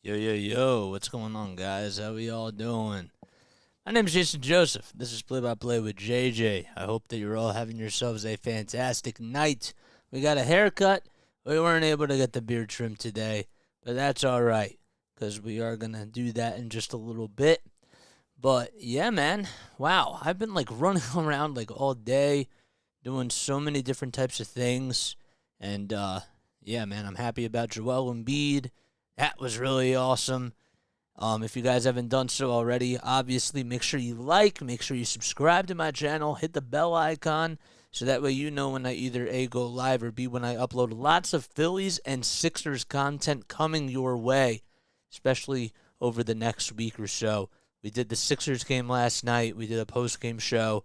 Yo, yo, yo, what's going on, guys? How we all doing? My name is Jason Joseph. This is Play by Play with JJ. I hope that you're all having yourselves a fantastic night. We got a haircut. We weren't able to get the beard trimmed today, but that's all right, because we are going to do that in just a little bit. But yeah, man, wow, I've been like running around like all day, doing so many different types of things, and yeah, man, I'm happy about Joel Embiid. That was really awesome. If you guys haven't done so already, obviously make sure you like, make sure you subscribe to my channel, hit the bell icon, so that way you know when I either A, go live, or B, when I upload lots of Phillies and Sixers content coming your way, especially over the next week or so. We did the Sixers game last night, we did a post-game show,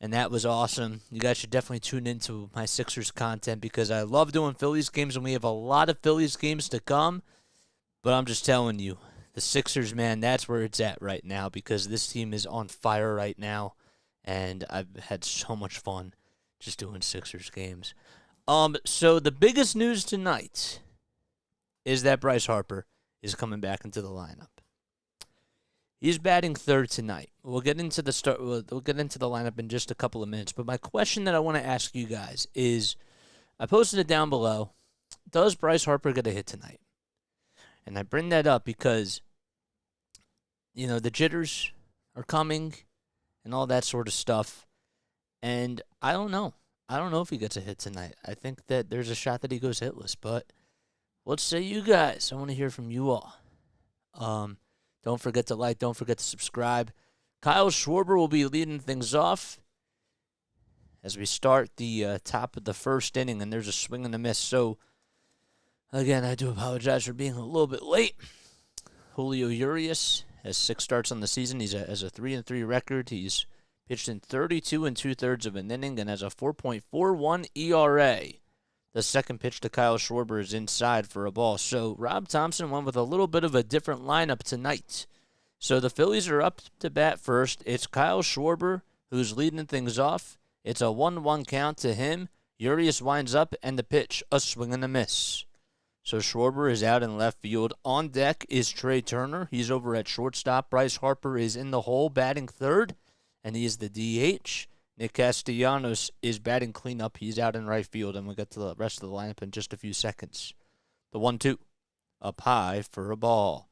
and that was awesome. You guys should definitely tune into my Sixers content because I love doing Phillies games, and we have a lot of Phillies games to come. But I'm just telling you, the Sixers, man, that's where it's at right now because this team is on fire right now, and I've had so much fun just doing Sixers games. So the biggest news tonight is that Bryce Harper is coming back into the lineup. He's batting third tonight. We'll get into the start. We'll get into the lineup in just a couple of minutes. But my question that I want to ask you guys is, I posted it down below. Does Bryce Harper get a hit tonight? And I bring that up because, you know, the jitters are coming and all that sort of stuff. And I don't know. I don't know if he gets a hit tonight. I think that there's a shot that he goes hitless. But what say you guys? I want to hear from you all. Don't forget to like. Don't forget to subscribe. Kyle Schwarber will be leading things off as we start the top of the first inning. And there's a swing and a miss. So, again, I do apologize for being a little bit late. Julio Urias has 6 starts on the season. He has a 3-3 record. He's pitched in 32 2/3 of an inning and has a 4.41 ERA. The second pitch to Kyle Schwarber is inside for a ball. So Rob Thompson went with a little bit of a different lineup tonight. So the Phillies are up to bat first. It's Kyle Schwarber who's leading things off. It's a 1-1 count to him. Urias winds up, and the pitch, a swing and a miss. So Schwarber is out in left field. On deck is Trey Turner. He's over at shortstop. Bryce Harper is in the hole batting third, and he is the DH. Nick Castellanos is batting cleanup. He's out in right field, and we'll get to the rest of the lineup in just a few seconds. The 1-2, up high for a ball.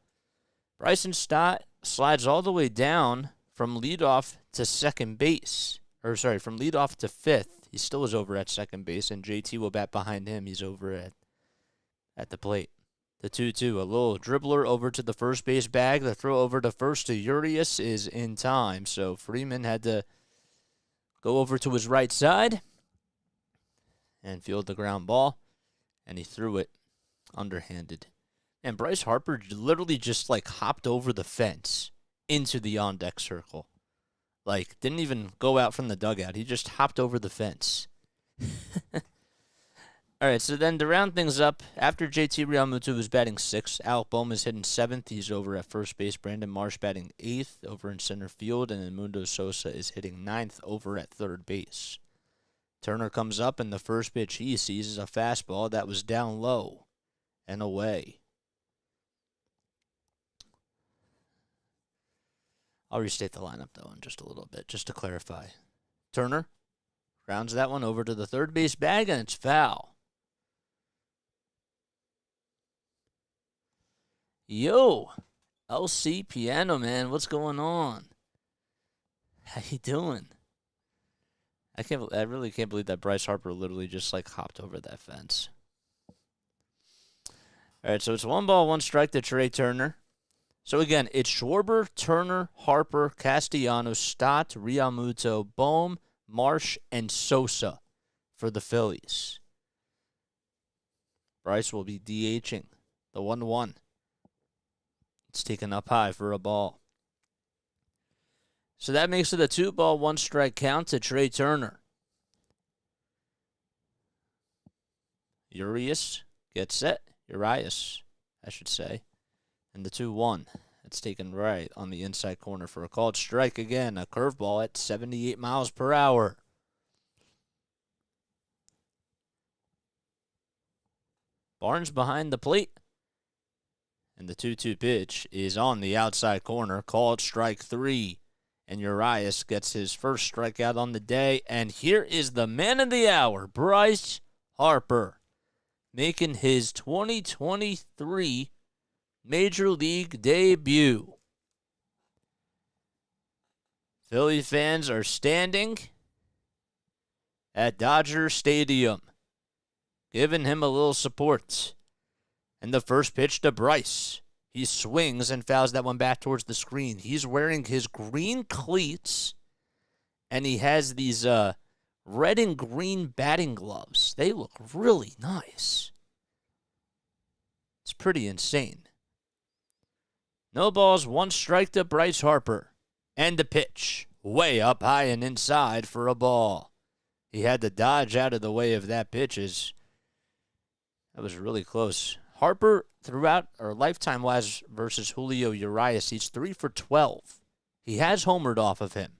Bryson Stott slides all the way down from leadoff to second base. From leadoff to fifth. He still is over at second base, and JT will bat behind him. He's over at the plate. The 2-2, a little dribbler over to the first base bag. The throw over to first to Urias is in time. So Freeman had to go over to his right side and field the ground ball, and he threw it underhanded. And Bryce Harper literally just like hopped over the fence into the on-deck circle. Like, didn't even go out from the dugout. He just hopped over the fence. All right, so then to round things up, after JT Realmuto was batting 6th, Alec Bohm is hitting 7th. He's over at first base. Brandon Marsh batting 8th over in center field, and then Mundo Sosa is hitting 9th over at third base. Turner comes up, and the first pitch he sees is a fastball that was down low and away. I'll restate the lineup, though, in just a little bit, just to clarify. Turner rounds that one over to the third base bag, and it's foul. Yo, LC Piano Man, what's going on? How you doing? I really can't believe that Bryce Harper literally just like hopped over that fence. All right, so it's 1-1 to Trey Turner. So again, it's Schwarber, Turner, Harper, Castellanos, Stott, Realmuto, Bohm, Marsh, and Sosa for the Phillies. Bryce will be DHing the 1-1. It's taken up high for a ball. So that makes it a 2-ball, 1-strike count to Trey Turner. Urias gets set. Urias, I should say. And the 2-1. It's taken right on the inside corner for a called strike again. A curveball at 78 miles per hour. Barnes behind the plate And the 2-2 pitch is on the outside corner, called strike 3. And Urias gets his first strikeout on the day. And here is the man of the hour, Bryce Harper, making his 2023 Major League debut. Philly fans are standing at Dodger Stadium, giving him a little support. And the first pitch to Bryce. He swings and fouls that one back towards the screen. He's wearing his green cleats, and he has these red and green batting gloves. They look really nice. It's pretty insane. No balls, 1 strike to Bryce Harper. And the pitch, way up high and inside for a ball. He had to dodge out of the way of that pitch. That was really close. Harper, throughout, or lifetime-wise, versus Julio Urias, he's 3 for 12. He has homered off of him.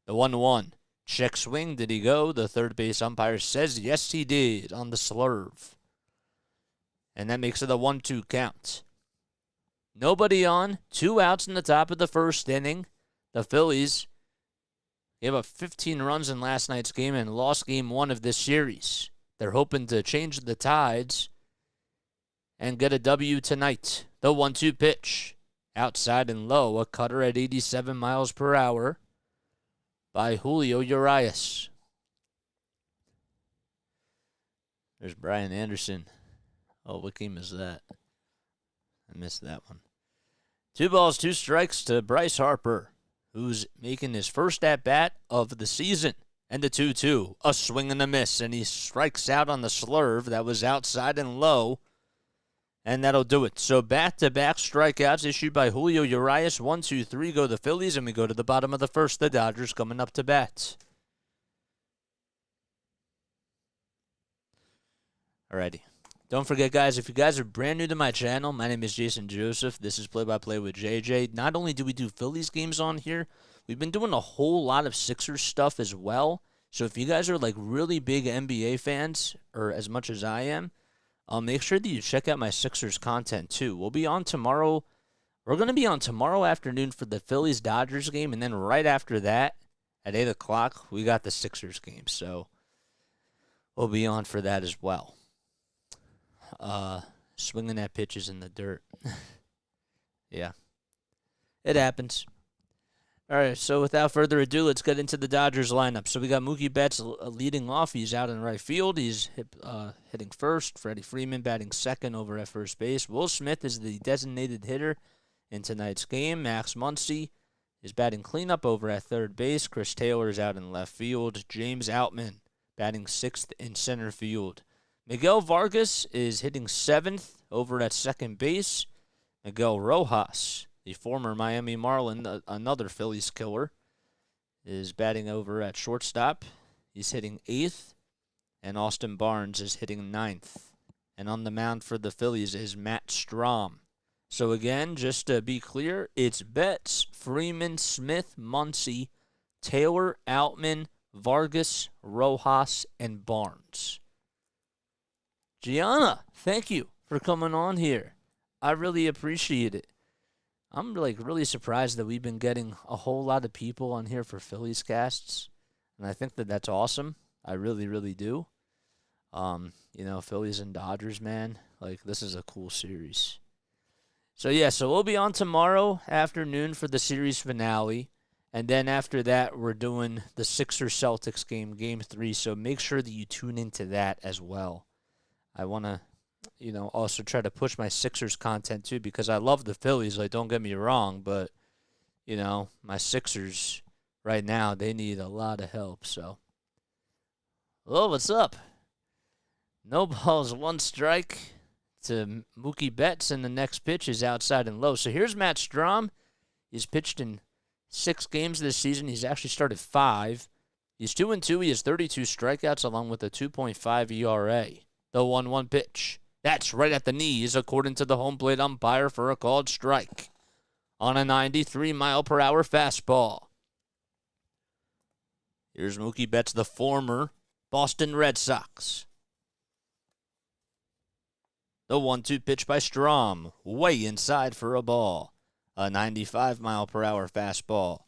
The 1-1. Check swing, did he go? The third base umpire says yes, he did on the slurve. And that makes it a 1-2 count. Nobody on, 2 outs in the top of the first inning. The Phillies gave up 15 runs in last night's game and lost game 1 of this series. They're hoping to change the tides and get a W tonight. The 1-2 pitch. Outside and low, a cutter at 87 miles per hour by Julio Urias. There's Brian Anderson. Oh, what game is that? I missed that one. 2 balls, 2 strikes to Bryce Harper, who's making his first at-bat of the season. And the 2-2, a swing and a miss, and he strikes out on the slurve that was outside and low. And that'll do it. So back-to-back strikeouts issued by Julio Urias. 1, 2, 3 go the Phillies, and we go to the bottom of the first. The Dodgers coming up to bat. Alrighty. Don't forget, guys, if you guys are brand new to my channel, my name is Jason Joseph. This is Play-by-Play with JJ. Not only do we do Phillies games on here, we've been doing a whole lot of Sixers stuff as well. So if you guys are like really big NBA fans, or as much as I am, make sure that you check out my Sixers content, too. We'll be on tomorrow. We're going to be on tomorrow afternoon for the Phillies Dodgers game, and then right after that, at 8 o'clock, we got the Sixers game. So we'll be on for that as well. Swinging at pitches in the dirt. Yeah. It happens. All right, so without further ado, let's get into the Dodgers lineup. So we got Mookie Betts leading off. He's out in right field. He's hitting first. Freddie Freeman batting second over at first base. Will Smith is the designated hitter in tonight's game. Max Muncy is batting cleanup over at third base. Chris Taylor is out in left field. James Outman batting sixth in center field. Miguel Vargas is hitting seventh over at second base. Miguel Rojas, the former Miami Marlin, another Phillies killer, is batting over at shortstop. He's hitting eighth, and Austin Barnes is hitting ninth. And on the mound for the Phillies is Matt Strahm. So again, just to be clear, it's Betts, Freeman, Smith, Muncy, Taylor, Outman, Vargas, Rojas, and Barnes. Gianna, thank you for coming on here. I really appreciate it. I'm really surprised that we've been getting a whole lot of people on here for Phillies casts, and I think that that's awesome. I really, really do. Phillies and Dodgers, man, this is a cool series. So we'll be on tomorrow afternoon for the series finale, and then after that, we're doing the Sixers-Celtics game, Game 3, so make sure that you tune into that as well. I want to also try to push my Sixers content too, because I love the Phillies, don't get me wrong, but, my Sixers right now, they need a lot of help, so. Hello, what's up? No balls, 1 strike to Mookie Betts, and the next pitch is outside and low. So here's Matt Strahm. He's pitched in 6 games this season. He's actually started 5. He's 2-2. He has 32 strikeouts along with a 2.5 ERA. The 1-1 pitch. That's right at the knees, according to the home plate umpire, for a called strike on a 93-mile-per-hour fastball. Here's Mookie Betts, the former Boston Red Sox. The 1-2 pitch by Strom, way inside for a ball. A 95-mile-per-hour fastball.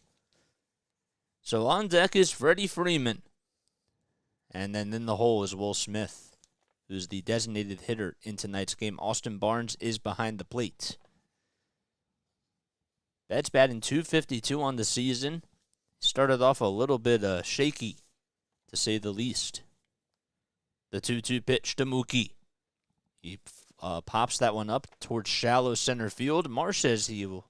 So on deck is Freddie Freeman. And then in the hole is Will Smith, who's the designated hitter in tonight's game. Austin Barnes is behind the plate. Betts batting .252 on the season. Started off a little bit shaky, to say the least. The 2-2 pitch to Mookie. He pops that one up towards shallow center field. Marsh says he'll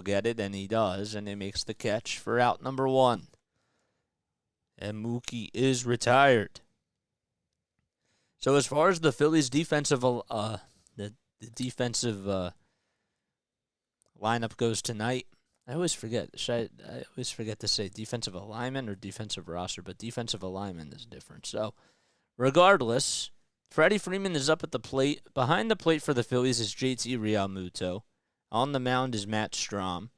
get it, and he does, and he makes the catch for out number 1. And Mookie is retired. So as far as the Phillies' defensive defensive lineup goes tonight, I always forget. I always forget to say defensive alignment or defensive roster, but defensive alignment is different. So regardless, Freddie Freeman is up at the plate. Behind the plate for the Phillies is JT Realmuto. On the mound is Matt Strom.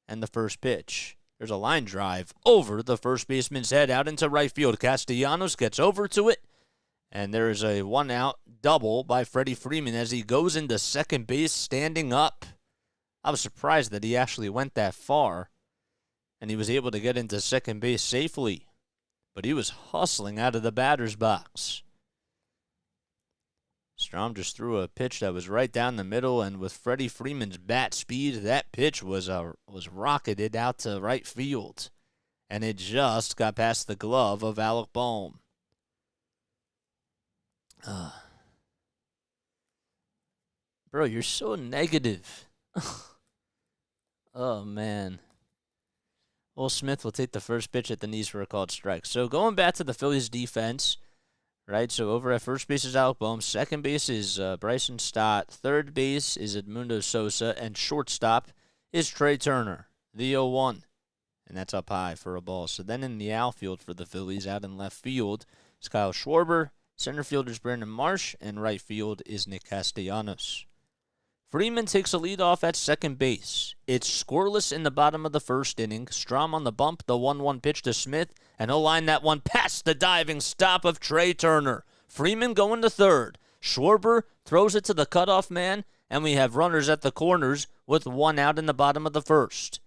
And the first pitch, there's a line drive over the first baseman's head out into right field. Castellanos gets over to it. And there is a 1-out double by Freddie Freeman as he goes into second base standing up. I was surprised that he actually went that far. And he was able to get into second base safely. But he was hustling out of the batter's box. Strom just threw a pitch that was right down the middle, and with Freddie Freeman's bat speed, that pitch was rocketed out to right field. And it just got past the glove of Alec Bohm. Bro, you're so negative. Oh, man. Will Smith will take the first pitch at the knees for a called strike. So going back to the Phillies defense, right? So over at first base is Alec Bohm. Second base is Bryson Stott. Third base is Edmundo Sosa. And shortstop is Trey Turner, the 0-1. And that's up high for a ball. So then in the outfield for the Phillies, out in left field, is Kyle Schwarber. Center field is Brandon Marsh. And right field is Nick Castellanos. Freeman takes a lead off at second base. It's scoreless in the bottom of the first inning. Strom on the bump, the 1-1 pitch to Smith, and he'll line that one past the diving stop of Trey Turner. Freeman going to third. Schwarber throws it to the cutoff man, and we have runners at the corners with 1 out in the bottom of the first.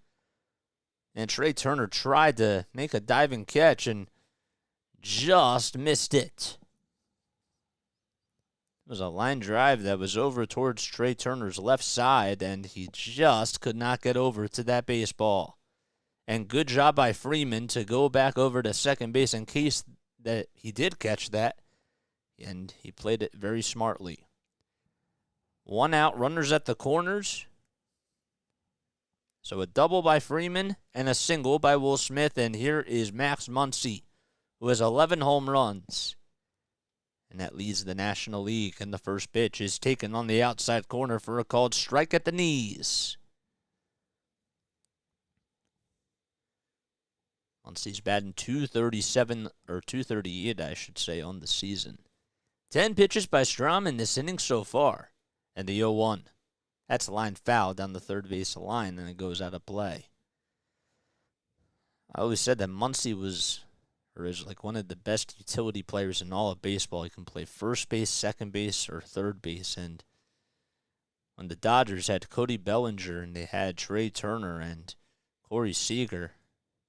And Trey Turner tried to make a diving catch and just missed it. It was a line drive that was over towards Trey Turner's left side, and he just could not get over to that baseball. And good job by Freeman to go back over to second base in case that he did catch that, and he played it very smartly. 1 out, runners at the corners. So a double by Freeman and a single by Will Smith, and here is Max Muncy, who has 11 home runs. And that leads the National League. And the first pitch is taken on the outside corner for a called strike at the knees. Muncy's batting .237, or .238, I should say, on the season. 10 pitches by Strom in this inning so far. And the 0-1. That's a line foul down the third base line, and it goes out of play. I always said that Muncy is like one of the best utility players in all of baseball. He can play first base, second base, or third base. And when the Dodgers had Cody Bellinger and they had Trey Turner and Corey Seager,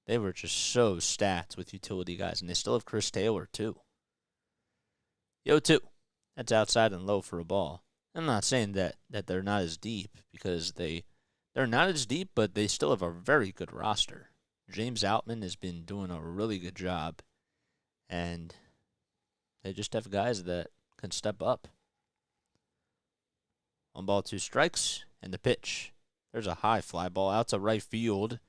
they were just so stacked with utility guys. And they still have Chris Taylor, too. 0-2. That's outside and low for a ball. I'm not saying that they're not as deep, because they're not as deep, but they still have a very good roster. James Outman has been doing a really good job, and they just have guys that can step up. 1 ball, 2 strikes, and the pitch. There's a high fly ball out to right field,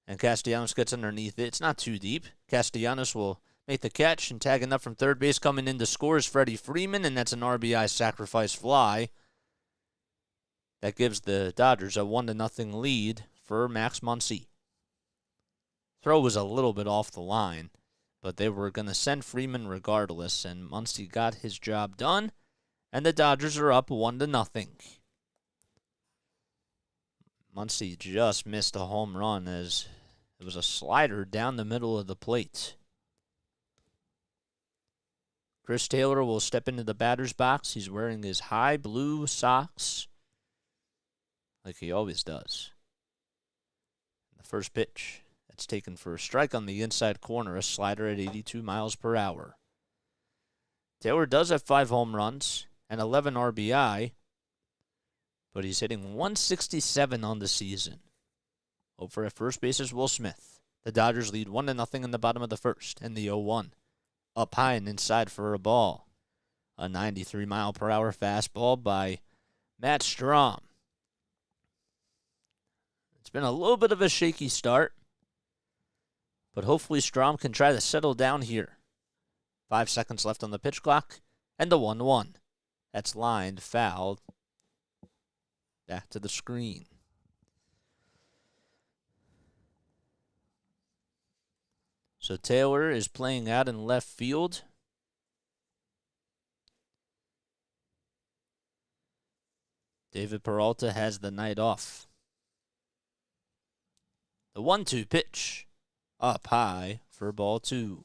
and Castellanos gets underneath it. It's not too deep. Castellanos will make the catch, and tagging up from third base coming in to score is Freddie Freeman, and that's an RBI sacrifice fly. That gives the Dodgers a 1-0 lead for Max Muncy. Throw was a little bit off the line, but they were going to send Freeman regardless, and Muncy got his job done, and the Dodgers are up 1-0. Muncy just missed a home run as it was a slider down the middle of the plate. Chris Taylor will step into the batter's box. He's wearing his high blue socks like he always does. The first pitch, that's taken for a strike on the inside corner, a slider at 82 miles per hour. Taylor does have 5 home runs and 11 RBI, but he's hitting 167 on the season. Over at first base is Will Smith. The Dodgers lead 1-0 in the bottom of the first, and the 0-1. Up high and inside for a ball. A 93-mile-per-hour fastball by Matt Strahm. It's been a little bit of a shaky start, but hopefully Strahm can try to settle down here. 5 seconds left on the pitch clock, and the 1-1. That's lined foul. Back to the screen. So Taylor is playing out in left field. David Peralta has the night off. The 1-2 pitch. Up high for ball 2.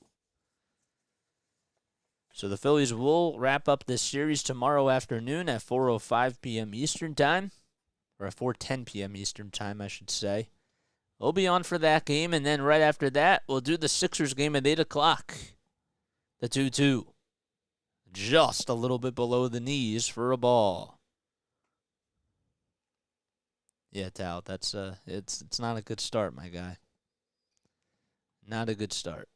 So the Phillies will wrap up this series tomorrow afternoon at 4:05 p.m. Eastern Time. Or at 4:10 p.m. Eastern Time, I should say. We'll be on for that game, and then right after that, we'll do the Sixers game at 8 o'clock. The 2-2. Just a little bit below the knees for a ball. Yeah, Tal, that's it's not a good start, my guy. Not a good start.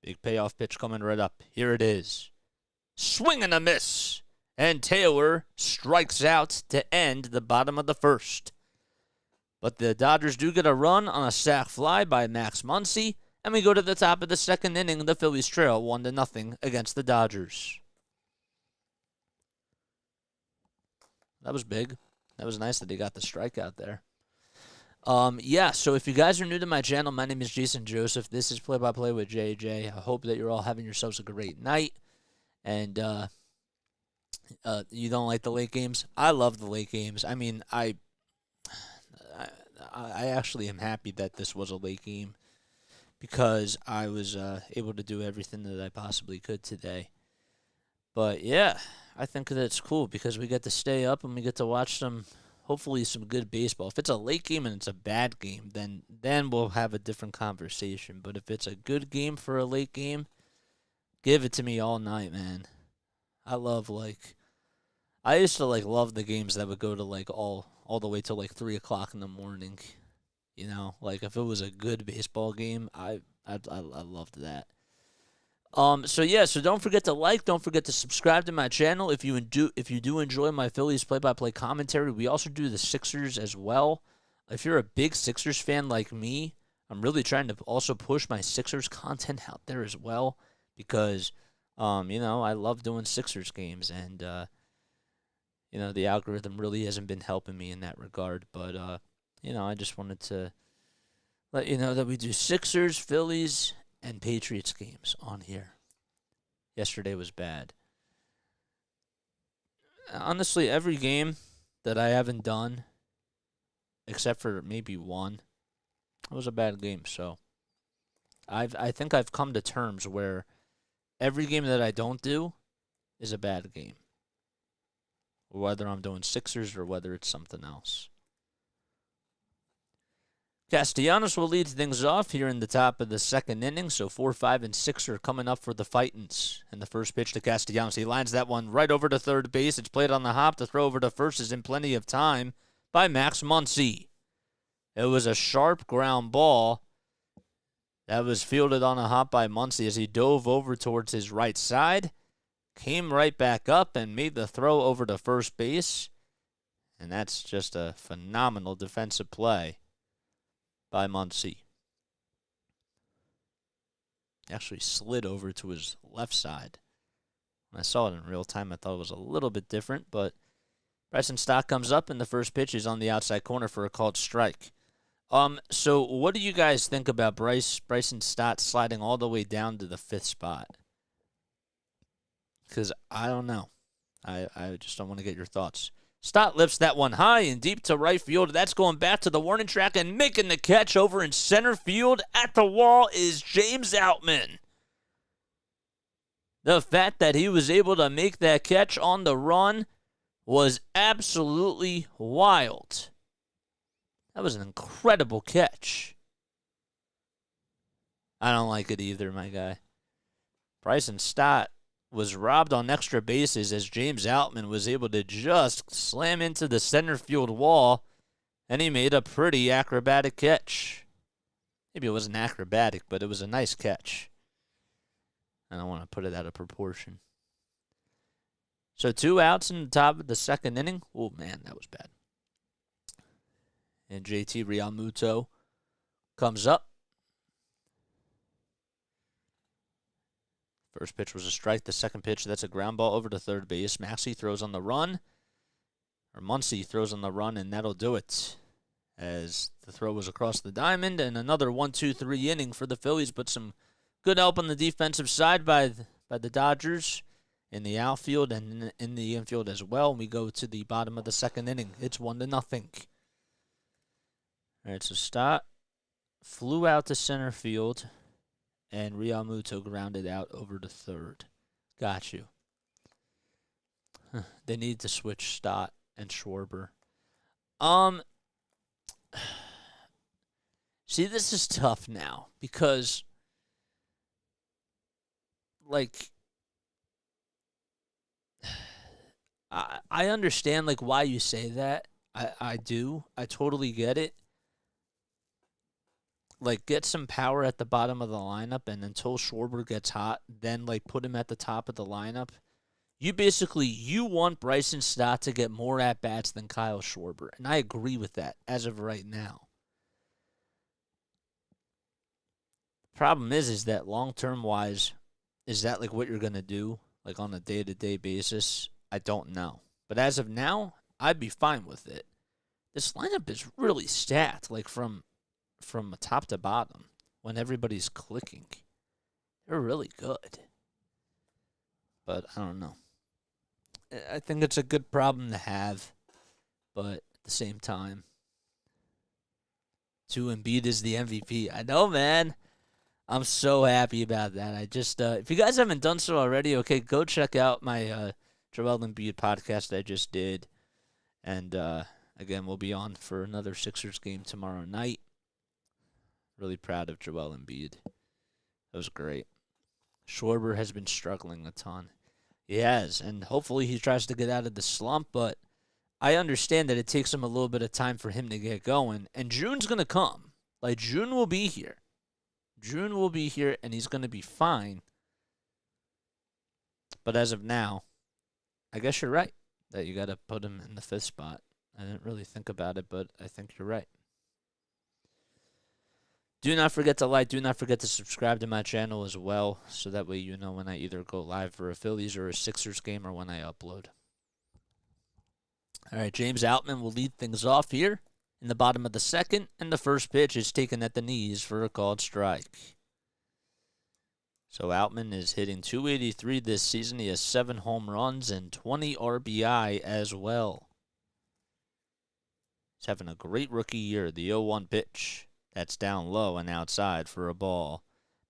Big payoff pitch coming right up. Here it is. Swing and a miss. And Taylor strikes out to end the bottom of the first. But the Dodgers do get a run on a sac fly by Max Muncy, and we go to the top of the second inning. The Phillies trail 1-0 against the Dodgers. That was big. That was nice that he got the strikeout there. So if you guys are new to my channel, my name is Jason Joseph. This is Play by Play with JJ. I hope that you're all having yourselves a great night. And you don't like the late games? I love the late games. I mean, I actually am happy that this was a late game because I was able to do everything that I possibly could today. But yeah, I think that's cool because we get to stay up and we get to watch hopefully some good baseball. If it's a late game and it's a bad game, then we'll have a different conversation. But if it's a good game for a late game, give it to me all night, man. I used to love the games that would go to all the way till 3 o'clock in the morning. You know, if it was a good baseball game, I loved that. So don't forget to don't forget to subscribe to my channel if you do enjoy my Phillies play-by-play commentary. We also do the Sixers as well. If you're a big Sixers fan like me, I'm really trying to also push my Sixers content out there as well because I love doing Sixers games and the algorithm really hasn't been helping me in that regard, but I just wanted to let you know that we do Sixers, Phillies, and Patriots games on here. Yesterday was bad. Honestly, every game that I haven't done, except for maybe one, it was a bad game. So I think I've come to terms where every game that I don't do is a bad game. Whether I'm doing Sixers or whether it's something else. Castellanos will lead things off here in the top of the second inning. So 4, 5, and 6 are coming up for the Fightins. And the first pitch to Castellanos. He lines that one right over to third base. It's played on the hop. The throw over to first is in plenty of time by Max Muncy. It was a sharp ground ball that was fielded on a hop by Muncy as he dove over towards his right side. Came right back up and made the throw over to first base. And that's just a phenomenal defensive play by Muncy. Actually slid over to his left side. When I saw it in real time, I thought it was a little bit different, but Bryson Stott comes up, and the first pitch is on the outside corner for a called strike. So what do you guys think about Bryson Stott sliding all the way down to the 5th spot? Because I don't know. I just don't want to get your thoughts. Stott lifts that one high and deep to right field. That's going back to the warning track, and making the catch over in center field at the wall is James Outman. The fact that he was able to make that catch on the run was absolutely wild. That was an incredible catch. I don't like it either, my guy. Bryson Stott was robbed on extra bases as James Outman was able to just slam into the center field wall, and he made a pretty acrobatic catch. Maybe it wasn't acrobatic, but it was a nice catch. I don't want to put it out of proportion. So 2 outs in the top of the second inning. Oh, man, that was bad. And JT Realmuto comes up. First pitch was a strike. The second pitch, that's a ground ball over to third base. Muncy throws on the run, and that'll do it. As the throw was across the diamond, and another 1-2-3 inning for the Phillies, but some good help on the defensive side by the Dodgers in the outfield and in the infield as well. We go to the bottom of the second inning. It's 1-0. All right, so Stott flew out to center field, and Realmuto grounded out over to third. Got you. They need to switch Stott and Schwarber. See, this is tough now because, like, I understand, like, why you say that. I do. I totally get it. Like, get some power at the bottom of the lineup, and until Schwarber gets hot, then, like, put him at the top of the lineup. You want Bryson Stott to get more at-bats than Kyle Schwarber, and I agree with that as of right now. The problem is that long-term wise, is that, like, what you're going to do, like, on a day-to-day basis? I don't know. But as of now, I'd be fine with it. This lineup is really stacked, like, from top to bottom, when everybody's clicking. They're really good. But I don't know. I think it's a good problem to have, but at the same time, Embiid is the MVP. I know, man. I'm so happy about that. I just, if you guys haven't done so already, okay, go check out my Joel Embiid podcast I just did. And, again, we'll be on for another Sixers game tomorrow night. Really proud of Joel Embiid. That was great. Schwarber has been struggling a ton. He has, and hopefully he tries to get out of the slump, but I understand that it takes him a little bit of time for him to get going, and June's going to come. Like, June will be here. June will be here, and he's going to be fine. But as of now, I guess you're right that you got to put him in the 5th spot. I didn't really think about it, but I think you're right. Do not forget to like, do not forget to subscribe to my channel as well, so that way you know when I either go live for a Phillies or a Sixers game or when I upload. All right, James Outman will lead things off here in the bottom of the second, and the first pitch is taken at the knees for a called strike. So Outman is hitting .283 this season. He has 7 home runs and 20 RBI as well. He's having a great rookie year. The 0-1 pitch. That's down low and outside for a ball.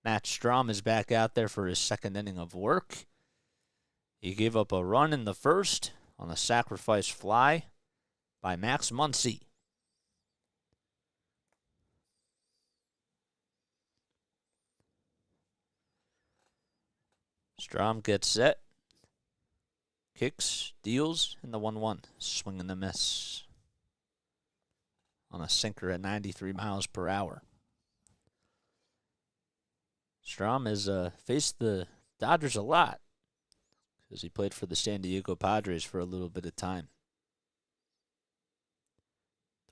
Matt Strahm is back out there for his second inning of work. He gave up a run in the first on a sacrifice fly by Max Muncy. Strahm gets set. Kicks, deals, and the 1-1. Swing and a miss on a sinker at 93 miles per hour. Strahm has faced the Dodgers a lot because he played for the San Diego Padres for a little bit of time.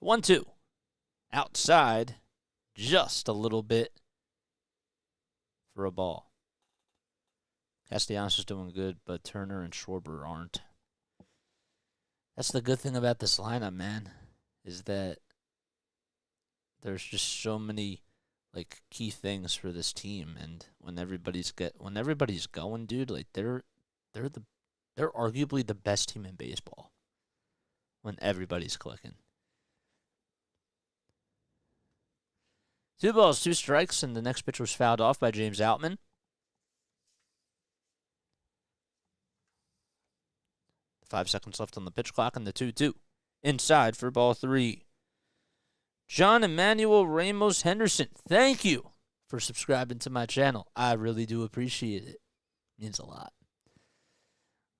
1-2. Outside, just a little bit for a ball. Castellanos is doing good, but Turner and Schwarber aren't. That's the good thing about this lineup, man, is that there's just so many, like, key things for this team, and when everybody's going, dude, like, they're arguably the best team in baseball. when everybody's clicking. 2 balls, 2 strikes, and the next pitch was fouled off by James Outman. Five seconds left on the pitch clock, and the 2-2. Inside for ball 3. John Emmanuel Ramos Henderson, thank you for subscribing to my channel. I really do appreciate it. Means a lot.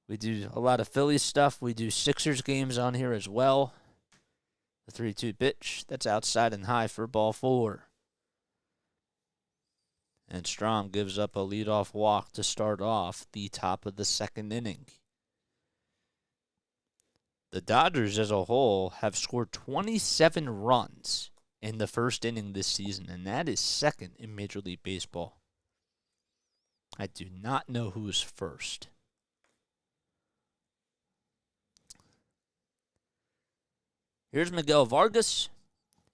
We do a lot of Phillies stuff. We do Sixers games on here as well. The 3-2 pitch, that's outside and high for ball 4. And Strom gives up a leadoff walk to start off the top of the second inning. The Dodgers as a whole have scored 27 runs in the first inning this season, and that is second in Major League Baseball. I do not know who's first. Here's Miguel Vargas.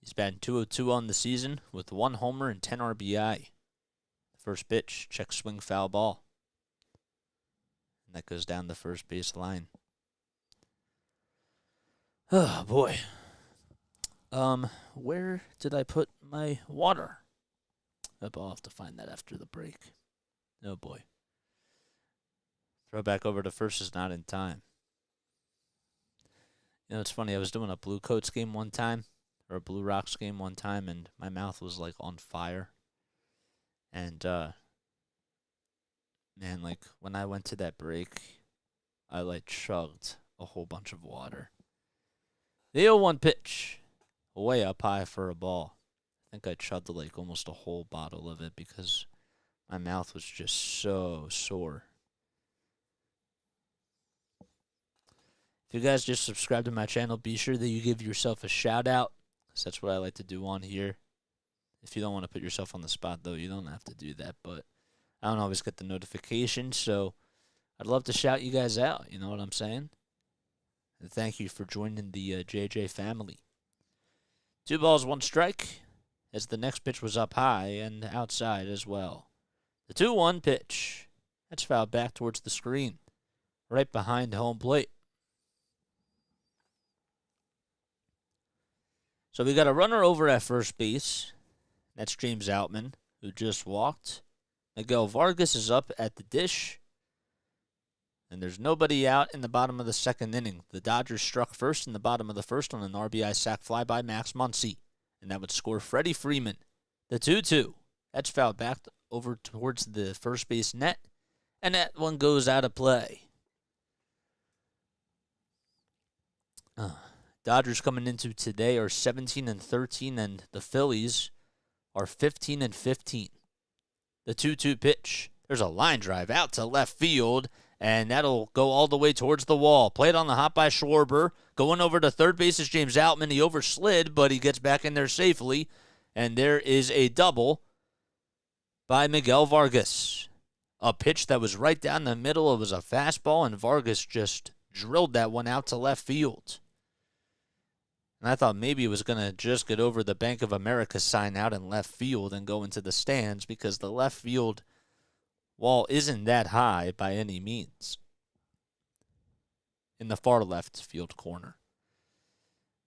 He's batting .202 on the season with 1 homer and 10 RBI. First pitch, check swing, foul ball. And that goes down the first base line. Oh, boy. Where did I put my water? I'll have to find that after the break. Oh, boy. Throw back over to first is not in time. You know, it's funny. I was doing a Blue Coats game one time, or a Blue Rocks game one time, and my mouth was, like, on fire. And, man, like, when I went to that break, I, like, chugged a whole bunch of water. The 0-1 pitch, way up high for a ball. I think I chugged, like, almost a whole bottle of it because my mouth was just so sore. If you guys just subscribe to my channel, be sure that you give yourself a shout-out, because that's what I like to do on here. If you don't want to put yourself on the spot, though, you don't have to do that. But I don't always get the notification, so I'd love to shout you guys out. You know what I'm saying? And thank you for joining the JJ family. 2 balls, 1 strike, as the next pitch was up high and outside as well. The 2-1 pitch. That's fouled back towards the screen, right behind home plate. So we got a runner over at first base. That's James Outman, who just walked. Miguel Vargas is up at the dish. And there's nobody out in the bottom of the second inning. The Dodgers struck first in the bottom of the first on an RBI sac fly by Max Muncy. And that would score Freddie Freeman. The 2-2. That's fouled back over towards the first base net. And that one goes out of play. Dodgers coming into today are 17-13, and the Phillies are 15-15. The 2-2 pitch. There's a line drive out to left field, and that'll go all the way towards the wall. Played on the hop by Schwarber. Going over to third base is James Outman. He overslid, but he gets back in there safely, and there is a double by Miguel Vargas. A pitch that was right down the middle. It was a fastball, and Vargas just drilled that one out to left field. And I thought maybe it was going to just get over the Bank of America sign out in left field and go into the stands, because the left field wall isn't that high by any means in the far left field corner.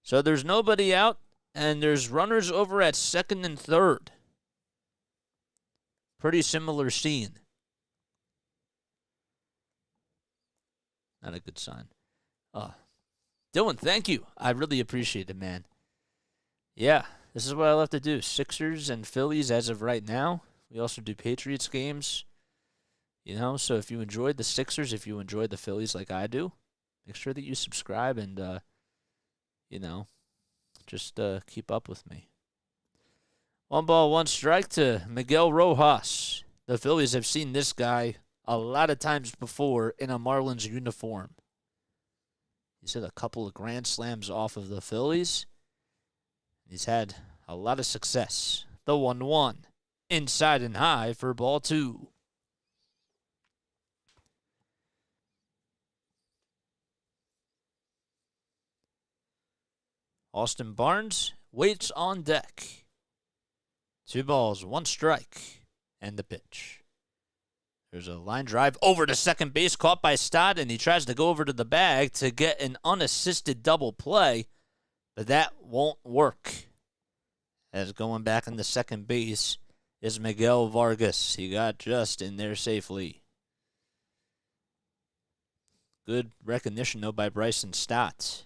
So there's nobody out, and there's runners over at second and third. Pretty similar scene. Not a good sign. Dylan, thank you. I really appreciate it, man. Yeah, this is what I love to do. Sixers and Phillies as of right now. We also do Patriots games. You know, so if you enjoyed the Sixers, if you enjoyed the Phillies like I do, make sure that you subscribe and, you know, just keep up with me. 1 ball, 1 strike to Miguel Rojas. The Phillies have seen this guy a lot of times before in a Marlins uniform. He's hit a couple of grand slams off of the Phillies. He's had a lot of success. The 1-1. Inside and high for ball 2. Austin Barnes waits on deck. 2 balls, 1 strike, and the pitch. There's a line drive over to second base, caught by Stott, and he tries to go over to the bag to get an unassisted double play, but that won't work. As going back into second base is Miguel Vargas. He got just in there safely. Good recognition, though, by Bryson Stott.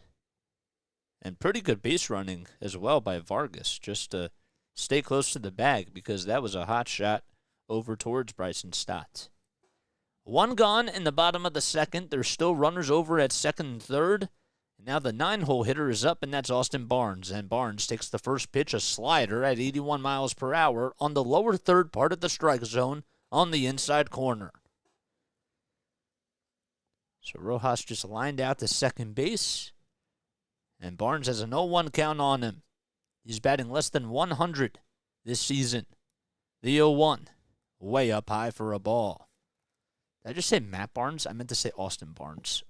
And pretty good base running as well by Vargas, just to stay close to the bag, because that was a hot shot over towards Bryson Stott. One gone in the bottom of the second. There's still runners over at second and third. And now the 9-hole hitter is up, and that's Austin Barnes. And Barnes takes the first pitch, a slider at 81 miles per hour on the lower third part of the strike zone on the inside corner. So Rojas just lined out to second base, and Barnes has an 0-1 count on him. He's batting less than 100 this season. The 0-1, way up high for a ball. Did I just say Matt Barnes? I meant to say Austin Barnes.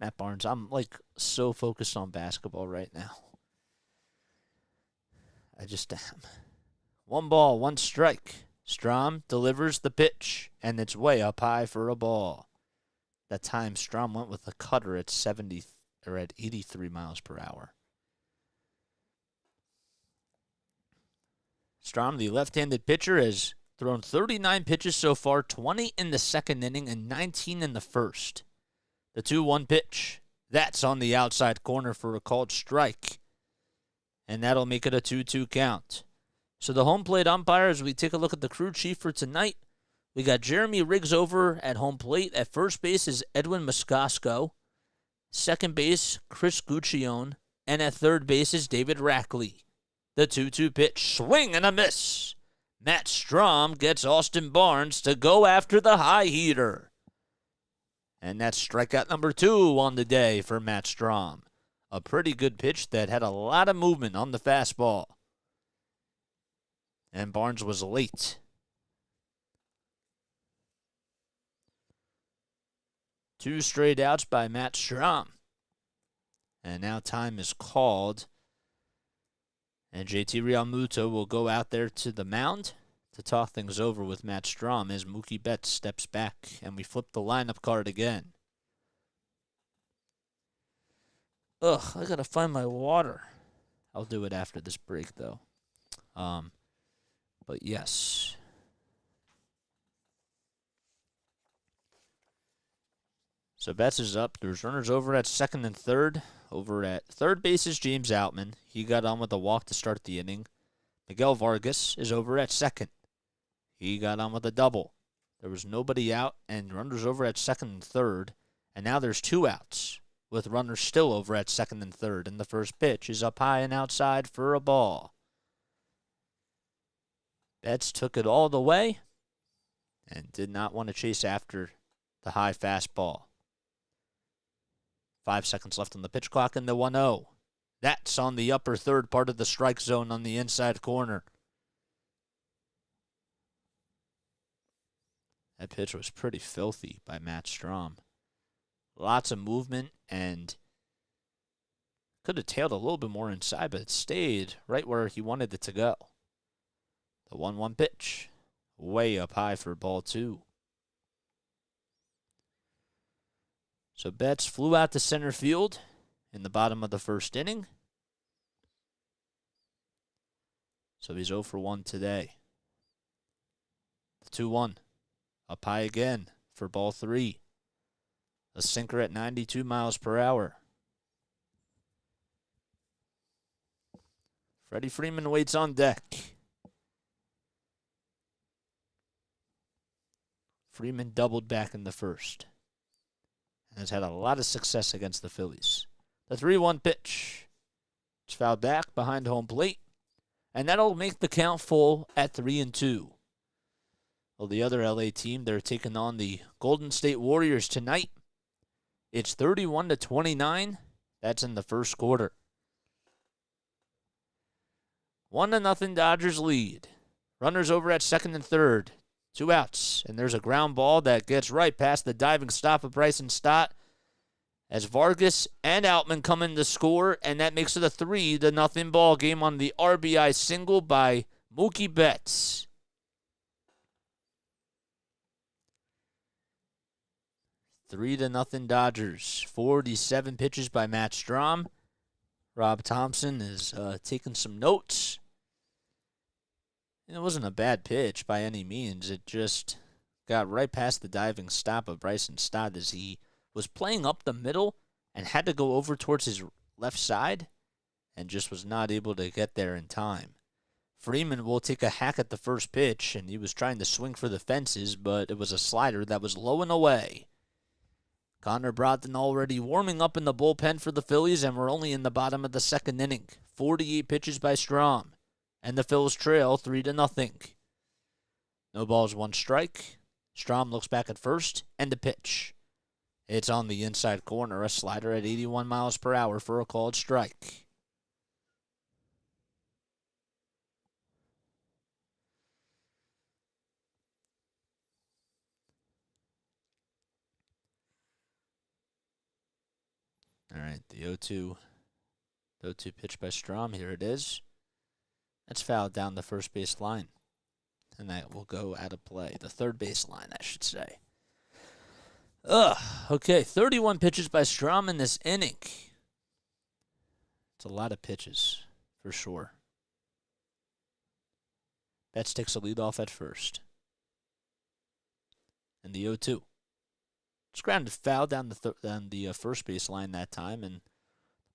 Matt Barnes. I'm so focused on basketball right now. I just am. 1 ball, 1 strike. Strom delivers the pitch, and it's way up high for a ball. That time Strom went with a cutter at 83 miles per hour. Strom, the left-handed pitcher, has thrown 39 pitches so far, 20 in the second inning and 19 in the first. The 2-1 pitch. That's on the outside corner for a called strike. And that'll make it a 2-2 count. So the home plate umpire, as we take a look at the crew chief for tonight, we got Jeremy Riggs over at home plate. At first base is Edwin Moscasco. Second base, Chris Guccione. And at third base is David Rackley. The 2-2 pitch. Swing and a miss. Matt Strom gets Austin Barnes to go after the high heater. And that's strikeout number 2 on the day for Matt Strom. A pretty good pitch that had a lot of movement on the fastball. And Barnes was late. Two straight outs by Matt Strom. And now time is called. And JT Realmuto will go out there to the mound to talk things over with Matt Strom as Mookie Betts steps back. And we flip the lineup card again. Ugh, I gotta find my water. I'll do it after this break, though. But yes. So Betts is up. There's runners over at second and third. Over at third base is James Outman. He got on with a walk to start the inning. Miguel Vargas is over at second. He got on with a double. There was nobody out, and runners over at second and third. And now there's 2 outs, with runners still over at second and third. And the first pitch is up high and outside for a ball. Betts took it all the way and did not want to chase after the high fastball. 5 seconds left on the pitch clock in the 1-0. That's on the upper third part of the strike zone on the inside corner. That pitch was pretty filthy by Matt Strom. Lots of movement, and could have tailed a little bit more inside, but it stayed right where he wanted it to go. The 1-1 pitch, way up high for ball 2. So Betts flew out to center field in the bottom of the first inning. So he's 0 for 1 today. The 2-1, up high again for ball 3. A sinker at 92 miles per hour. Freddie Freeman waits on deck. Freeman doubled back in the first. And has had a lot of success against the Phillies. The 3-1 pitch. It's fouled back behind home plate. And that'll make the count full at 3-2. Well, the other LA team, they're taking on the Golden State Warriors tonight. It's 31-29. That's in the first quarter. 1-0 Dodgers lead. Runners over at second and third. 2 outs, and there's a ground ball that gets right past the diving stop of Bryson Stott as Vargas and Outman come in to score, and that makes it a 3-0 ball game on the RBI single by Mookie Betts. 3-0 Dodgers. 47 pitches by Matt Strahm. Rob Thompson is taking some notes. And it wasn't a bad pitch by any means. It just got right past the diving stop of Bryson Stott as he was playing up the middle and had to go over towards his left side and just was not able to get there in time. Freeman will take a hack at the first pitch, and he was trying to swing for the fences, but it was a slider that was low and away. Connor Broughton already warming up in the bullpen for the Phillies, and we're only in the bottom of the second inning. 48 pitches by Strahm, and the Phils trail 3-0. No balls, one strike. Strahm looks back at first, and the pitch. It's on the inside corner, a slider at 81 miles per hour for a called strike. All right, the 0-2 pitch by Strahm. Here it is. That's fouled down the first base line. And that will go out of play. The third base line, I should say. Okay, 31 pitches by Strahm in this inning. It's a lot of pitches, for sure. Betts takes a lead off at first. And the 0-2. It's grounded foul down the first base line that time, and the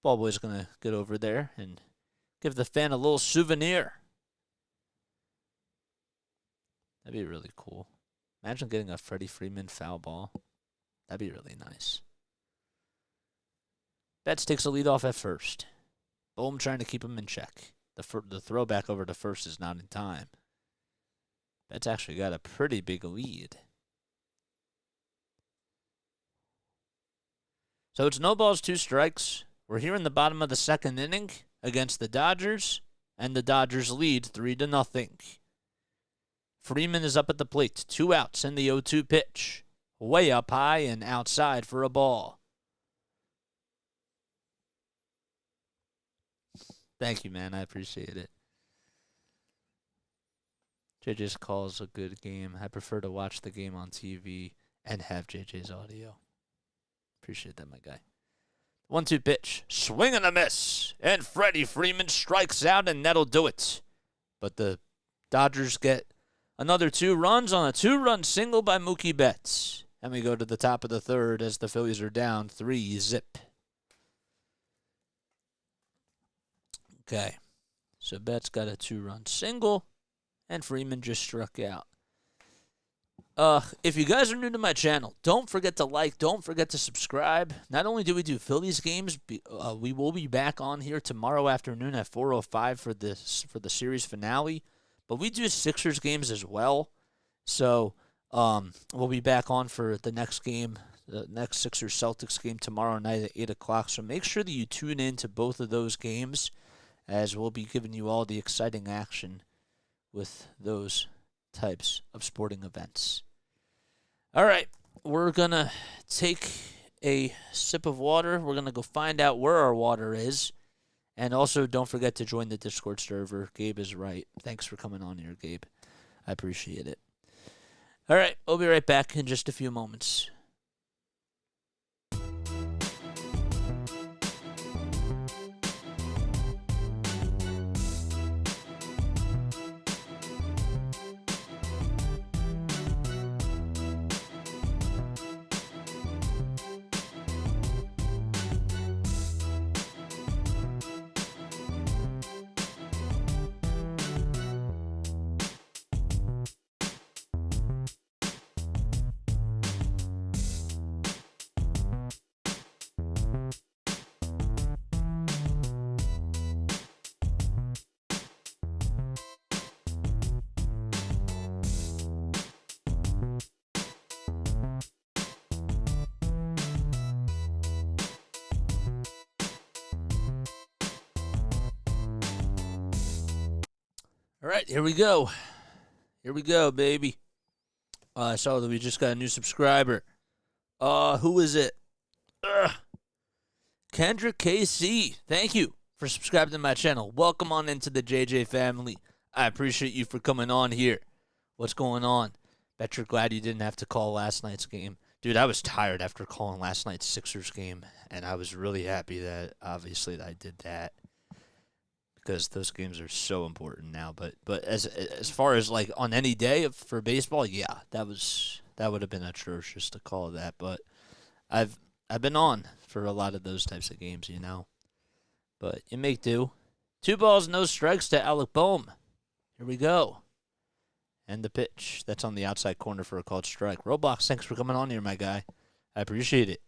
ball boy's going to get over there and give the fan a little souvenir. That'd be really cool. Imagine getting a Freddie Freeman foul ball. That'd be really nice. Betts takes a lead off at first. Bohm trying to keep him in check. The throwback over to first is not in time. Betts actually got a pretty big lead. So it's no balls, two strikes. We're here in the bottom of the second inning against the Dodgers, and the Dodgers lead 3-0. Freeman is up at the plate. 2 outs in the 0-2 pitch. Way up high and outside for a ball. Thank you, man. I appreciate it. JJ's calls a good game. I prefer to watch the game on TV and have JJ's audio. Appreciate that, my guy. 1-2 pitch. Swing and a miss. And Freddie Freeman strikes out, and that'll do it. But the Dodgers get another 2 runs on a 2-run single by Mookie Betts. And we go to the top of the third as the Phillies are down 3-0. Okay. So Betts got a 2-run single, and Freeman just struck out. If you guys are new to my channel, don't forget to like, don't forget to subscribe. Not only do we do Phillies games, we will be back on here tomorrow afternoon at 4:05 for the series finale, but we do Sixers games as well. So we'll be back on for the next game, the next Sixers Celtics game tomorrow night at 8 o'clock. So make sure that you tune in to both of those games, as we'll be giving you all the exciting action with those types of sporting events. All right, we're going to take a sip of water. We're going to go find out where our water is. And also, don't forget to join the Discord server. Gabe is right. Thanks for coming on here, Gabe. I appreciate it. All right, we'll be right back in just a few moments. All right, here we go. Here we go, baby. I saw that we just got a new subscriber. Who is it? Kendrick KC. Thank you for subscribing to my channel. Welcome on into the JJ family. I appreciate you for coming on here. What's going on? Bet you're glad you didn't have to call last night's game. Dude, I was tired after calling last night's Sixers game, and I was really happy that, obviously, that I did that because those games are so important now. But as far as, like, on any day for baseball, yeah, that would have been atrocious to call that. But I've been on for a lot of those types of games, you know. But you make do. 2 balls, no strikes to Alec Boehm. Here we go. And the pitch. That's on the outside corner for a called strike. Roblox, thanks for coming on here, my guy. I appreciate it.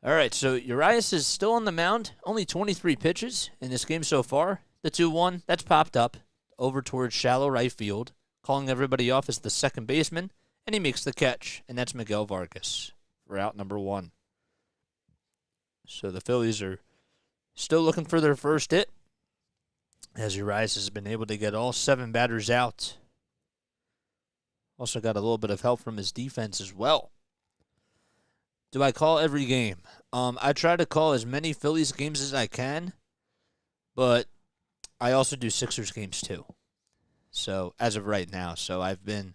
All right, so Urias is still on the mound. Only 23 pitches in this game so far. The 2-1, that's popped up over towards shallow right field. Calling everybody off as the second baseman. And he makes the catch. And that's Miguel Vargas for out number 1. So the Phillies are still looking for their first hit, as Urias has been able to get all 7 batters out. Also got a little bit of help from his defense as well. Do I call every game? I try to call as many Phillies games as I can, but I also do Sixers games too. So as of right now, so I've been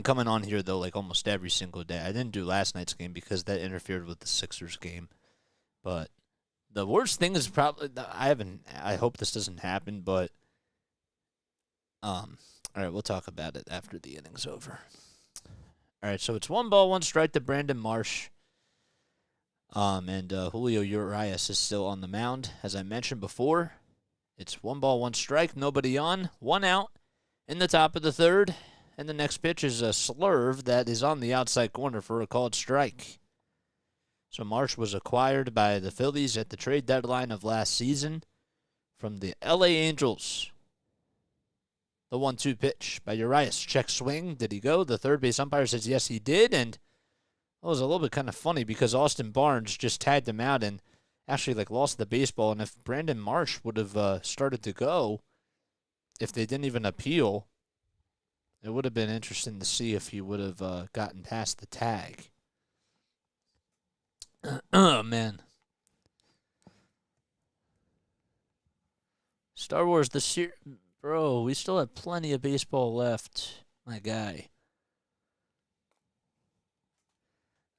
coming on here though like almost every single day. I didn't do last night's game because that interfered with the Sixers game, but the worst thing is probably I hope this doesn't happen, but all right, we'll talk about it after the inning's over. All right, so it's 1 ball, 1 strike to Brandon Marsh. And Julio Urias is still on the mound, as I mentioned before. It's 1 ball, 1 strike, nobody on, 1 out in the top of the 3rd, and the next pitch is a slurve that is on the outside corner for a called strike. So Marsh was acquired by the Phillies at the trade deadline of last season from the LA Angels. The 1-2 pitch by Urias. Check swing. Did he go? The third base umpire says yes, he did. And it was a little bit kind of funny because Austin Barnes just tagged him out and actually lost the baseball. And if Brandon Marsh would have started to go, if they didn't even appeal, it would have been interesting to see if he would have gotten past the tag. Oh, man. Star Wars, bro, we still have plenty of baseball left, my guy.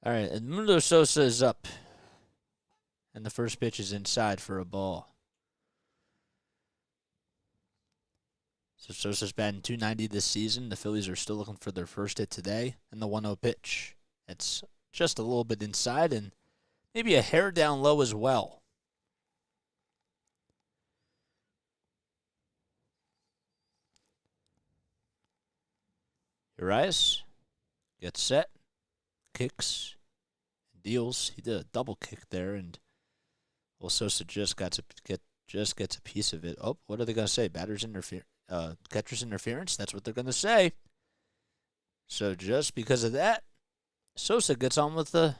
All right, Edmundo Sosa is up. And the first pitch is inside for a ball. So Sosa's batting .290 this season. The Phillies are still looking for their first hit today. And the 1-0 pitch. It's just a little bit inside and maybe a hair down low as well. Urias gets set, kicks, deals. He did a double kick there, and Sosa just gets a piece of it. Oh, what are they going to say? Catcher's interference? That's what they're going to say. So just because of that, Sosa gets on with the...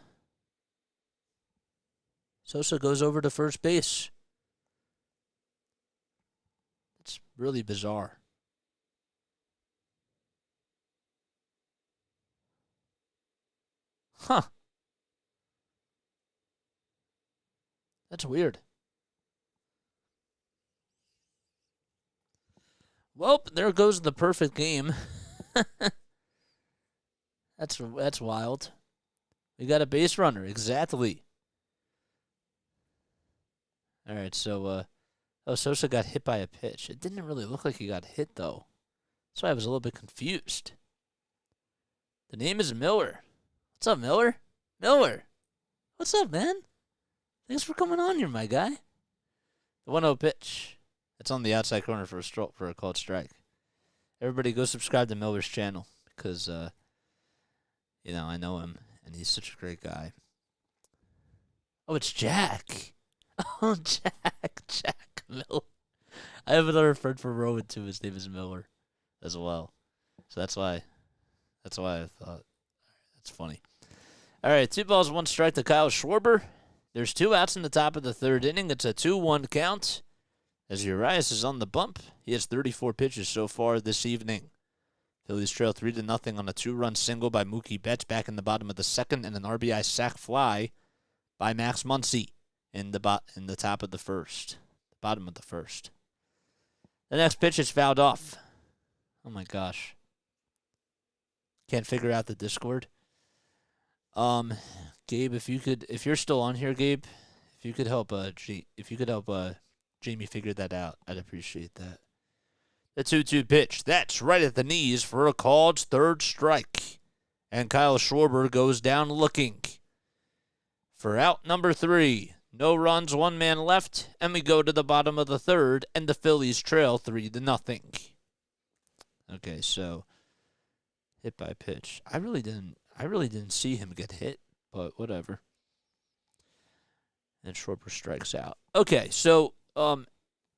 Sosa goes over to first base. It's really bizarre. Huh. That's weird. Well, there goes the perfect game. That's wild. We got a base runner, exactly. All right, so Sosa got hit by a pitch. It didn't really look like he got hit though. That's why I was a little bit confused. The name is Miller. What's up, Miller? Miller. What's up, man? Thanks for coming on here, my guy. The 1-0 pitch. That's on the outside corner for a called strike. Everybody go subscribe to Miller's channel because, I know him, and he's such a great guy. Oh, it's Jack. Oh, Jack Miller. I have another friend from Rowan, too. His name is Miller as well. So that's why I thought that's funny. All right, 2 balls, 1 strike to Kyle Schwarber. There's 2 outs in the top of the 3rd inning. It's a 2-1 count. As Urias is on the bump, he has 34 pitches so far this evening. Phillies trail 3-0 on a 2-run single by Mookie Betts back in the bottom of the 2nd and an RBI sac fly by Max Muncy in the top of the 1st, the bottom of the 1st. The next pitch is fouled off. Oh my gosh. Can't figure out the Discord. Um, Gabe, if you're still on here, Gabe, if you could help, Jamie figure that out, I'd appreciate that. The 2-2 pitch. That's right at the knees for a called third strike. And Kyle Schwarber goes down looking for out number 3. No runs, 1 man left, and we go to the bottom of the third, and the Phillies trail 3-0. Okay, so hit by pitch. I really didn't see him get hit, but whatever. And Schwarber strikes out. Okay, so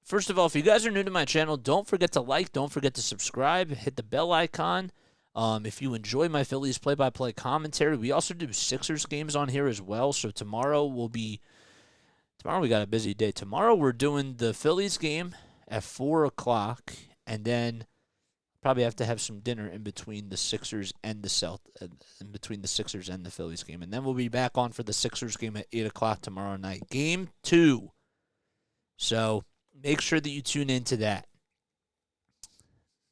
first of all, if you guys are new to my channel, don't forget to like, don't forget to subscribe, hit the bell icon. If you enjoy my Phillies play-by-play commentary, we also do Sixers games on here as well. So tomorrow we got a busy day. Tomorrow we're doing the Phillies game at 4 o'clock, and then probably have to have some dinner in between the Sixers and the Phillies game, and then we'll be back on for the Sixers game at 8 o'clock tomorrow night. Game 2. So make sure that you tune into that.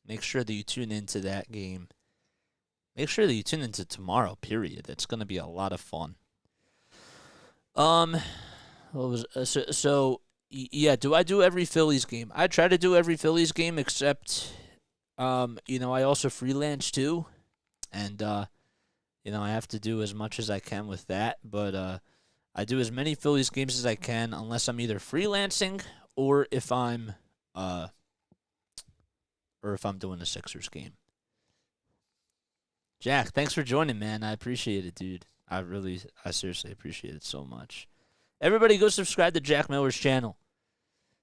Make sure that you tune into that game. Make sure that you tune into tomorrow, period. It's going to be a lot of fun. Yeah, do I do every Phillies game? I try to do every Phillies game except, I also freelance too. And, I have to do as much as I can with that. But I do as many Phillies games as I can unless I'm either freelancing or if I'm doing a Sixers game. Jack, thanks for joining, man. I appreciate it, dude. I seriously appreciate it so much. Everybody go subscribe to Jack Miller's channel.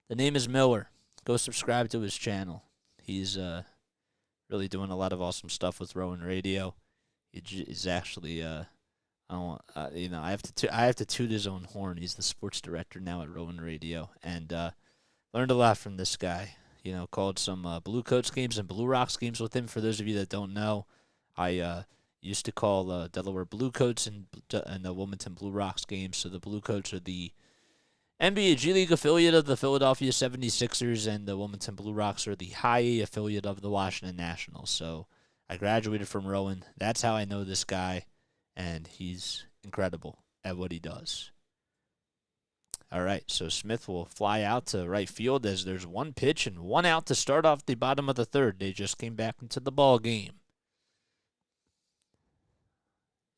The name is Miller. Go subscribe to his channel. He's really doing a lot of awesome stuff with Rowan Radio. He's actually I have to toot his own horn. He's the sports director now at Rowan Radio, and learned a lot from this guy. Called some Blue Coats games and Blue Rocks games with him. For those of you that don't know, I used to call Delaware Blue Coats and the Wilmington Blue Rocks games. So the Blue Coats are the NBA G League affiliate of the Philadelphia 76ers, and the Wilmington Blue Rocks are the high A affiliate of the Washington Nationals. So I graduated from Rowan. That's how I know this guy, and he's incredible at what he does. All right, so Smith will fly out to right field as there's 1 pitch and 1 out to start off the bottom of the third. They just came back into the ball game.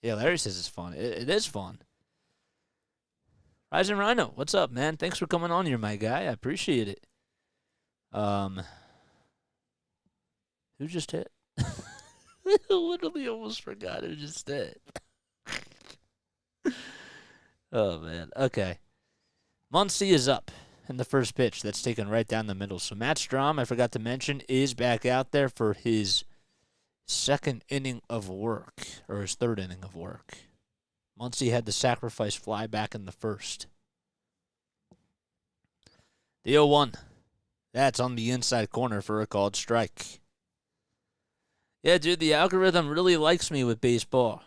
Yeah, Larry says it's fun. It is fun. Rising Rhino, what's up, man? Thanks for coming on here, my guy. I appreciate it. Who just hit? I literally almost forgot who just hit. Oh, man. Okay. Muncy is up in the first pitch. That's taken right down the middle. So Matt Strahm, I forgot to mention, is back out there for his second inning of work, or his third inning of work. Muncy had the sacrifice fly back in the first. The 0-1. That's on the inside corner for a called strike. Yeah, dude, the algorithm really likes me with baseball.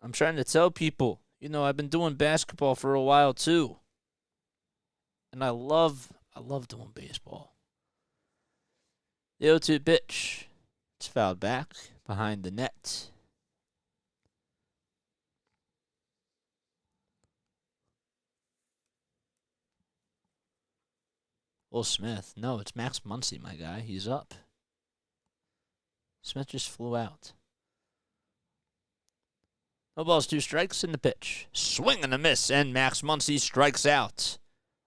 I'm trying to tell people, I've been doing basketball for a while too. And I love doing baseball. The 0-2 pitch. It's fouled back behind the net. Will Smith. No, it's Max Muncy, my guy. He's up. Smith just flew out. No balls, 2 strikes in the pitch. Swing and a miss, and Max Muncy strikes out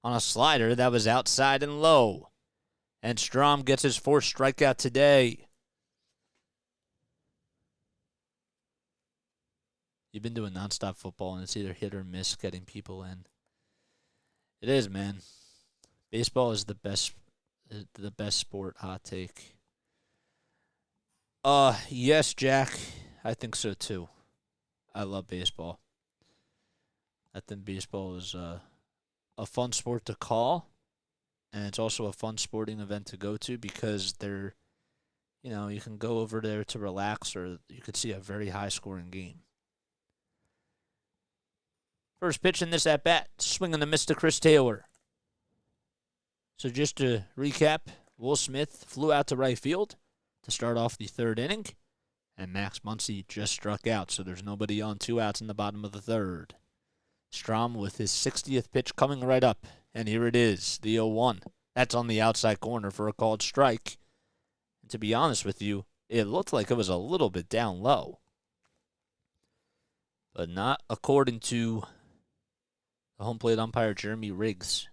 on a slider that was outside and low. And Strahm gets his 4th strikeout today. You've been doing nonstop football, and it's either hit or miss getting people in. It is, man. Baseball is the best sport. Hot take. Yes, Jack. I think so too. I love baseball. I think baseball is a fun sport to call, and it's also a fun sporting event to go to because you can go over there to relax, or you could see a very high-scoring game. First pitch in this at-bat, swing and a miss to Chris Taylor. So just to recap, Will Smith flew out to right field to start off the third inning, And Max Muncy just struck out, so there's nobody on. 2 outs in the bottom of the third. Strahm with his 60th pitch coming right up. And here it is, the 0-1. That's on the outside corner for a called strike. And to be honest with you, it looked like it was a little bit down low. But not according to the home plate umpire, Jeremy Riggs.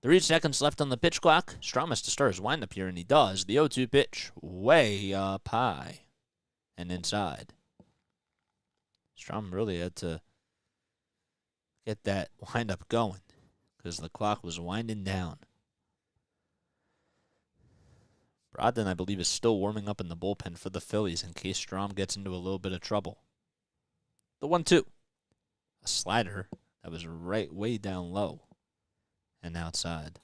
3 seconds left on the pitch clock. Strahm has to start his windup here, and he does. The 0-2 pitch, way up high and inside. Strahm really had to get that windup going because the clock was winding down. Brogdon, I believe, is still warming up in the bullpen for the Phillies in case Strahm gets into a little bit of trouble. The 1-2. A slider that was right way down low and outside.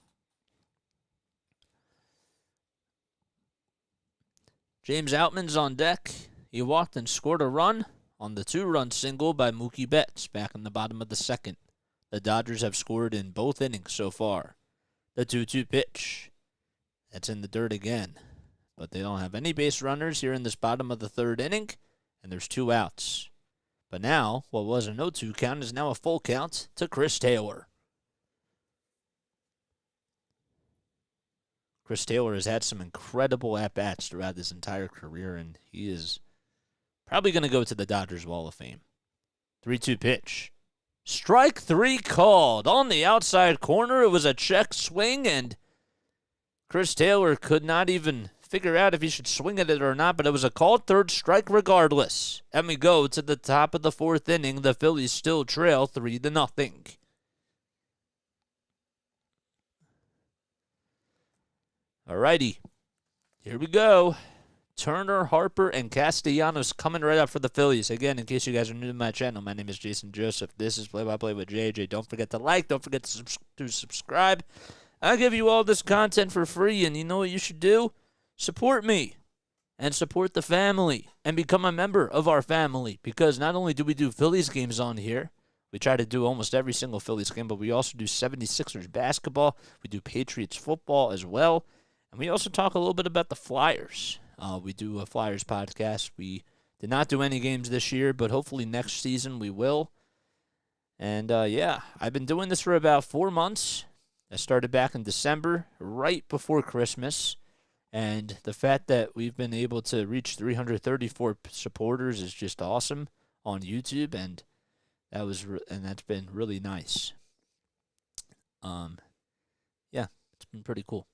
James Outman's on deck. He walked and scored a run on the 2-run single by Mookie Betts back in the bottom of the second. The Dodgers have scored in both innings so far. The 2-2 pitch. That's in the dirt again. But they don't have any base runners here in this bottom of the third inning, and there's 2 outs. But now, what was a 0-2 count is now a full count to Chris Taylor. Chris Taylor has had some incredible at-bats throughout his entire career, and he is probably going to go to the Dodgers Wall of Fame. 3-2 pitch. Strike 3 called. On the outside corner, it was a check swing, and Chris Taylor could not even figure out if he should swing at it or not, but it was a called third strike regardless. And we go to the top of the 4th inning. The Phillies still trail 3-0. Alrighty, here we go. Turner, Harper, and Castellanos coming right up for the Phillies. Again, in case you guys are new to my channel, my name is Jason Joseph. This is Play by Play with JJ. Don't forget to like. Don't forget to subscribe. I give you all this content for free, and you know what you should do? Support me and support the family and become a member of our family, because not only do we do Phillies games on here, we try to do almost every single Phillies game, but we also do 76ers basketball. We do Patriots football as well. And we also talk a little bit about the Flyers. We do a Flyers podcast. We did not do any games this year, but hopefully next season we will. And, yeah, I've been doing this for about 4 months. I started back in December, right before Christmas. And the fact that we've been able to reach 334 supporters is just awesome on YouTube, and that's been really nice. Yeah, it's been pretty cool.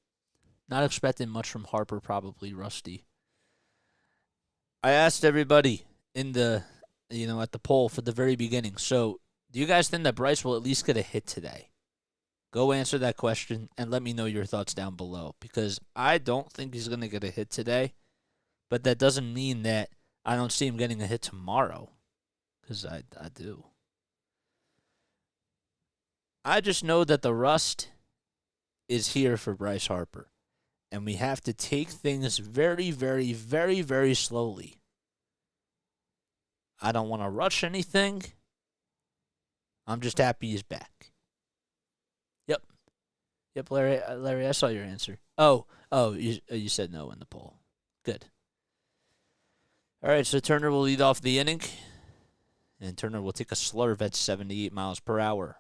Not expecting much from Harper, probably rusty. I asked everybody in the, at the poll for the very beginning. So, do you guys think that Bryce will at least get a hit today? Go answer that question and let me know your thoughts down below, because I don't think he's going to get a hit today, but that doesn't mean that I don't see him getting a hit tomorrow, because I do. I just know that the rust is here for Bryce Harper. And we have to take things very, very, very, very slowly. I don't want to rush anything. I'm just happy he's back. Yep, Larry, I saw your answer. Oh, you said no in the poll. Good. All right, so Turner will lead off the inning. And Turner will take a slurve at 78 miles per hour.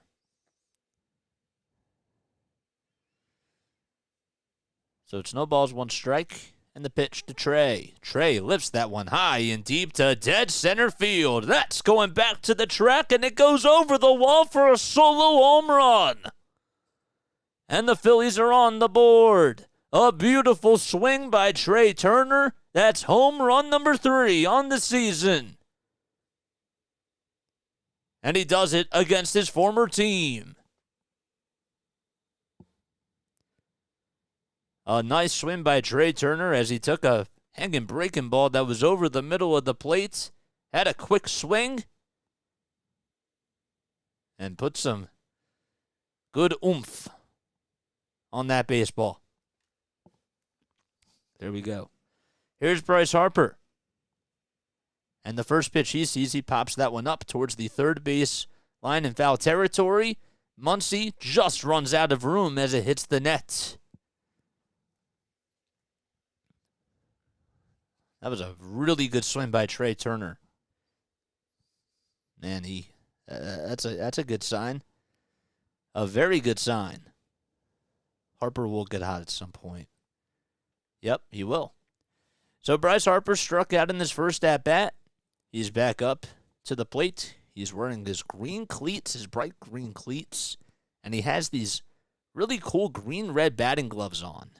So it's no balls, 1 strike, and the pitch to Trey. Trey lifts that one high and deep to dead center field. That's going back to the track, and it goes over the wall for a solo home run. And the Phillies are on the board. A beautiful swing by Trey Turner. That's home run number 3 on the season. And he does it against his former team. A nice swing by Trey Turner as he took a hanging breaking ball that was over the middle of the plate, had a quick swing, and put some good oomph on that baseball. There we go. Here's Bryce Harper. And the first pitch he sees, he pops that one up towards the third base line in foul territory. Muncy just runs out of room as it hits the net. That was a really good swing by Trey Turner. Man, that's a good sign. A very good sign. Harper will get hot at some point. Yep, he will. So Bryce Harper struck out in his first at-bat. He's back up to the plate. He's wearing his green cleats, his bright green cleats, and he has these really cool green-red batting gloves on.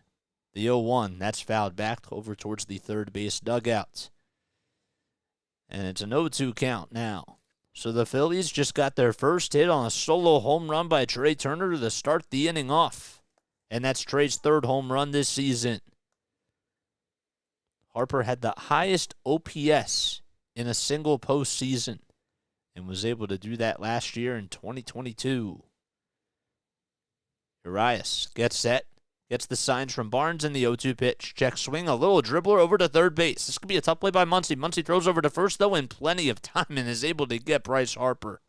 The 0-1, that's fouled back over towards the third base dugout. And it's an 0-2 count now. So the Phillies just got their first hit on a solo home run by Trey Turner to start the inning off. And that's Trey's third home run this season. Harper had the highest OPS in a single postseason and was able to do that last year in 2022. Urias gets set, gets the signs from Barnes in the 0-2 pitch. Check swing, a little dribbler over to third base. This could be a tough play by Muncy. Muncy throws over to first, though, in plenty of time and is able to get Bryce Harper.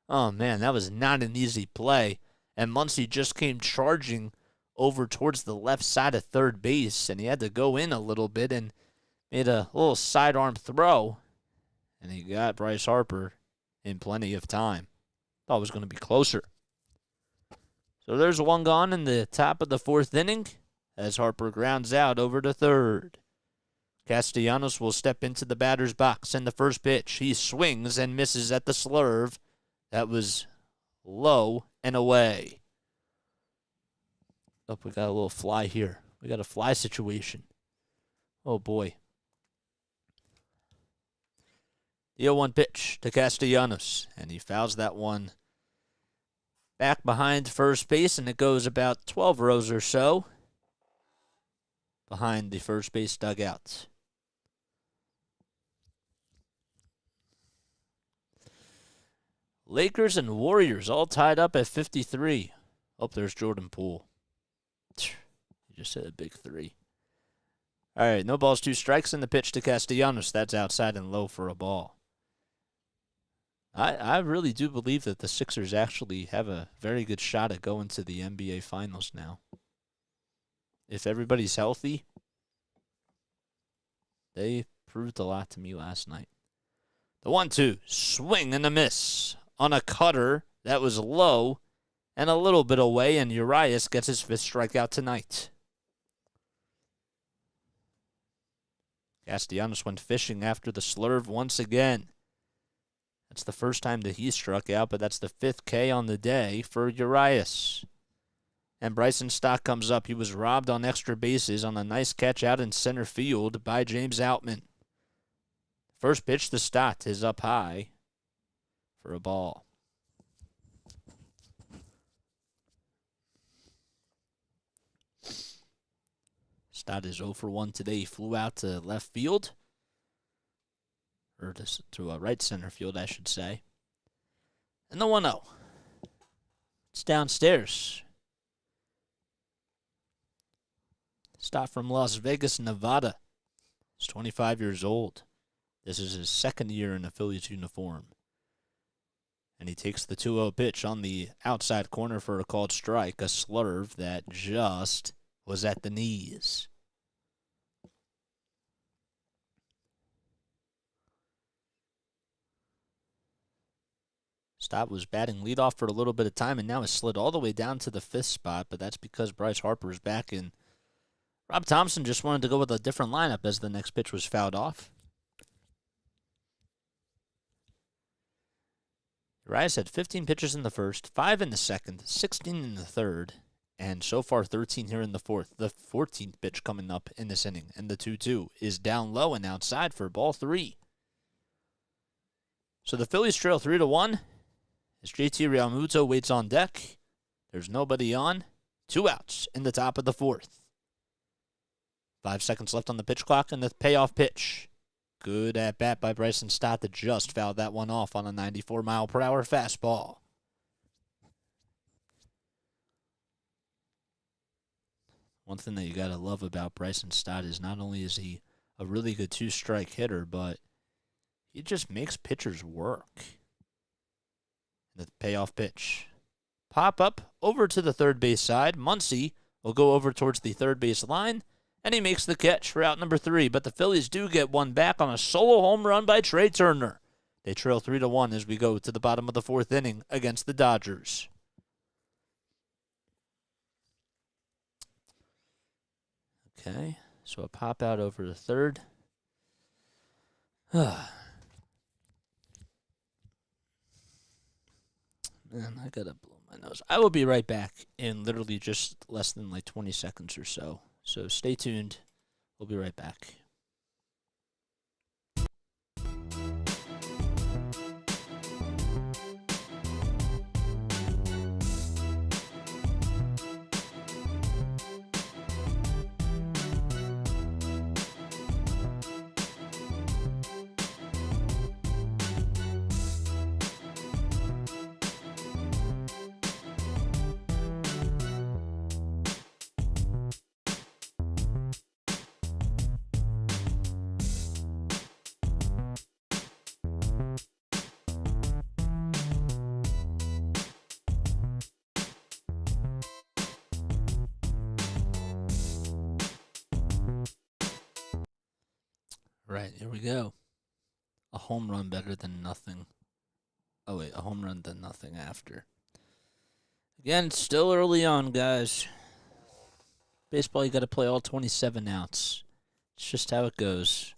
Oh, man, that was not an easy play. And Muncy just came charging over towards the left side of third base, and he had to go in a little bit and made a little sidearm throw, and he got Bryce Harper in plenty of time. Thought it was going to be closer. So there's one gone in the top of the fourth inning as Harper grounds out over to third. Castellanos will step into the batter's box in the first pitch. He swings and misses at the slurve. That was low and away. Oh, we got a little fly here. We got a fly situation. Oh, boy. The 0-1 pitch to Castellanos, and he fouls that one back behind first base, and it goes about 12 rows or so behind the first base dugout. Lakers and Warriors all tied up at 53. Oh, there's Jordan Poole. He just hit a big three. All right, no balls, 2 strikes, and the pitch to Castellanos. That's outside and low for a ball. I really do believe that the Sixers actually have a very good shot at going to the NBA Finals now. If everybody's healthy, they proved a lot to me last night. The 1-2, swing and a miss on a cutter that was low and a little bit away, and Urias gets his 5th strikeout tonight. Castellanos went fishing after the slurve once again. That's the first time that he struck out, but that's the 5th K on the day for Urias. And Bryson Stott comes up. He was robbed on extra bases on a nice catch out in center field by James Outman. First pitch to Stott is up high for a ball. Stott is 0 for 1 today. He flew out to left field. Or to a right center field, I should say. And the 1-0. It's downstairs. Stott from Las Vegas, Nevada. He's 25 years old. This is his 2nd year in a Phillies uniform. And he takes the 2-0 pitch on the outside corner for a called strike, a slurve that just was at the knees. Stott was batting leadoff for a little bit of time and now has slid all the way down to the 5th spot, but that's because Bryce Harper is back in. Rob Thompson just wanted to go with a different lineup as the next pitch was fouled off. Urias had 15 pitches in the first, 5 in the second, 16 in the third, and so far 13 here in the fourth. The 14th pitch coming up in this inning, and the 2-2 is down low and outside for ball 3. So the Phillies trail 3-1. As JT Realmuto waits on deck, there's nobody on. 2 outs in the top of the 4th. 5 seconds left on the pitch clock, and the payoff pitch. Good at bat by Bryson Stott that just fouled that one off on a 94-mile-per-hour fastball. One thing that you got to love about Bryson Stott is not only is he a really good 2-strike hitter, but he just makes pitchers work. The payoff pitch. Pop up over to the third base side. Muncy will go over towards the third base line, and he makes the catch for out number 3. But the Phillies do get one back on a solo home run by Trey Turner. They trail 3-1 as we go to the bottom of the 4th inning against the Dodgers. Okay, so a pop out over the 3rd. Man, I gotta blow my nose. I will be right back in literally just less than like 20 seconds or so. So stay tuned. We'll be right back. Right, here we go. A home run better than nothing. Oh, wait, a home run than nothing after. Again, it's still early on, guys. Baseball, you got to play all 27 outs. It's just how it goes.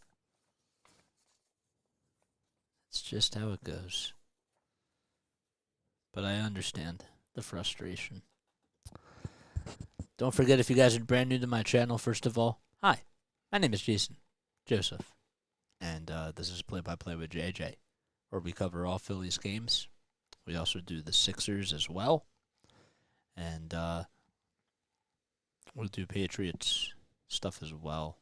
It's just how it goes. But I understand the frustration. Don't forget, if you guys are brand new to my channel, first of all, hi, my name is Jason Joseph. And this is Play-by-Play with JJ, where we cover all Phillies games. We also do the Sixers as well. And we'll do Patriots stuff as well.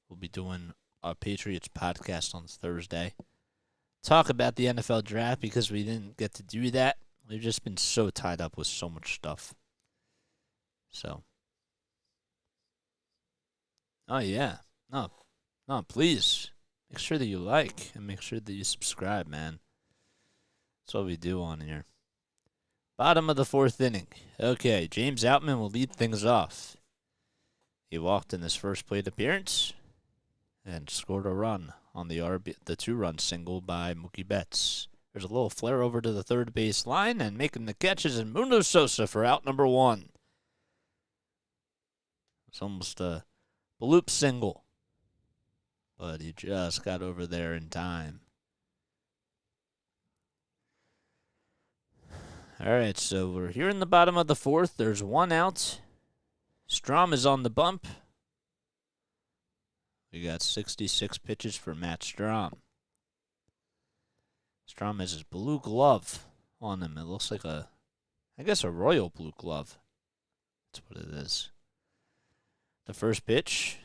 We'll be doing our Patriots podcast on Thursday. Talk about the NFL draft because we didn't get to do that. We've just been so tied up with so much stuff. So. Oh, yeah. No, please. Make sure that you like and make sure that you subscribe, man. That's what we do on here. Bottom of the 4th inning. Okay, James Outman will lead things off. He walked in his first plate appearance and scored a run on the 2-run single by Mookie Betts. There's a little flare over to the third base line, and making the catches is Mundo Sosa for out number 1. It's almost a bloop single. But he just got over there in time. All right, so we're here in the bottom of the 4th. There's 1 out. Strom is on the bump. We got 66 pitches for Matt Strom. Strom has his blue glove on him. It looks like a royal blue glove. That's what it is. The first pitch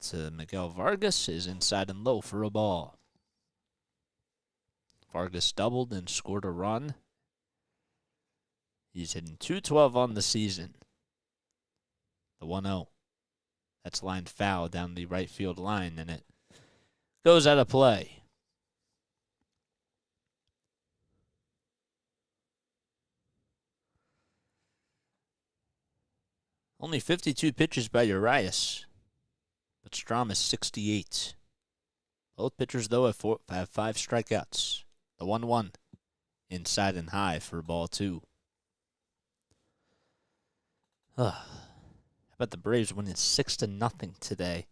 to Miguel Vargas is inside and low for a ball. Vargas doubled and scored a run. He's hitting .212 on the season. The 1-0. That's lined foul down the right field line, and it goes out of play. Only 52 pitches by Urias. But Strom is 68. Both pitchers, though, have 5 strikeouts. The 1-1 inside and high for ball 2. How about the Braves winning 6-0 today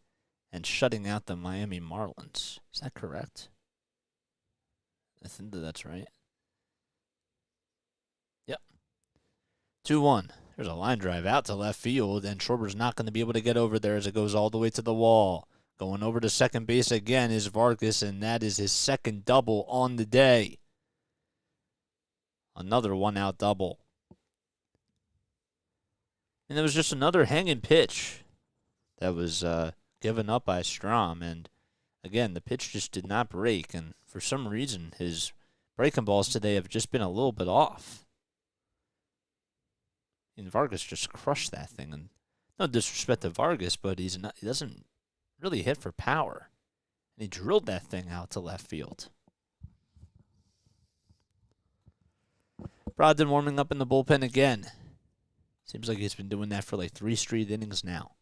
and shutting out the Miami Marlins? Is that correct? I think that's right. Yep. 2-1. There's a line drive out to left field, and Schwarber's not going to be able to get over there as it goes all the way to the wall. Going over to second base again is Vargas, and that is his second double on the day. Another 1-out double. And there was just another hanging pitch that was given up by Strom, and again, the pitch just did not break, and for some reason, his breaking balls today have just been a little bit off. And Vargas just crushed that thing. And no disrespect to Vargas, but he doesn't really hit for power. And he drilled that thing out to left field. Brogdon warming up in the bullpen again. Seems like he's been doing that for like 3 straight innings now.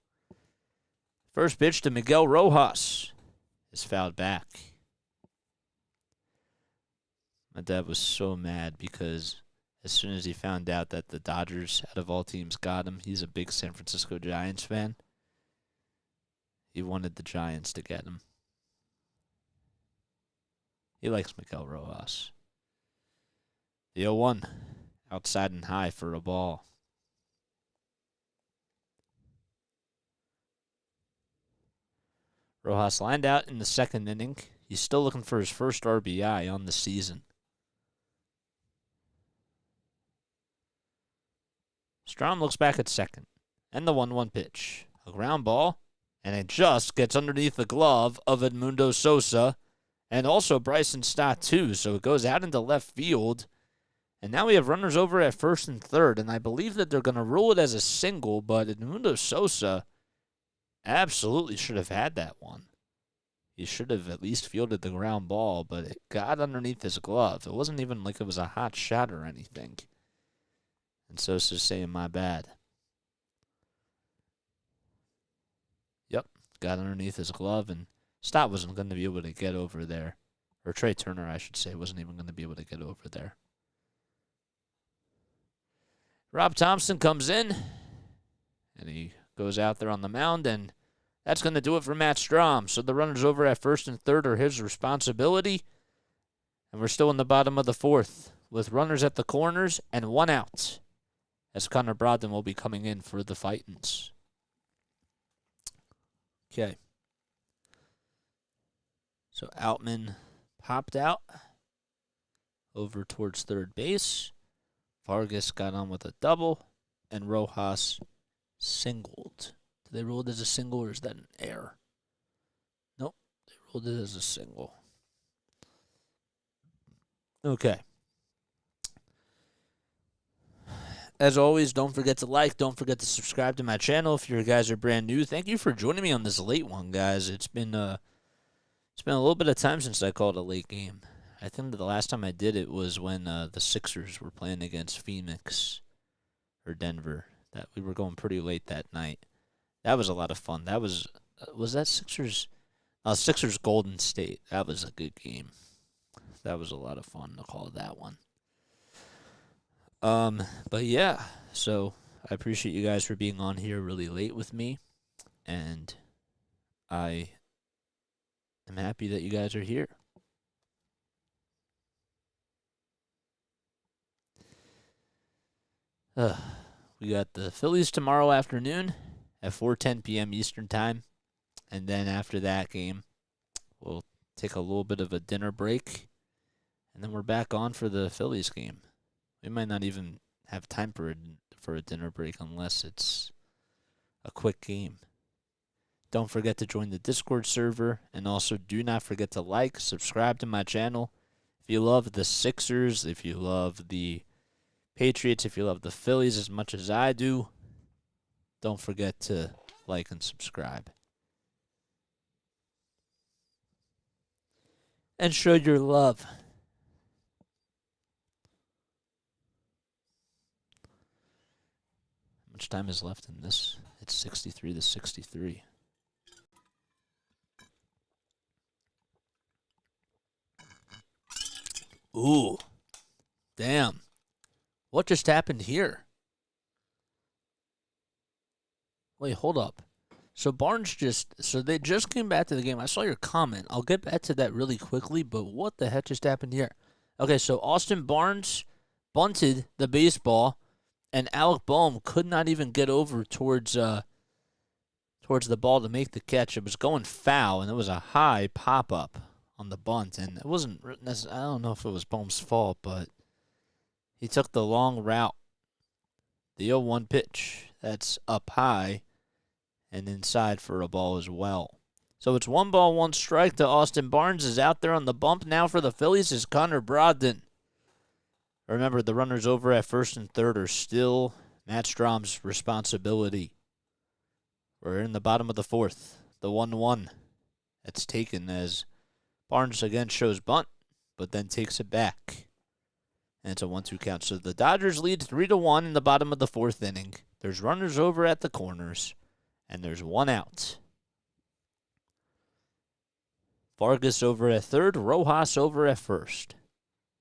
First pitch to Miguel Rojas is fouled back. My dad was so mad because as soon as he found out that the Dodgers, out of all teams, got him, he's a big San Francisco Giants fan. He wanted the Giants to get him. He likes Miguel Rojas. The 0-1, outside and high for a ball. Rojas lined out in the second inning. He's still looking for his first RBI on the season. Strom looks back at second. And the 1-1 pitch. A ground ball. And it just gets underneath the glove of Edmundo Sosa. And also Bryson Stott, too. So it goes out into left field. And now we have runners over at first and third. And I believe that they're going to rule it as a single. But Edmundo Sosa absolutely should have had that one. He should have at least fielded the ground ball. But it got underneath his glove. It wasn't even like it was a hot shot or anything. And Sosa's saying, my bad. Yep, got underneath his glove, and Stott wasn't going to be able to get over there. Or Trey Turner, I should say, wasn't even going to be able to get over there. Rob Thompson comes in, and he goes out there on the mound, and that's going to do it for Matt Strom. So the runners over at first and third are his responsibility, and we're still in the bottom of the fourth with runners at the corners and one out, as Connor Brogdon will be coming in for the Titans. Okay. So Outman popped out over towards third base. Vargas got on with a double, and Rojas singled. Did they rule it as a single, or is that an error? Nope, they ruled it as a single. Okay. As always, don't forget to like, don't forget to subscribe to my channel if you guys are brand new. Thank you for joining me on this late one, guys. It's been a little bit of time since I called a late game. I think that the last time I did it was when the Sixers were playing against Phoenix or Denver. That we were going pretty late that night. That was a lot of fun. That was that Sixers? Sixers Golden State. That was a good game. That was a lot of fun to call that one. But yeah, so I appreciate you guys for being on here really late with me, and I am happy that you guys are here. We got the Phillies tomorrow afternoon at 4:10 p.m. Eastern Time, and then after that game, we'll take a little bit of a dinner break, and then we're back on for the Phillies game. We might not even have time for a dinner break unless it's a quick game. Don't forget to join the Discord server, and also do not forget to like, subscribe to my channel. If you love the Sixers, if you love the Patriots, if you love the Phillies as much as I do, don't forget to like and subscribe. And show your love. How much time is left in this? It's 63-63. Ooh. Damn. What just happened here? Wait, hold up. So they just came back to the game. I saw your comment. I'll get back to that really quickly, but what the heck just happened here? Okay, so Austin Barnes bunted the baseball, and Alec Boehm could not even get over towards the ball to make the catch. It was going foul, and it was a high pop-up on the bunt, and it wasn't necessarily, I don't know if it was Boehm's fault, but he took the long route. The 0-1 pitch, that's up high and inside for a ball as well. So it's 1-1 strike to Austin Barnes. Is out there on the bump now for the Phillies is Connor Brogdon. Remember, the runners over at first and third are still Matt Strom's responsibility. We're in the bottom of the fourth. The 1-1 that's taken as Barnes again shows bunt, but then takes it back. And it's a 1-2 count. So the Dodgers lead 3-1 in the bottom of the fourth inning. There's runners over at the corners, and there's one out. Vargas over at third, Rojas over at first.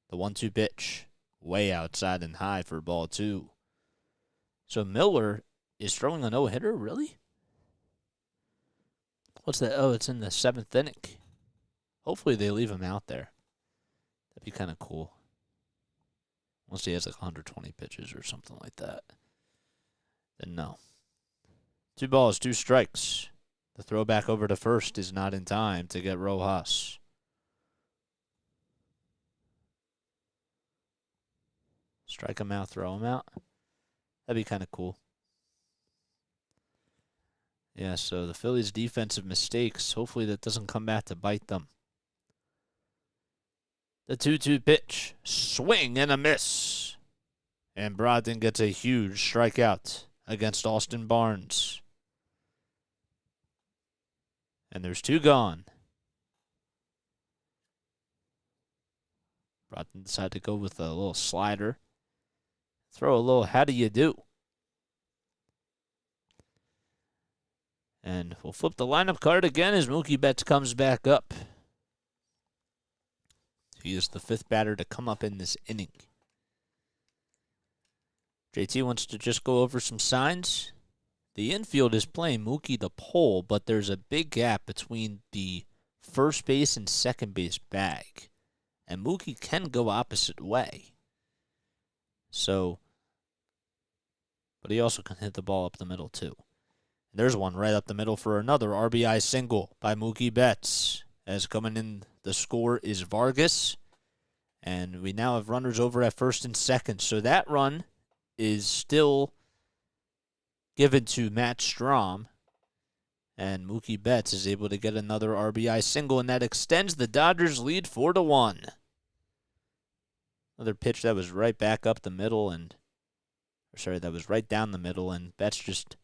The 1-2 pitch, way outside and high for ball 2. So Miller is throwing a no-hitter, really? What's that? Oh, it's in the 7th inning. Hopefully they leave him out there. That'd be kind of cool. Unless he has like 120 pitches or something like that. Then no. 2 balls, 2 strikes. The throw back over to first is not in time to get Rojas. Strike him out, throw him out. That'd be kind of cool. Yeah, so the Phillies' defensive mistakes, hopefully that doesn't come back to bite them. The 2-2 pitch, swing and a miss. And Brogdon gets a huge strikeout against Austin Barnes. And there's 2 gone. Brogdon decided to go with a little slider. Throw a little how do you do. And we'll flip the lineup card again as Mookie Betts comes back up. He is the 5th batter to come up in this inning. JT wants to just go over some signs. The infield is playing Mookie the pole, but there's a big gap between the first base and second base bag. And Mookie can go opposite way. So, but he also can hit the ball up the middle too. And there's one right up the middle for another RBI single by Mookie Betts. As coming in, the score is Vargas. And we now have runners over at first and second. So that run is still given to Matt Strahm, and Mookie Betts is able to get another RBI single, and that extends the Dodgers' lead 4-1. Another pitch that was right back up the middle, that was right down the middle, and Betts just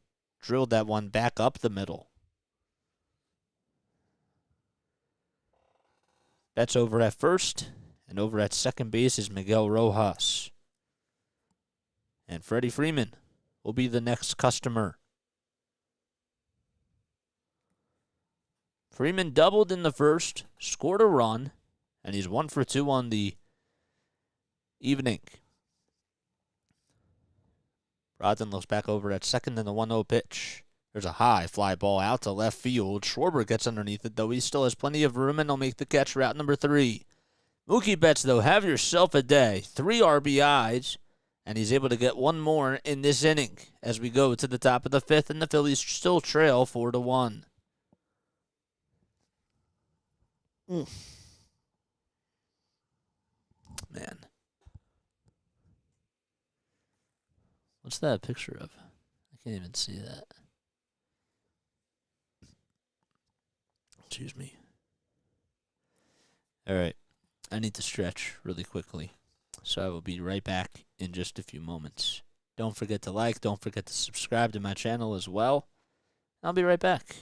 drilled that one back up the middle. Betts over at first, and over at second base is Miguel Rojas. And Freddie Freeman will be the next customer. Freeman doubled in the first, scored a run, and he's 1 for 2 on the evening. Brogdon looks back over at second in the 1-0 pitch. There's a high fly ball out to left field. Schwarber gets underneath it, though he still has plenty of room, and he'll make the catch, route number 3. Mookie Betts, though, have yourself a day. 3 RBIs. And he's able to get one more in this inning as we go to the top of the 5th, and the Phillies still trail 4-1. Man. What's that a picture of? I can't even see that. Excuse me. All right. I need to stretch really quickly. So I will be right back in just a few moments. Don't forget to like. Don't forget to subscribe to my channel as well. I'll be right back.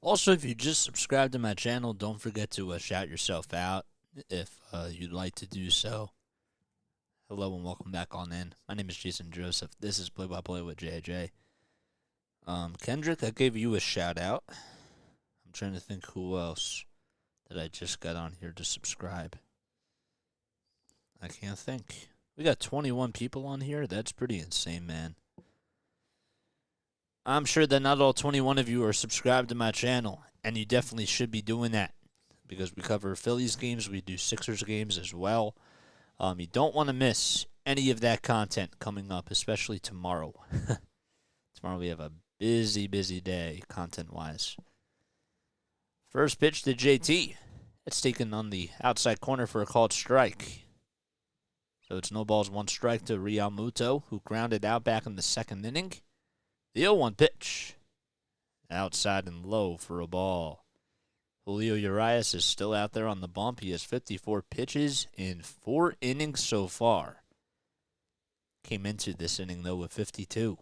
Also, if you just subscribe to my channel, don't forget to shout yourself out if you'd like to do so. Hello and welcome back on in. My name is Jason Joseph. This is Play by Play with JJ. Kendrick, I gave you a shout out. I'm trying to think who else that I just got on here to subscribe. I can't think. We got 21 people on here. That's pretty insane, man. I'm sure that not all 21 of you are subscribed to my channel, and you definitely should be doing that because we cover Phillies games. We do Sixers games as well. You don't want to miss any of that content coming up, especially tomorrow. Tomorrow we have a busy day content-wise. First pitch to JT. It's taken on the outside corner for a called strike. So it's no balls, one strike to Realmuto, who grounded out back in the second inning. The 0-1 pitch. Outside and low for a ball. Julio Urias is still out there on the bump. He has 54 pitches in 4 innings so far. Came into this inning, though, with 52.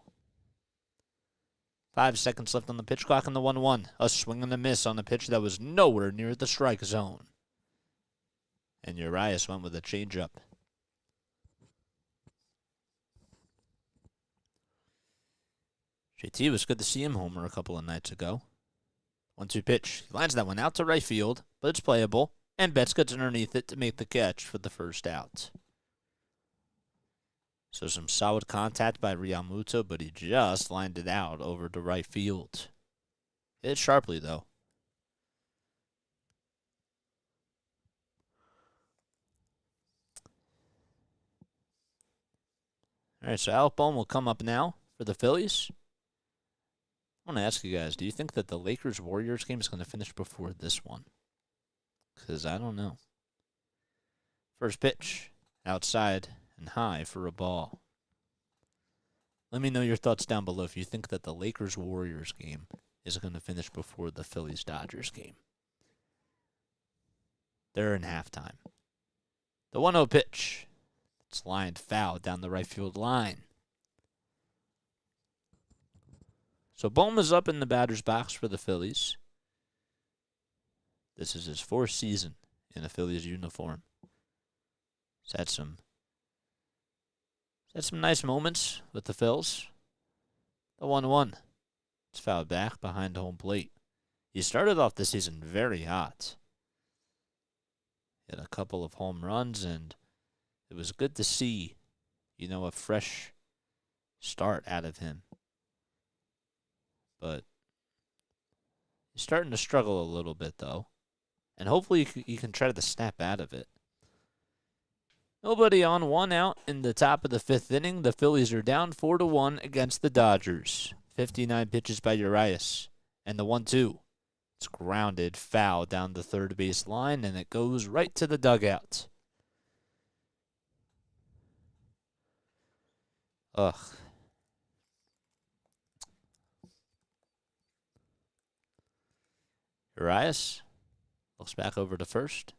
5 seconds left on the pitch clock in the 1-1. A swing and a miss on the pitch that was nowhere near the strike zone. And Urias went with a changeup. JT was good to see him homer a couple of nights ago. 1-2 pitch. He lines that one out to right field, but it's playable, and Betts gets underneath it to make the catch for the first out. So some solid contact by Realmuto, but he just lined it out over to right field. Hit sharply, though. All right, so Alec Bohm will come up now for the Phillies. I want to ask you guys, do you think that the Lakers-Warriors game is going to finish before this one? Because I don't know. First pitch, outside and high for a ball. Let me know your thoughts down below if you think that the Lakers-Warriors game is going to finish before the Phillies Dodgers game. They're in halftime. The 1-0 pitch. It's lined foul down the right field line. So Bohm is up in the batter's box for the Phillies. This is his 4th season in a Phillies uniform. He's had some nice moments with the Phils. The 1-1. It's fouled back behind home plate. He started off the season very hot. He had a couple of home runs, and it was good to see, a fresh start out of him. But he's starting to struggle a little bit, though. And hopefully you can try to snap out of it. Nobody on, 1 out in the top of the 5th inning. The Phillies are down 4-1 against the Dodgers. 59 pitches by Urias. And the 1-2. It's grounded foul down the third base line, and it goes right to the dugout. Ugh. Urias looks back over to first.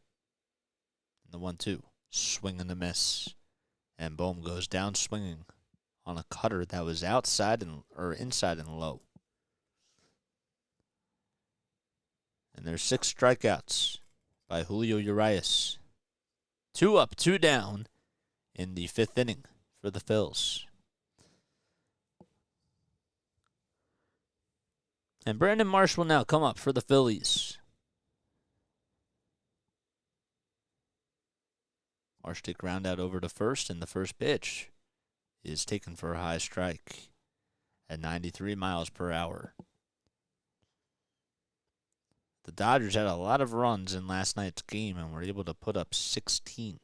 And the 1-2. Swing and a miss. And Bohm goes down swinging on a cutter that was inside and low. And there's 6 strikeouts by Julio Urias. 2 up, 2 down in the 5th inning for the Phils. And Brandon Marsh will now come up for the Phillies. Marsh did ground out over to first, and the first pitch is taken for a high strike at 93 miles per hour. The Dodgers had a lot of runs in last night's game and were able to put up 16.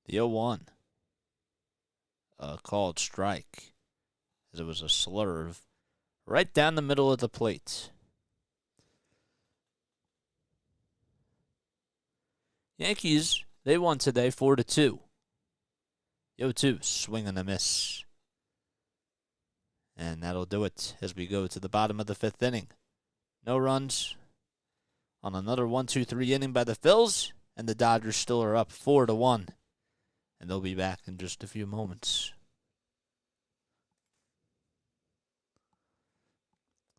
The 0-1, a called strike, as it was a slurve right down the middle of the plate. Yankees, they won today 4-2. The 0-2, swing and a miss. And that'll do it as we go to the bottom of the 5th inning. No runs on another 1-2-3 inning by the Phils, and the Dodgers still are up 4-1. And they'll be back in just a few moments.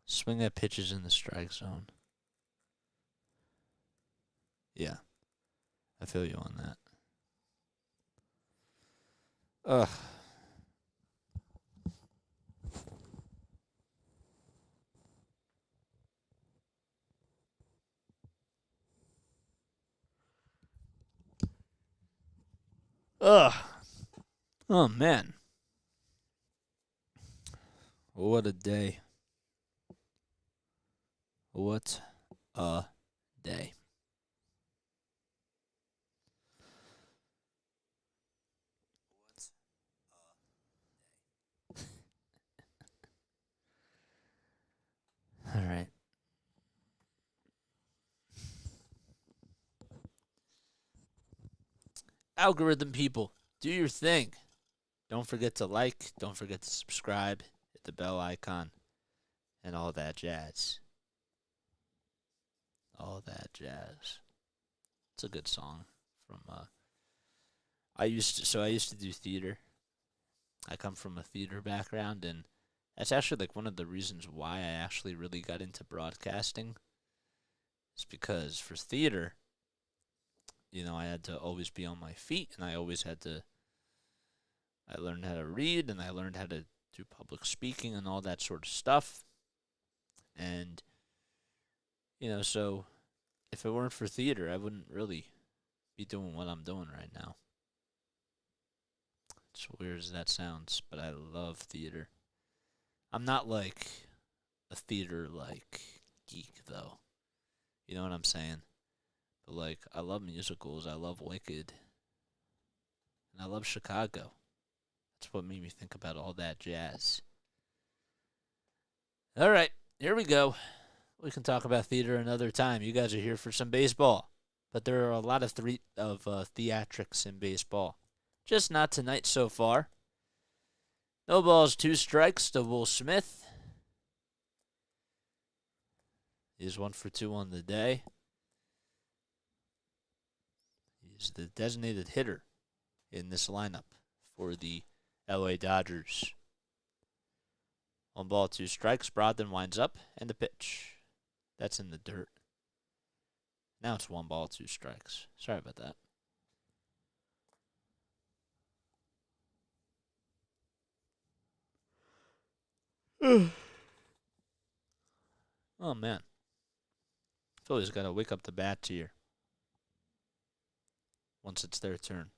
Swing at pitches in the strike zone. Yeah, I feel you on that. Ugh. Ugh. Oh, man. What a day. What a day. algorithm people, do your thing. Don't forget to like. Don't forget to subscribe. Hit the bell icon. And all that jazz. All that jazz. It's a good song from I used to do theater. I come from a theater background, and that's actually like one of the reasons why I actually really got into broadcasting. It's because for theater, I had to always be on my feet, and I learned how to read, and I learned how to do public speaking and all that sort of stuff. And so if it weren't for theater, I wouldn't really be doing what I'm doing right now. As weird as that sounds, but I love theater. I'm not like a theater geek though. You know what I'm saying? But I love musicals, I love Wicked, and I love Chicago. That's what made me think about all that jazz. All right, here we go. We can talk about theater another time. You guys are here for some baseball, but there are a lot of theatrics in baseball. Just not tonight so far. No balls, 2 strikes to Will Smith. He's 1 for 2 on the day. He's the designated hitter in this lineup for the LA Dodgers. 1 ball, 2 strikes. Brogdon winds up, and the pitch. That's in the dirt. Now it's 1 ball, 2 strikes. Sorry about that. Oh, man. Phillies got to wake up the bats here once it's their turn.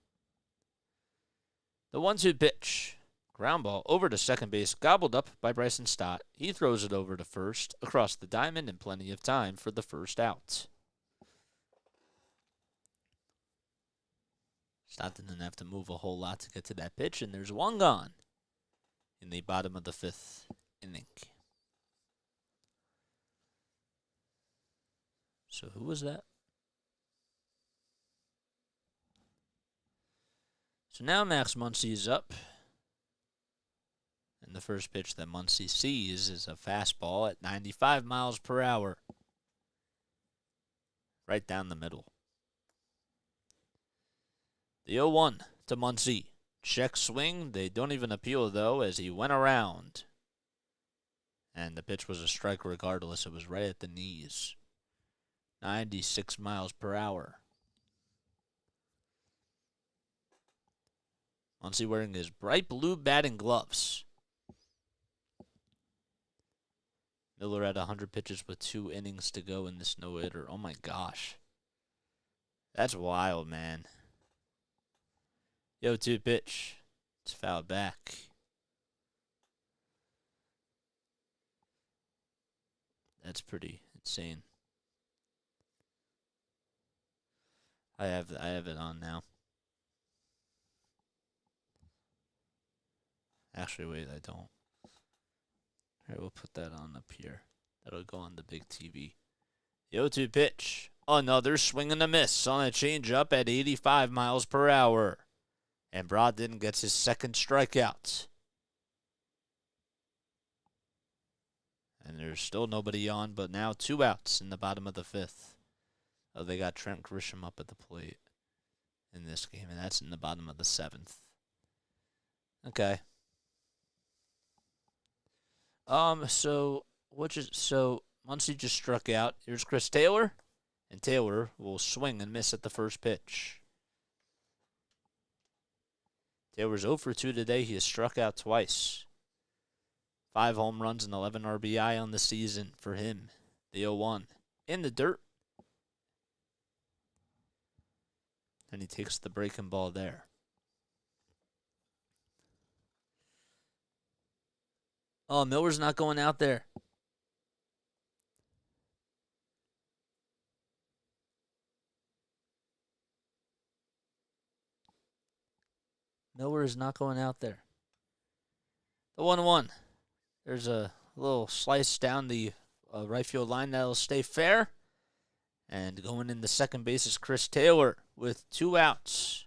The 1-2 pitch. Ground ball over to second base, gobbled up by Bryson Stott. He throws it over to first, across the diamond, and plenty of time for the first out. Stott didn't have to move a whole lot to get to that pitch, and there's 1 gone in the bottom of the 5th inning. So who was that? So now Max Muncy is up. And the first pitch that Muncy sees is a fastball at 95 miles per hour. Right down the middle. The 0-1 to Muncy. Check swing. They don't even appeal, though, as he went around. And the pitch was a strike regardless. It was right at the knees. 96 miles per hour. Muncy wearing his bright blue batting gloves. Miller had 100 pitches with 2 innings to go in this no-hitter. Oh, my gosh. That's wild, man. 0-2 pitch. It's fouled back. That's pretty insane. I have it on now. Actually, wait, I don't. Alright, we'll put that on up here. That'll go on the big TV. The 0-2 pitch. Another swing and a miss on a changeup at 85 miles per hour. And Brogdon gets his second strikeout. And there's still nobody on, but now 2 outs in the bottom of the 5th. Oh, they got Trent Grisham up at the plate in this game, and that's in the bottom of the 7th. Okay. So Muncy just struck out. Here's Chris Taylor, and Taylor will swing and miss at the first pitch. Taylor's 0 for 2 today. He has struck out twice. 5 home runs and 11 RBI on the season for him. The 0-1 in the dirt. And he takes the breaking ball there. Oh, Miller's not going out there. Miller is not going out there. The 1-1. There's a little slice down the right field line that'll stay fair. And going in the second base is Chris Taylor with 2 outs.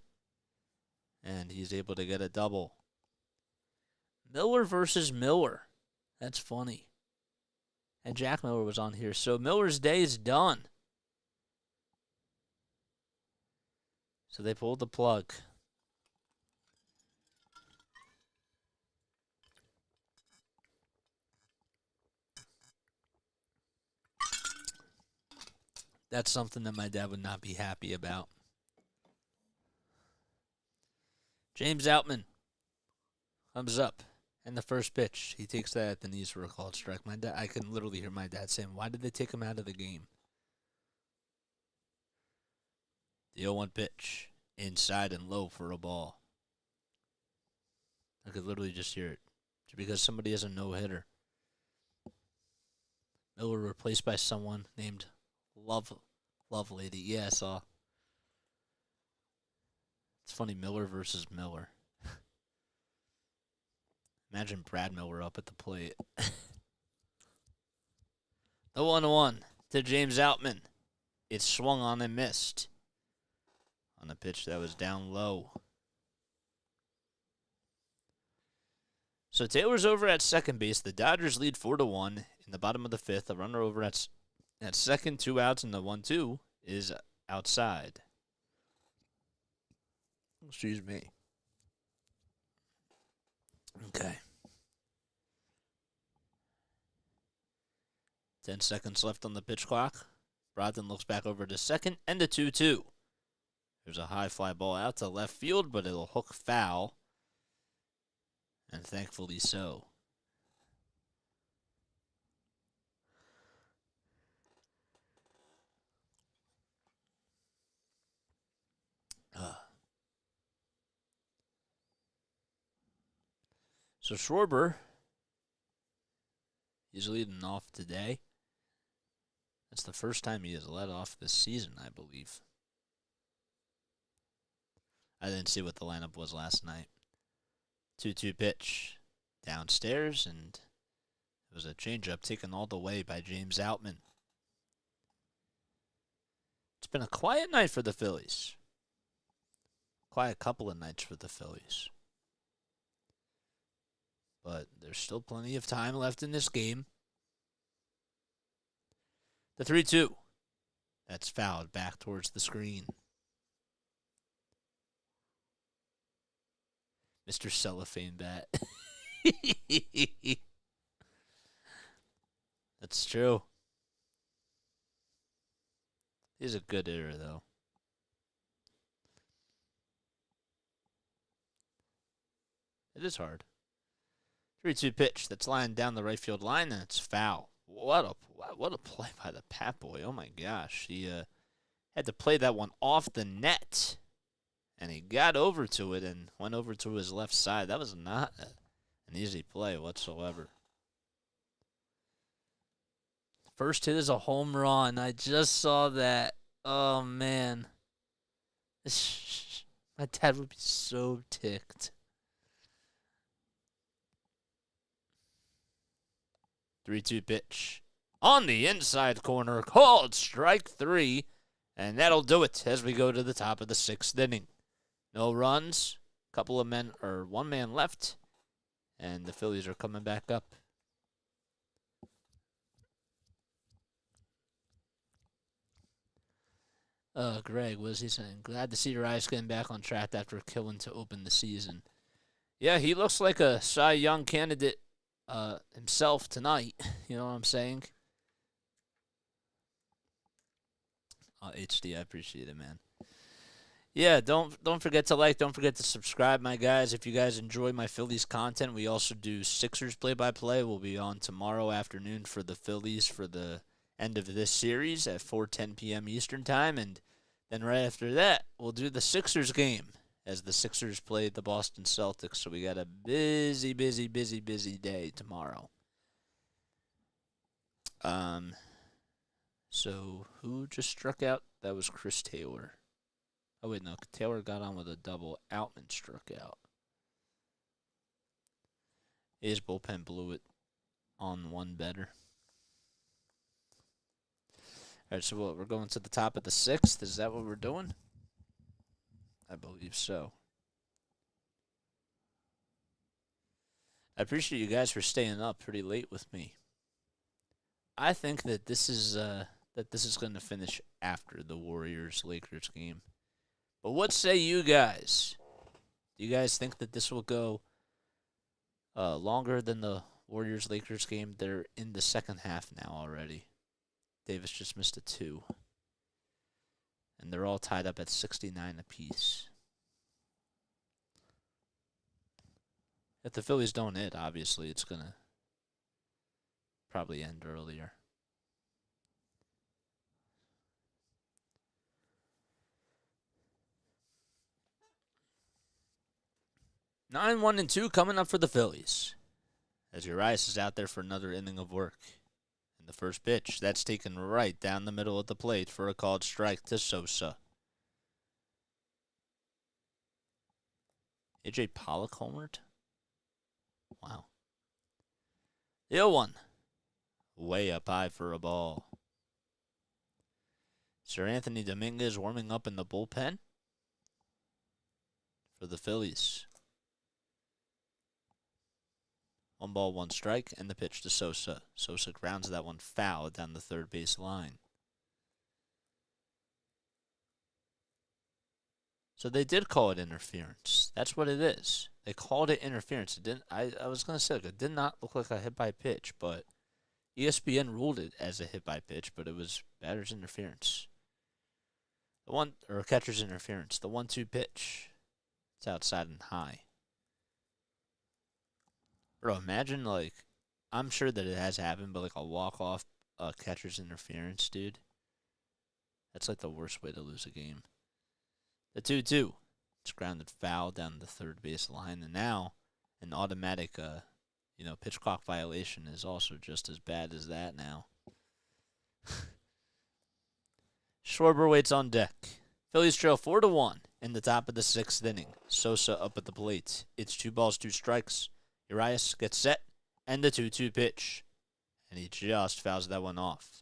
and he's able to get a double. Miller versus Miller. That's funny. And Jack Miller was on here. So Miller's day is done. So they pulled the plug. That's something that my dad would not be happy about. James Outman comes up. And the first pitch, he takes that at the knees for a called strike. My dad, I can literally hear my dad saying, "Why did they take him out of the game?" The 0-1 pitch, inside and low for a ball. I could literally just hear it, just because somebody has a no-hitter. Miller replaced by someone named Love Lady. Yeah, I saw. It's funny, Miller versus Miller. Imagine Brad Miller up at the plate. The 1-1 to James Outman. It swung on and missed on a pitch that was down low. So Taylor's over at second base. The Dodgers lead 4-1 in the bottom of the fifth. A runner over at second, 2 outs, and the 1-2 is outside. Excuse me. Okay. 10 seconds left on the pitch clock. Brogdon looks back over to second, and the 2-2. There's a high fly ball out to left field, but it'll hook foul. And thankfully so. So Schwarber, he's leading off today. That's the first time he has led off this season, I believe. I didn't see what the lineup was last night. 2-2 pitch downstairs, and it was a changeup taken all the way by James Outman. It's been a quiet night for the Phillies. Quiet couple of nights for the Phillies. But there's still plenty of time left in this game. The 3-2. That's fouled back towards the screen. Mr. Cellophane Bat. That's true. He's a good hitter, though. It is hard. 3-2 pitch that's lying down the right field line, and it's foul. What a play by the Pat Boy. Oh, my gosh. He had to play that one off the net, and he got over to it and went over to his left side. That was not an easy play whatsoever. First hit is a home run. I just saw that. Oh, man. My dad would be so ticked. 3-2 pitch. On the inside corner, called strike 3. And that'll do it as we go to the top of the 6th inning. No runs, one man left, and the Phillies are coming back up. Greg, what is he saying? Glad to see your eyes getting back on track after killing to open the season. Yeah, he looks like a Cy Young candidate himself tonight. You know what I'm saying? HD, I appreciate it, man. Yeah, don't forget to like, don't forget to subscribe, my guys. If you guys enjoy my Phillies content, we also do Sixers play-by-play. We'll be on tomorrow afternoon for the Phillies for the end of this series at 4:10 p.m. Eastern Time, and then right after that, we'll do the Sixers game as the Sixers play the Boston Celtics. So we got a busy day tomorrow. So who just struck out? That was Chris Taylor. Oh, wait, no. Taylor got on with a double. Outman struck out. His bullpen blew it on one better. All right, so what? We're going to the top of the 6th. Is that what we're doing? I believe so. I appreciate you guys for staying up pretty late with me. I think that this is going to finish after the Warriors-Lakers game. But what say you guys? Do you guys think that this will go longer than the Warriors-Lakers game? They're in the second half now already. Davis just missed a 2. And they're all tied up at 69 apiece. If the Phillies don't hit, obviously it's going to probably end earlier. Nine, 1, and 2 coming up for the Phillies. As Urias is out there for another inning of work. And the first pitch, that's taken right down the middle of the plate for a called strike to Sosa. AJ Pollock homered? Wow. The 0-1. Way up high for a ball. Sir Anthony Dominguez warming up in the bullpen for the Phillies. 1 ball, 1 strike, and the pitch to Sosa. Sosa grounds that one foul down the third base line. So they did call it interference. That's what it is. They called it interference. It didn't. I was gonna say it did not look like a hit by pitch, but ESPN ruled it as a hit by pitch, but it was batter's interference. Catcher's interference. The 1-2 pitch. It's outside and high. Bro, imagine I'm sure that it has happened, but a walk-off catcher's interference, dude. That's the worst way to lose a game. The 2-2. It's grounded foul down the third base line, and now an automatic, pitch clock violation is also just as bad as that now. Schwarber waits on deck. Phillies trail 4-1 in the top of the 6th inning. Sosa up at the plate. It's 2 balls, 2 strikes. Urias gets set, and the 2-2 pitch. And he just fouls that one off.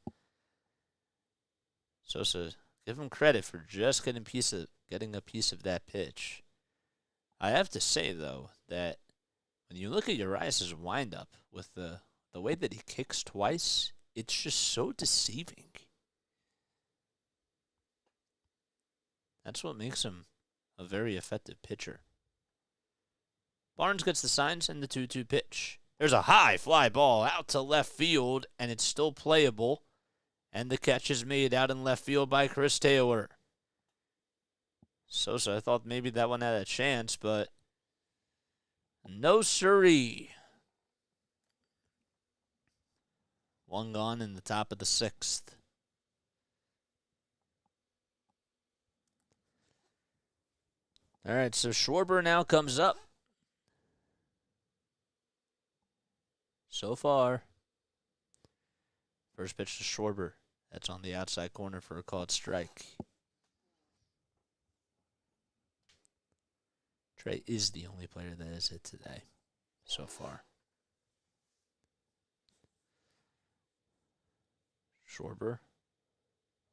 Sosa, give him credit for just getting a piece of that pitch. I have to say, though, that when you look at Urias' windup with the way that he kicks twice, it's just so deceiving. That's what makes him a very effective pitcher. Barnes gets the signs and the 2-2 pitch. There's a high fly ball out to left field, and it's still playable. And the catch is made out in left field by Chris Taylor. Sosa, I thought maybe that one had a chance, but no siree. 1 gone in the top of the 6th. All right, so Schwarber now comes up. So far, first pitch to Schwarber. That's on the outside corner for a called strike. Trey is the only player that has hit today so far. Schwarber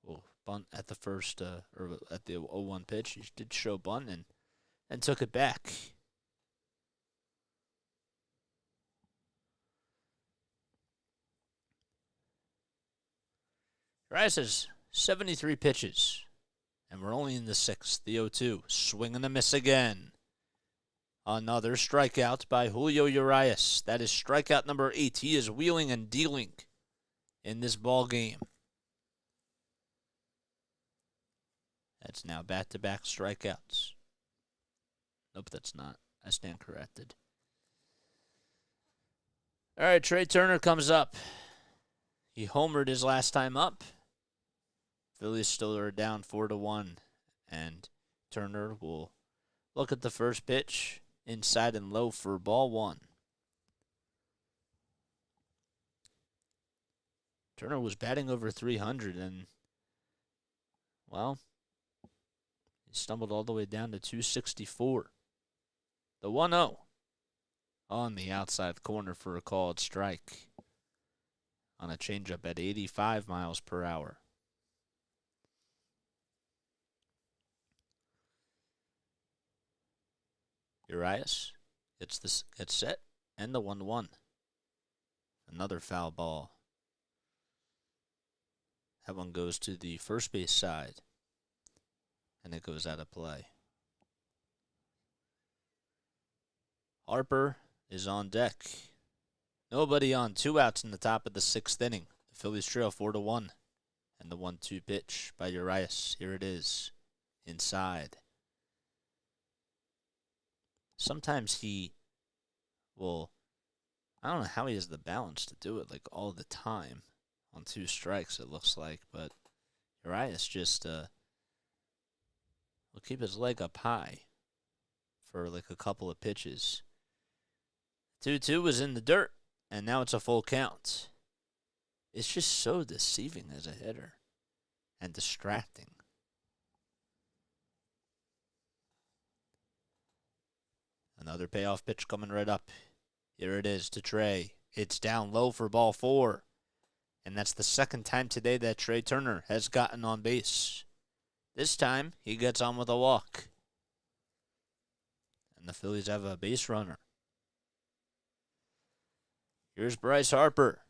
will bunt at the first, or at the 0-1 pitch. He did show bunt and took it back. Rice has 73 pitches, and we're only in the 6th. The 0-2, swing and a miss again. Another strikeout by Julio Urias. That is strikeout number 8. He is wheeling and dealing in this ball game. That's now back-to-back strikeouts. Nope, that's not. I stand corrected. All right, Trey Turner comes up. He homered his last time up. Phillies still are down 4-1, and Turner will look at the first pitch, inside and low for ball 1. Turner was batting over 300, and, well, he stumbled all the way down to 264. The 1-0 on the outside corner for a called strike on a changeup at 85 miles per hour. Urias gets set And the 1-1. Another foul ball. That one goes to the first base side. And it goes out of play. Harper is on deck. Nobody on. 2 outs in the top of the 6th inning. The Phillies trail 4-1. And the 1-2 pitch by Urias. Here it is. Inside. Sometimes he will, I don't know how he has the balance to do it like all the time on 2 strikes, it looks like. But Urias just will keep his leg up high for like a couple of pitches. 2-2 was in the dirt, and now it's a full count. It's just so deceiving as a hitter and distracting. Another payoff pitch coming right up. Here it is to Trey. It's down low for ball 4. And that's the second time today that Trey Turner has gotten on base. This time, he gets on with a walk. And the Phillies have a base runner. Here's Bryce Harper.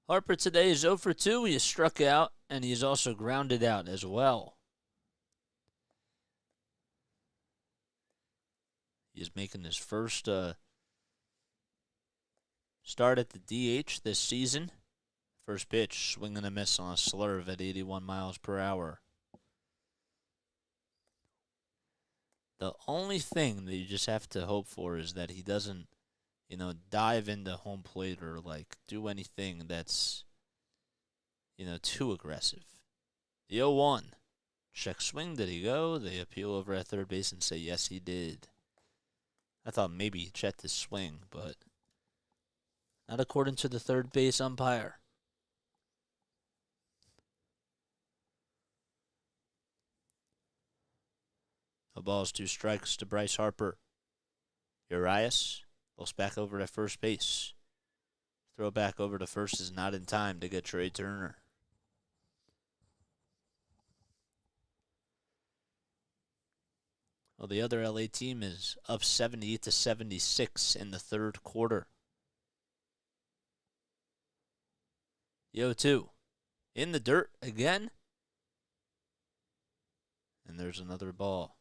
Harper today is 0 for 2. He is struck out, and he is also grounded out as well. He is making his first start at the DH this season. First pitch, swing and a miss on a slurve at 81 miles per hour. The only thing that you just have to hope for is that he doesn't, dive into home plate or, do anything that's, too aggressive. The 0-1. Check swing, did he go? They appeal over at third base and say, yes, he did. I thought maybe he checked his swing, but not according to the third base umpire. No balls, 2 strikes to Bryce Harper. Urias looks back over at first base. Throw back over to first is not in time to get Trey Turner. Well, the other LA team is up 78-76 in the third quarter. The 0-2. In the dirt again. And there's another ball.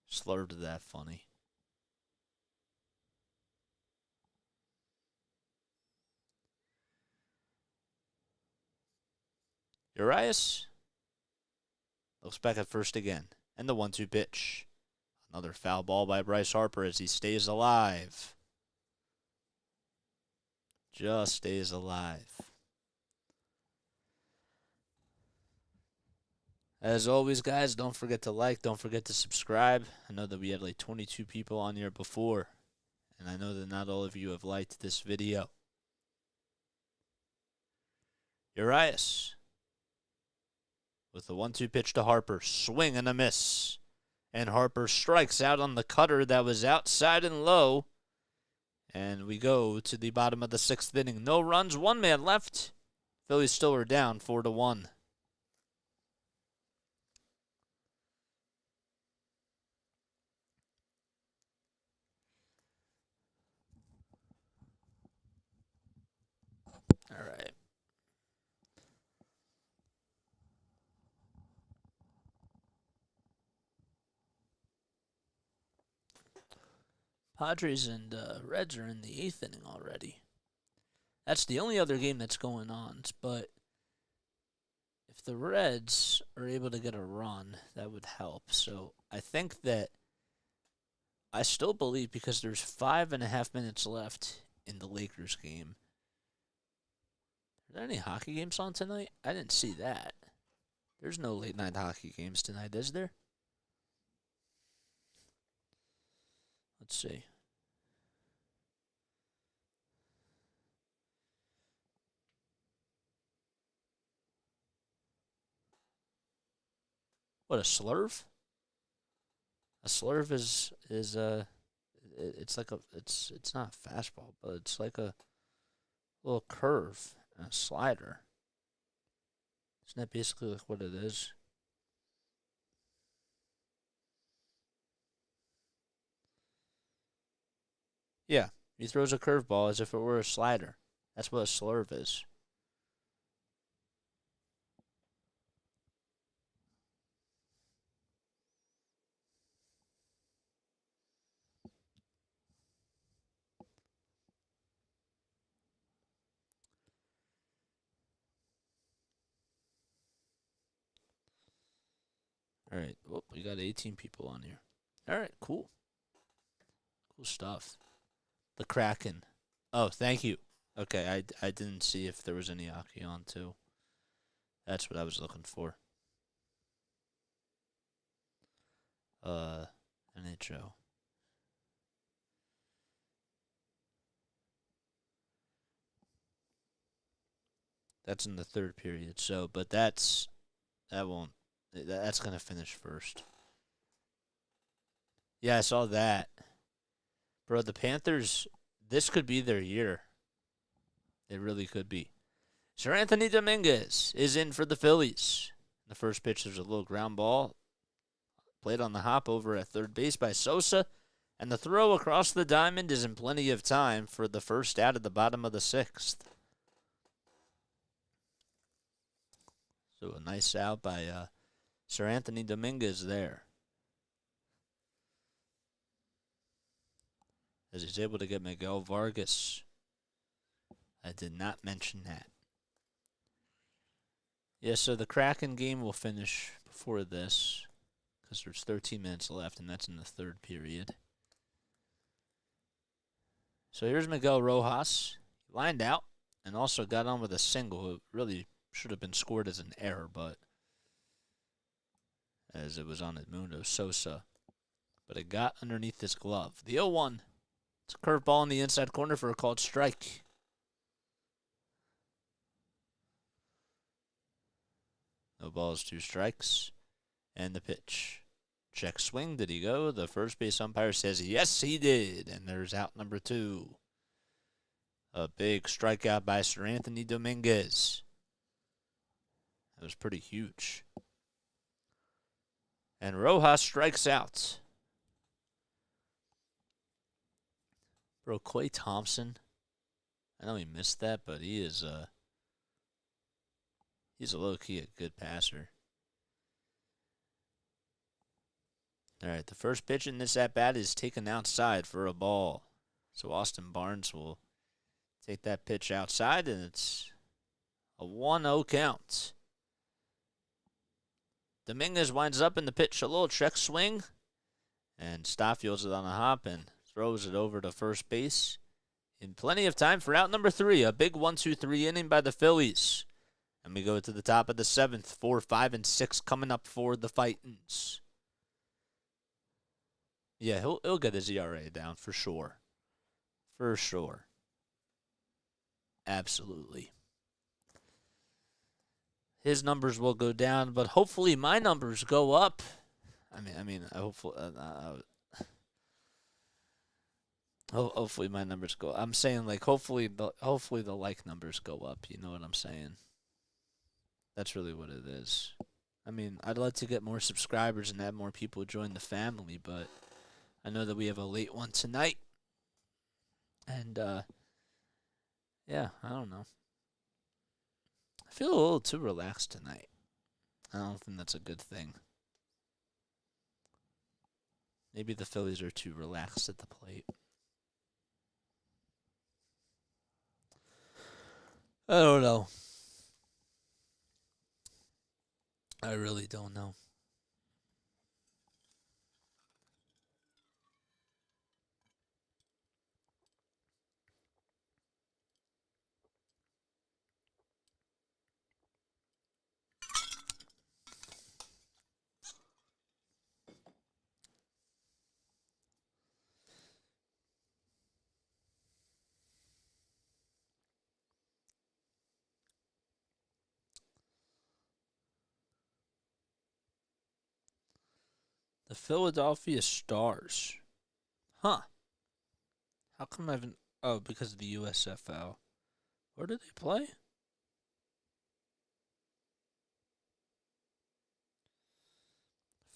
Slurred that funny. Urias looks back at first again. And the 1-2 pitch. Another foul ball by Bryce Harper as he stays alive. Just stays alive. As always, guys, don't forget to like, don't forget to subscribe. I know that we had like 22 people on here before, and I know that not all of you have liked this video. Urias with the 1-2 pitch to Harper. Swing and a miss. And Harper strikes out on the cutter that was outside and low. And we go to the bottom of the 6th inning. No runs, 1 man left. Phillies still are down 4-1. All right. Padres and Reds are in the 8th inning already. That's the only other game that's going on. But if the Reds are able to get a run, that would help. So I think that I still believe, because there's 5.5 minutes left in the Lakers game. Are there any hockey games on tonight? I didn't see that. There's no late night hockey games tonight, is there? Let's see. What, a slurve? A slurve is it's like it's not a fastball, but it's like a little curve and a slider. Isn't that basically like what it is? Yeah, he throws a curveball as if it were a slider. That's what a slurve is. All right. Well, we got 18 people on here. All right, cool. Cool stuff. The Kraken. Oh, thank you. Okay, I didn't see if there was any Aki on too. That's what I was looking for. NHL. That's in the third period. So, but that won't. That's gonna finish first. Yeah, I saw that, bro. The Panthers. This could be their year. It really could be. Sir Anthony Dominguez is in for the Phillies. The first pitch, there's a little ground ball played on the hop over at third base by Sosa, and the throw across the diamond is in plenty of time for the first out at the bottom of the sixth. So a nice out by Sir Anthony Dominguez there, as he's able to get Miguel Vargas. I did not mention that. Yeah, so the Kraken game will finish before this because there's 13 minutes left, and that's in the third period. So here's Miguel Rojas. He lined out and also got on with a single. It really should have been scored as an error, but as it was on Edmundo Sosa. But it got underneath his glove. The 0-1. It's a curveball in the inside corner for a called strike. No balls, 2 strikes. And the pitch. Check swing. Did he go? The first base umpire says yes, he did. And there's out number 2. A big strikeout by Sir Anthony Dominguez. That was pretty huge. And Rojas strikes out. Bro, Clay Thompson. I know he missed that, but he's a low-key a good passer. All right, the first pitch in this at-bat is taken outside for a ball. So Austin Barnes will take that pitch outside, and it's a 1-0 count. Dominguez winds up in the pitch, a little check swing, and Stoffields it on a hop and throws it over to first base. In plenty of time for out number 3, a big 1-2-3 inning by the Phillies. And we go to the top of the 7th, 4, 5, and 6 coming up for the Fightins. Yeah, he'll get his ERA down for sure. For sure. Absolutely. His numbers will go down, but hopefully my numbers go up. Hopefully my numbers go. I'm saying like hopefully the like numbers go up. You know what I'm saying? That's really what it is. I mean, I'd like to get more subscribers and have more people join the family, but I know that we have a late one tonight. And yeah, I don't know. I feel a little too relaxed tonight. I don't think that's a good thing. Maybe the Phillies are too relaxed at the plate. I don't know. I really don't know. The Philadelphia Stars. Huh. How come I haven't? Oh, because of the USFL. Where do they play?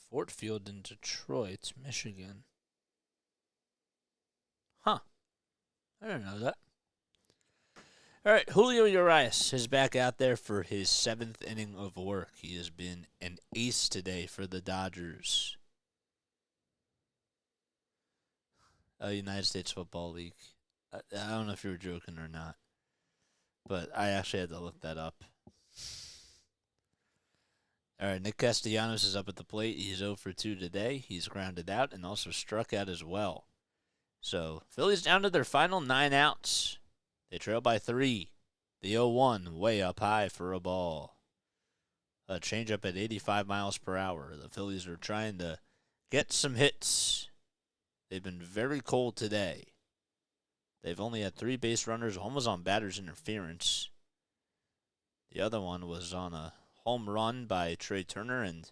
Fort Field in Detroit, Michigan. Huh. I didn't know that. All right, Julio Urias is back out there for his 7th inning of work. He has been an ace today for the Dodgers. United States Football League. I don't know if you were joking or not, but I actually had to look that up. All right, Nick Castellanos is up at the plate. He's 0 for 2 today. He's grounded out and also struck out as well. So, Phillies down to their final 9 outs. They trail by 3. The 0-1 way up high for a ball. A changeup at 85 miles per hour. The Phillies are trying to get some hits. They've been very cold today. They've only had 3 base runners. One was on batter's interference. The other one was on a home run by Trey Turner, and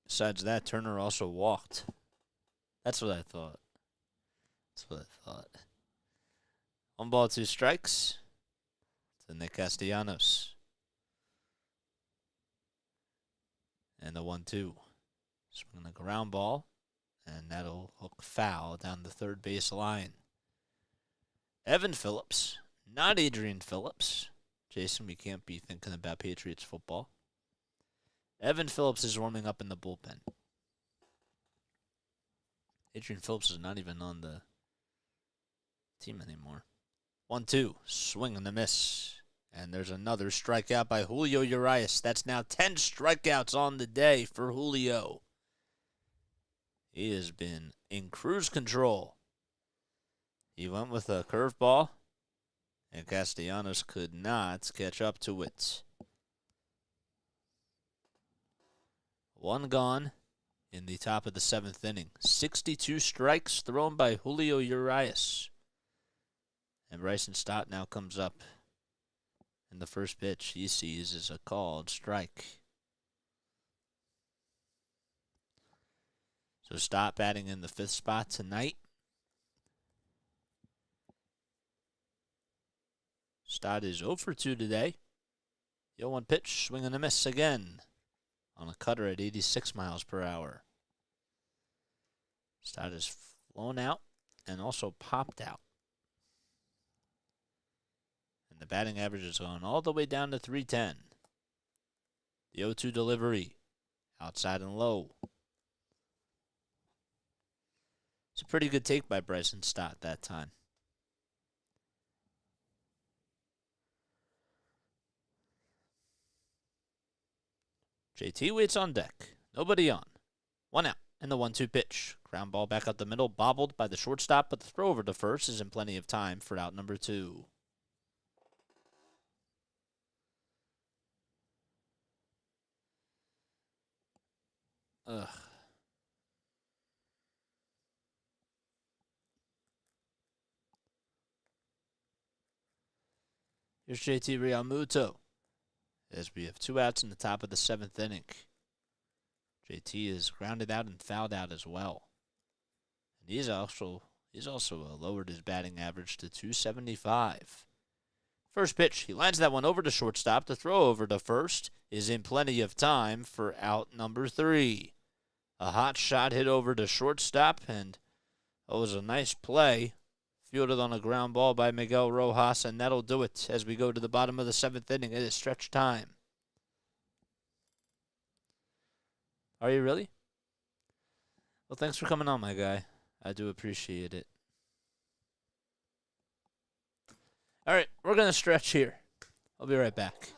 besides that, Turner also walked. That's what I thought. 1 ball, 2 strikes to Nick Castellanos. And the 1-2. Swinging a ground ball, and that'll hook foul down the third base line. Evan Phillips, not Adrian Phillips. Jason, we can't be thinking about Patriots football. Evan Phillips is warming up in the bullpen. Adrian Phillips is not even on the team anymore. 1-2, swing and a miss. And there's another strikeout by Julio Urias. That's now 10 strikeouts on the day for Julio. He has been in cruise control. He went with a curveball, and Castellanos could not catch up to it. 1 gone in the top of the 7th inning. 62 strikes thrown by Julio Urias. And Bryson Stott now comes up. And the first pitch he sees is a called strike. So Stott batting in the 5th spot tonight. Stott is 0 for 2 today. The 0-1 pitch, swing and a miss again on a cutter at 86 miles per hour. Stott is flown out and also popped out. And the batting average is going all the way down to 310. The 0-2 delivery, outside and low. It's a pretty good take by Bryson Stott that time. JT waits on deck. Nobody on. 1 out. And the 1-2 pitch. Ground ball back up the middle, bobbled by the shortstop, but the throw over to first is in plenty of time for out number 2. Ugh. Here's JT Realmuto, as we have 2 outs in the top of the 7th inning. JT is grounded out and fouled out as well. And he's also lowered his batting average to 275. First pitch, he lines that one over to shortstop. The throw over to first is in plenty of time for out number 3. A hot shot hit over to shortstop, and it was a nice play. Fielded on a ground ball by Miguel Rojas, and that'll do it as we go to the bottom of the 7th inning. It is stretch time. Are you really? Well, thanks for coming on, my guy. I do appreciate it. All right, we're going to stretch here. I'll be right back.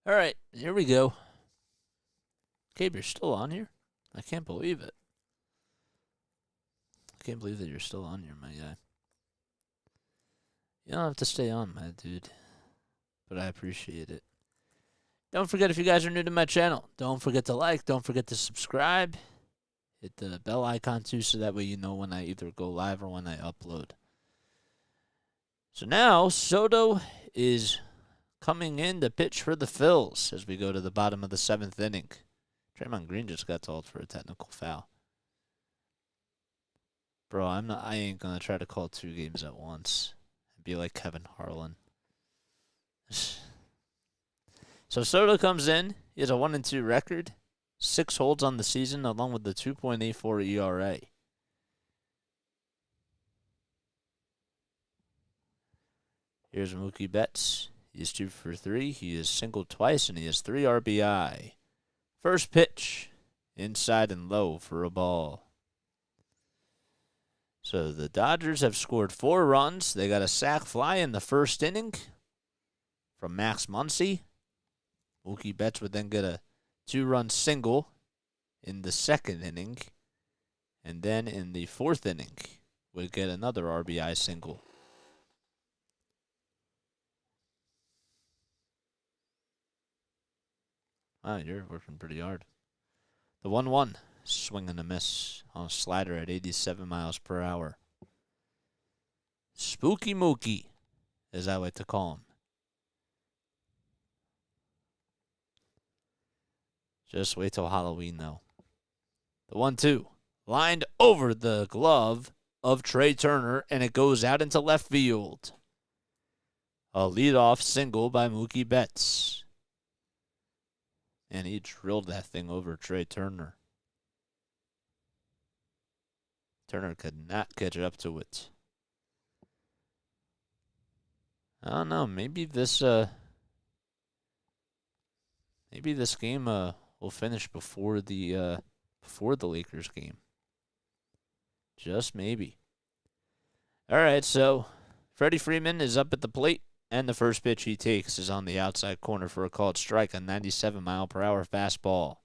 All right, here we go. Gabe, you're still on here? I can't believe it. I can't believe that you're still on here, my guy. You don't have to stay on, my dude, but I appreciate it. Don't forget, if you guys are new to my channel, don't forget to like, don't forget to subscribe. Hit the bell icon too, so that way you know when I either go live or when I upload. So now, Soto is coming in to pitch for the Phils as we go to the bottom of the 7th inning. Draymond Green just got called for a technical foul. Bro, I ain't gonna try to call 2 games at once and be like Kevin Harlan. So Soto comes in. He has a 1-2 record, 6 holds on the season, along with the 2.84 ERA. Here's Mookie Betts. He is 2 for 3. He is singled twice, and he has 3 RBI. First pitch, inside and low for a ball. So the Dodgers have scored 4 runs. They got a sac fly in the first inning from Max Muncy. Mookie Betts would then get a 2-run single in the second inning. And then in the 4th inning, would get another RBI single. Wow, you're working pretty hard. The 1-1, swing and a miss on a slider at 87 miles per hour. Spooky Mookie, as I like to call him. Just wait till Halloween, though. The 1-2, lined over the glove of Trey Turner, and it goes out into left field. A leadoff single by Mookie Betts. And he drilled that thing over Trey Turner. Turner could not catch up to it. I don't know. Maybe this game will finish before the Lakers game. Just maybe. All right, so Freddie Freeman is up at the plate. And the first pitch he takes is on the outside corner for a called strike, a 97-mile-per-hour fastball.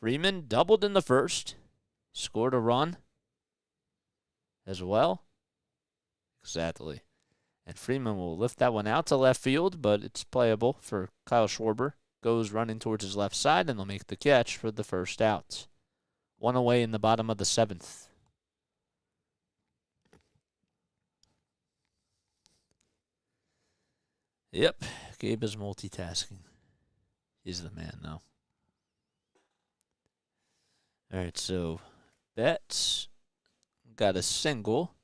Freeman doubled in the first, scored a run as well. Exactly. And Freeman will lift that one out to left field, but it's playable for Kyle Schwarber. Goes running towards his left side, and they'll make the catch for the first out. 1 away in the bottom of the 7th. Yep, Gabe is multitasking. He's the man, though. All right, so Betts got a single.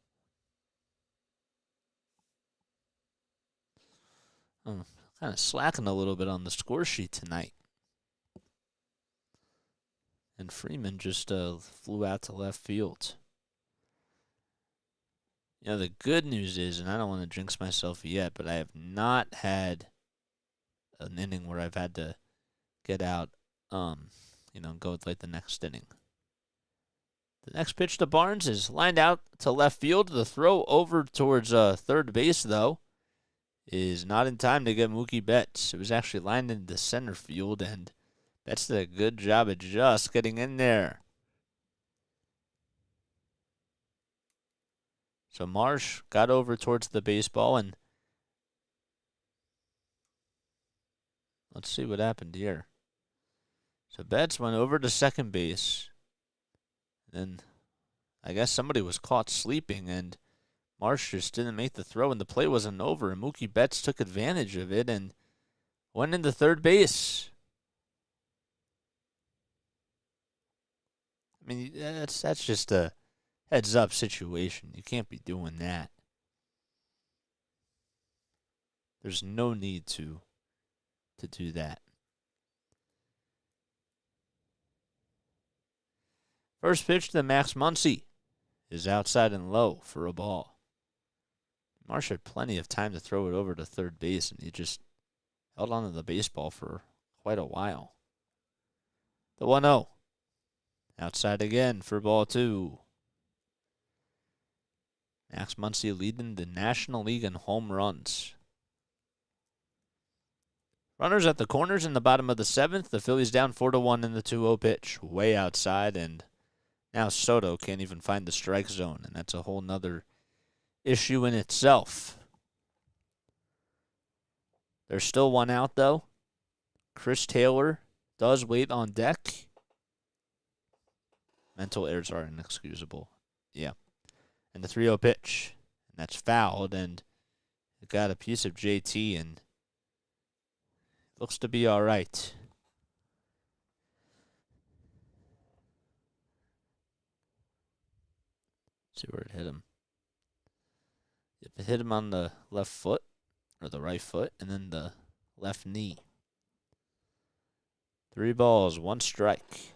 I'm kind of slacking a little bit on the score sheet tonight. And Freeman just flew out to left field. You know, the good news is, and I don't want to jinx myself yet, but I have not had an inning where I've had to get out, go with like the next inning. The next pitch to Barnes is lined out to left field. The throw over towards third base, though, is not in time to get Mookie Betts. It was actually lined into center field, and Betts did a good job of just getting in there. So Marsh got over towards the baseball, and let's see what happened here. So Betts went over to second base. Then I guess somebody was caught sleeping, and Marsh just didn't make the throw, and the play wasn't over. And Mookie Betts took advantage of it and went into third base. I mean, that's just a heads-up situation. You can't be doing that. There's no need to do that. First pitch to Max Muncy is outside and low for a ball. Marsh had plenty of time to throw it over to third base, and he just held on to the baseball for quite a while. The 1-0. Outside again for ball 2. Max Muncy leading the National League in home runs. Runners at the corners in the bottom of the 7th. The Phillies down 4-1 in the 2-0 pitch. Way outside, and now Soto can't even find the strike zone, and that's a whole nother issue in itself. There's still one out, though. Chris Taylor does wait on deck. Mental errors are inexcusable. Yeah. And the 3-0 pitch. And that's fouled, and it got a piece of JT, and looks to be all right. See where it hit him. If it hit him on the left foot, or the right foot, and then the left knee. 3 balls, 1 strike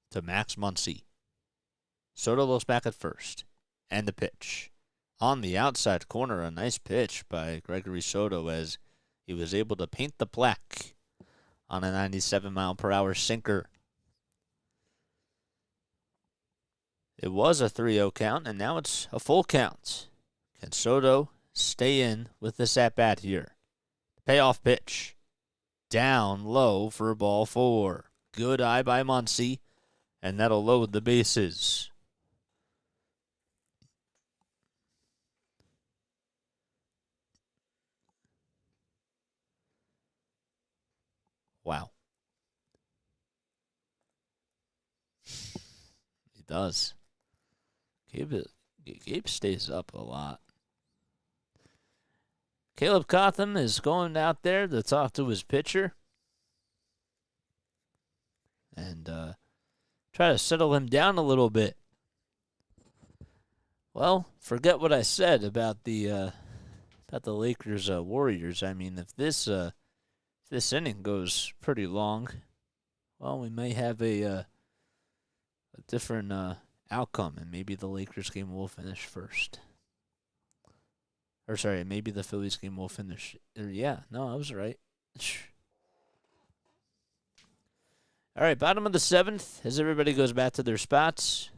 to Max Muncy. Soto looks back at first. And the pitch. On the outside corner, a nice pitch by Gregory Soto as he was able to paint the black on a 97-mile-per-hour sinker. It was a 3-0 count, and now it's a full count. Can Soto stay in with this at-bat here? Payoff pitch. Down low for ball 4. Good eye by Muncy, and that'll load the bases. Wow. He does. Gabe stays up a lot. Caleb Cotham is going out there to talk to his pitcher and try to settle him down a little bit. Well, forget what I said about the Lakers Warriors. I mean, if this inning goes pretty long, well, we may have a different outcome, and maybe the Lakers game will finish first. Or sorry, maybe the Phillies game will finish. Yeah, no, I was right. All right, bottom of the 7th, as everybody goes back to their spots.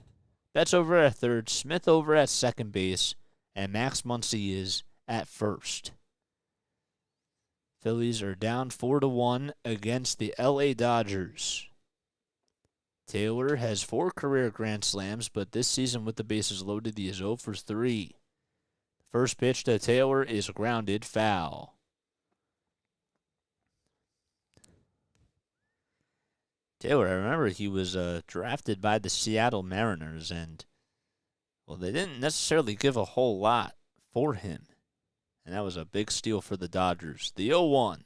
Betts over at third, Smith over at second base, and Max Muncy is at first. Phillies are down 4-1 against the LA Dodgers. Taylor has 4 career grand slams, but this season with the bases loaded, he is 0 for 3. First pitch to Taylor is grounded foul. Taylor, I remember he was drafted by the Seattle Mariners, and, well, they didn't necessarily give a whole lot for him. And that was a big steal for the Dodgers. The 0-1.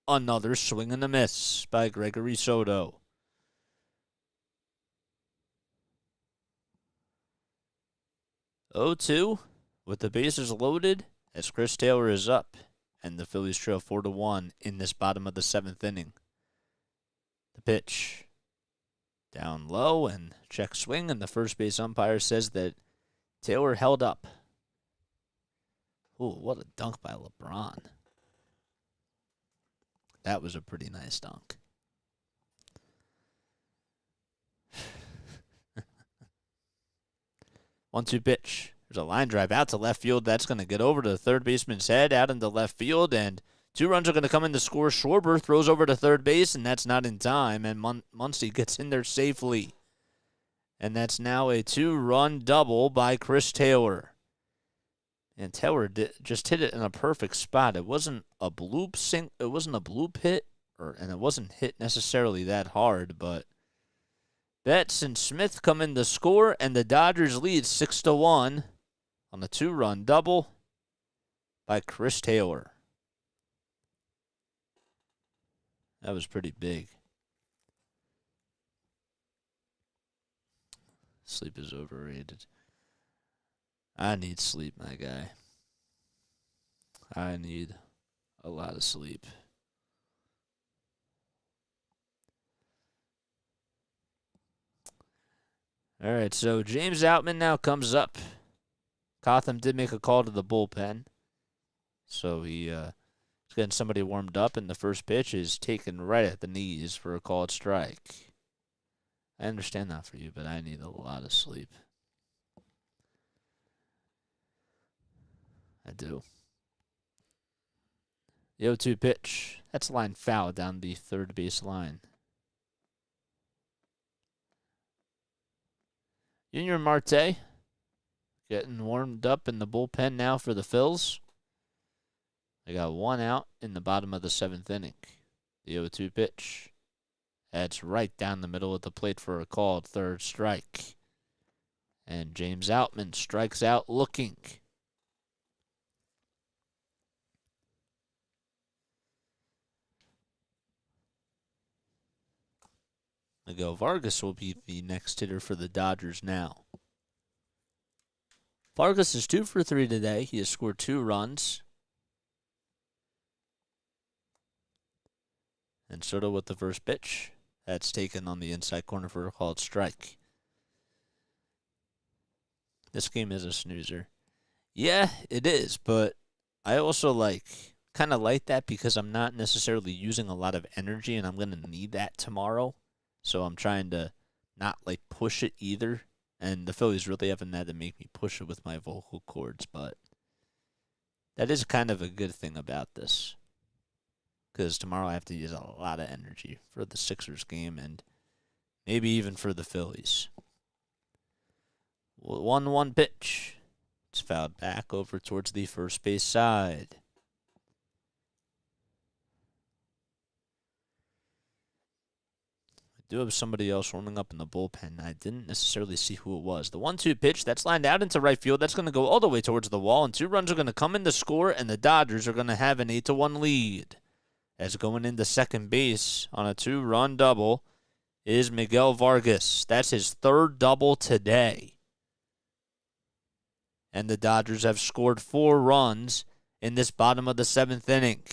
Another swing and a miss by Gregory Soto. (0-2) with the bases loaded as Chris Taylor is up, and the Phillies trail 4-1 in this bottom of the 7th inning. The pitch down low and check swing, and the first base umpire says that Taylor held up. Ooh, what a dunk by LeBron. That was a pretty nice dunk. 1-2 pitch. There's a line drive out to left field. That's going to get over to the third baseman's head, out into left field, and 2 runs are going to come in to score. Schwarber throws over to third base, and that's not in time, and Muncy gets in there safely. And that's now a 2-run double by Chris Taylor. And Taylor just hit it in a perfect spot. It wasn't a bloop hit, and it wasn't hit necessarily that hard, but Betts and Smith come in to score, and the Dodgers lead 6-1 on the 2-run double by Chris Taylor. That was pretty big. Sleep is overrated. I need sleep, my guy. I need a lot of sleep. All right, so James Outman now comes up. Cotham did make a call to the bullpen. So he's getting somebody warmed up, and the first pitch is taken right at the knees for a called strike. I understand that for you, but I need a lot of sleep. I do. The 0-2 pitch. That's line foul down the third base line. Junior Marte getting warmed up in the bullpen now for the Phils. They got one out in the bottom of the seventh inning. The 0-2 pitch. That's right down the middle of the plate for a called third strike. And James Outman strikes out looking. Miguel Vargas will be the next hitter for the Dodgers now. Vargas is 2 for 3 today. He has scored 2 runs. And Soto with the first pitch. That's taken on the inside corner for a called strike. This game is a snoozer. Yeah, it is, but I also kind of like that because I'm not necessarily using a lot of energy and I'm going to need that tomorrow. So I'm trying to not push it either. And the Phillies really haven't had to make me push it with my vocal cords, but that is kind of a good thing about this. Because tomorrow I have to use a lot of energy for the Sixers game and maybe even for the Phillies. 1-1 pitch. It's fouled back over towards the first base side. I do have somebody else warming up in the bullpen. I didn't necessarily see who it was. The 1-2 pitch, that's lined out into right field. That's going to go all the way towards the wall, and 2 runs are going to come in to score, and the Dodgers are going to have an 8-1 lead. As going into second base on a 2-run double is Miguel Vargas. That's his 3rd double today. And the Dodgers have scored 4 runs in this bottom of the 7th inning.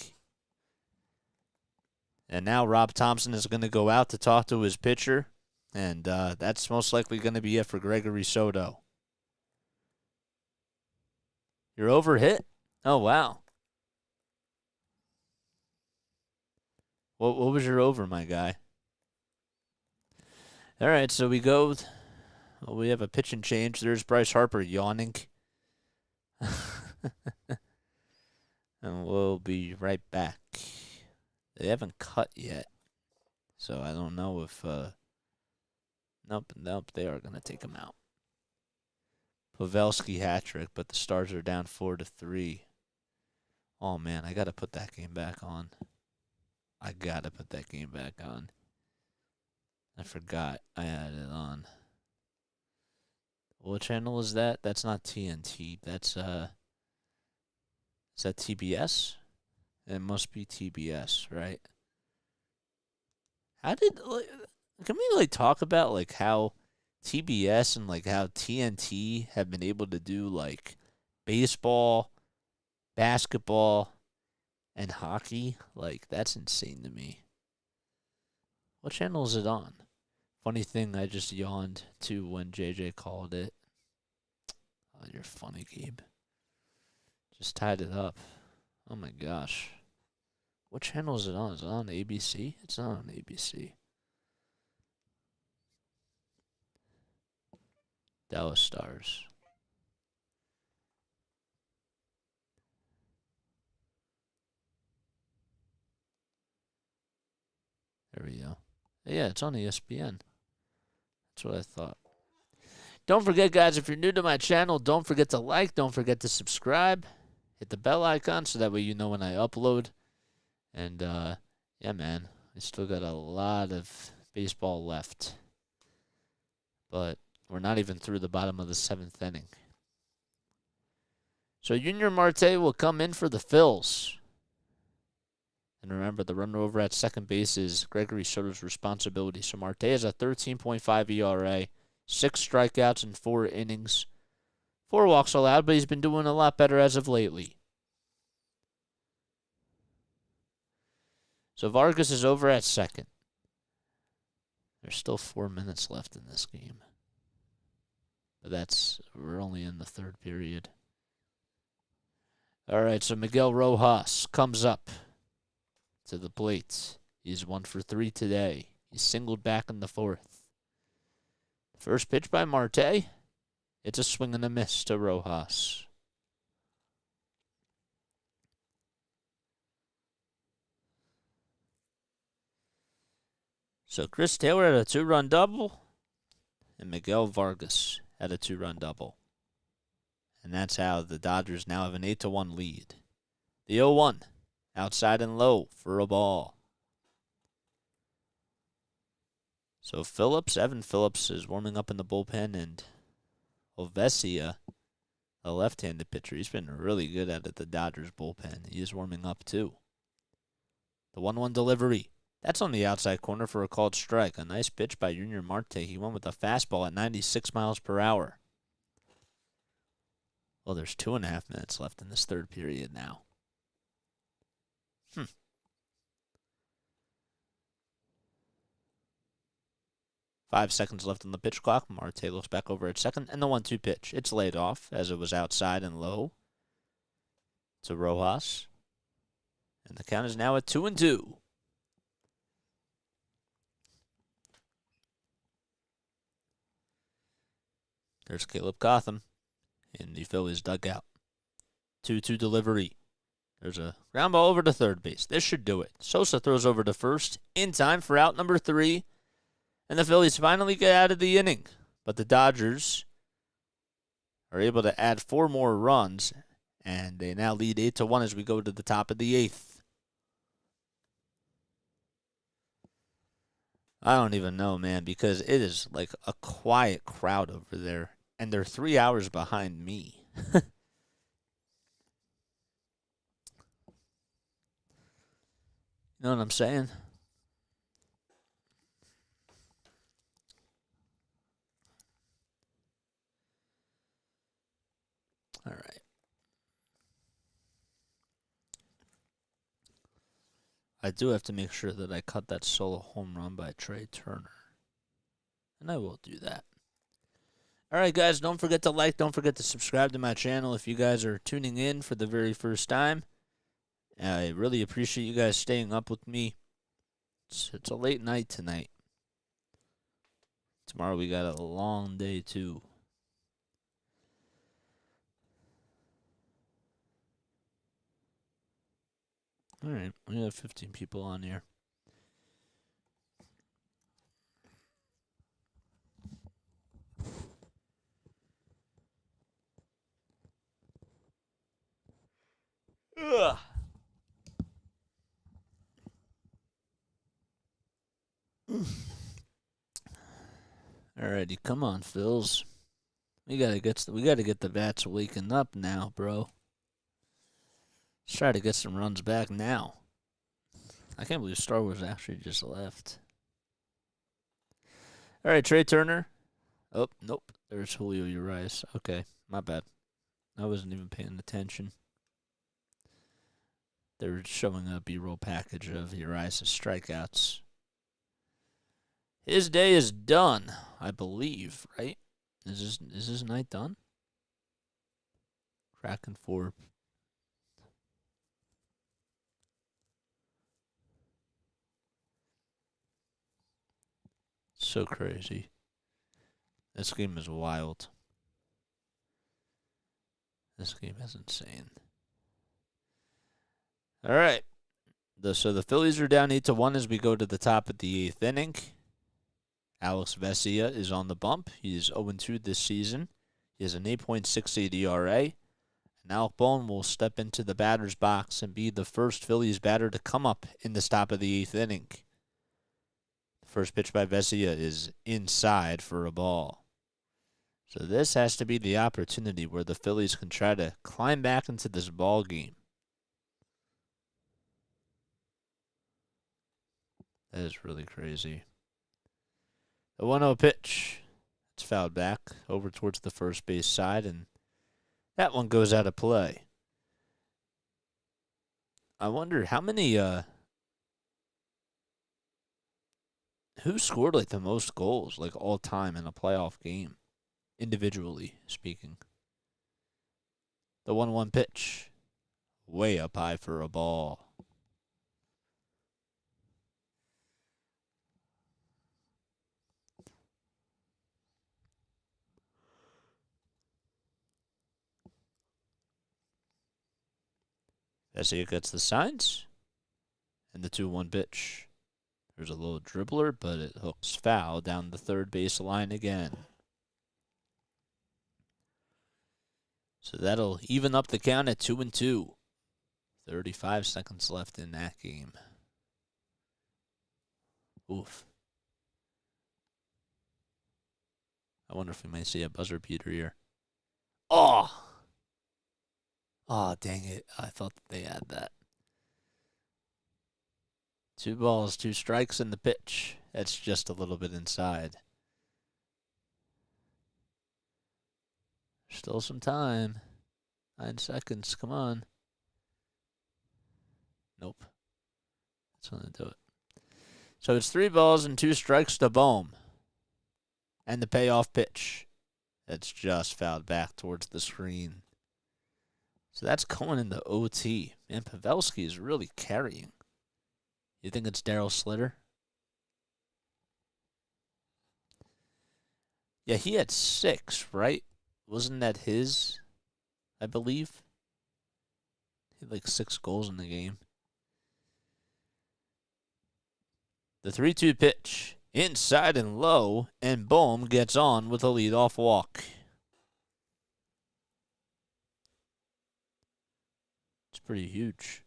And now Rob Thompson is going to go out to talk to his pitcher. And that's most likely going to be it for Gregory Soto. You're over hit? Oh, wow. What was your over, my guy? All right, so we go. Well, we have a pitch and change. There's Bryce Harper yawning. And we'll be right back. They haven't cut yet, so I don't know if... Nope, they are going to take him out. Pavelski hat-trick, but the Stars are down 4-3. Oh, man, I got to put that game back on. I got to put that game back on. I forgot I had it on. What channel is that? That's not TNT. That's, is that TBS? It must be TBS, right? Can we talk about how TBS and how TNT have been able to do baseball, basketball, and hockey? That's insane to me. What channel is it on? Funny thing, I just yawned too when JJ called it. Oh, you're funny, Gabe. Just tied it up. Oh my gosh. What channel is it on? Is it on ABC? It's not on ABC. Dallas Stars. There we go. Yeah, it's on ESPN. That's what I thought. Don't forget, guys, if you're new to my channel, don't forget to like, don't forget to subscribe. Hit the bell icon so that way you know when I upload. And, yeah, man, we still got a lot of baseball left. But we're not even through the bottom of the 7th inning. So Junior Marte will come in for the Phils. And remember, the runner over at second base is Gregory Soto's responsibility. So Marte has a 13.5 ERA, 6 strikeouts in 4 innings, 4 walks allowed, but he's been doing a lot better as of lately. So Vargas is over at second. There's still 4 minutes left in this game. But we're only in the 3rd period. All right, so Miguel Rojas comes up to the plate. He's 1 for 3 today. He's singled back in the 4th. First pitch by Marte. It's a swing and a miss to Rojas. So Chris Taylor had a 2-run double, and Miguel Vargas had a 2-run double. And that's how the Dodgers now have an 8-1 lead. The 0-1, outside and low for a ball. So Evan Phillips is warming up in the bullpen, and Ovesia, a left-handed pitcher, he's been really good at the Dodgers bullpen. He is warming up too. The 1-1 delivery. That's on the outside corner for a called strike. A nice pitch by Junior Marte. He went with a fastball at 96 miles per hour. Well, there's 2.5 minutes left in this third period now. 5 seconds left on the pitch clock. Marte looks back over at second, and the 1-2 pitch. It's laid off as it was outside and low to Rojas. And the count is now at 2-2. There's Caleb Cotham in the Phillies dugout. 2-2 delivery. There's a ground ball over to third base. This should do it. Sosa throws over to first in time for out number 3. And the Phillies finally get out of the inning. But the Dodgers are able to add 4 more runs. And they now lead 8-1 as we go to the top of the 8th. I don't even know, man, because it is like a quiet crowd over there. And they're 3 hours behind me. You know what I'm saying? All right. I do have to make sure that I cut that solo home run by Trey Turner. And I will do that. All right, guys, don't forget to like, don't forget to subscribe to my channel if you guys are tuning in for the very first time. I really appreciate you guys staying up with me. It's a late night tonight. Tomorrow we got a long day, too. All right, we have 15 people on here. Ugh. Alrighty, come on, Phils. We gotta get the bats waking up now, bro. Let's try to get some runs back now. I can't believe Star Wars actually just left. All right, Trey Turner. Oh, nope. There's Julio Urias. Okay, my bad. I wasn't even paying attention. They're showing a B-roll package of Urias' strikeouts. His day is done, I believe, right? Is his night done? Kraken 4. So crazy. This game is wild. This game is insane. All right. So the Phillies are down 8-1 as we go to the top of the 8th inning. Alex Vesia is on the bump. He is 0-2 this season. He has an 8.68 ERA. And Alec Bohm will step into the batter's box and be the first Phillies batter to come up in the top of the 8th inning. The first pitch by Vesia is inside for a ball. So this has to be the opportunity where the Phillies can try to climb back into this ball game. That is really crazy. The 1-0 pitch. It's fouled back over towards the first base side, and that one goes out of play. I wonder how many, who scored like the most goals, like all time in a playoff game, individually speaking. The 1-1 pitch. Way up high for a ball. Vesia gets the signs. And the 2-1 pitch. There's a little dribbler, but it hooks foul down the third base line again. So that'll even up the count at 2-2. 35 seconds left in that game. Oof. I wonder if we might see a buzzer beater here. Oh! Oh, dang it. I thought that they had that. 2 balls, 2 strikes in the pitch. That's just a little bit inside. Still some time. 9 seconds. Come on. Nope. That's going to do it. So it's 3 balls and 2 strikes to Bohm. And the payoff pitch. That's just fouled back towards the screen. So that's going into OT. Man, Pavelski is really carrying. You think it's Daryl Slater? Yeah, he had 6, right? Wasn't that his, I believe? He had like 6 goals in the game. The 3-2 pitch. Inside and low, and Bohm gets on with a leadoff walk. It's pretty huge.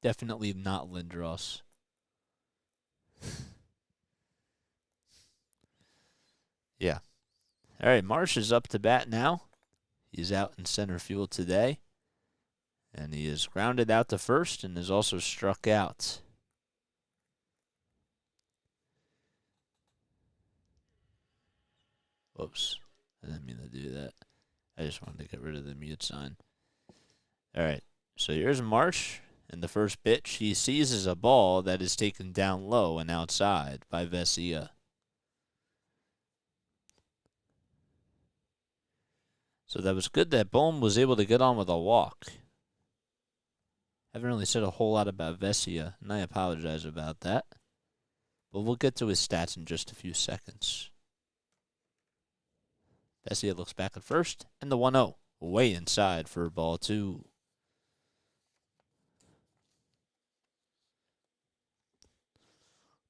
Definitely not Lindros. Yeah. All right, Marsh is up to bat now. He's out in center field today. And he is grounded out to first and is also struck out. Whoops. I didn't mean to do that. I just wanted to get rid of the mute sign. All right. So here's Marsh. And the first pitch he seizes a ball that is taken down low and outside by Vesia. So that was good that Bohm was able to get on with a walk. Haven't really said a whole lot about Vesia, and I apologize about that. But we'll get to his stats in just a few seconds. Vesia looks back at first, and the 1-0. Way inside for ball 2.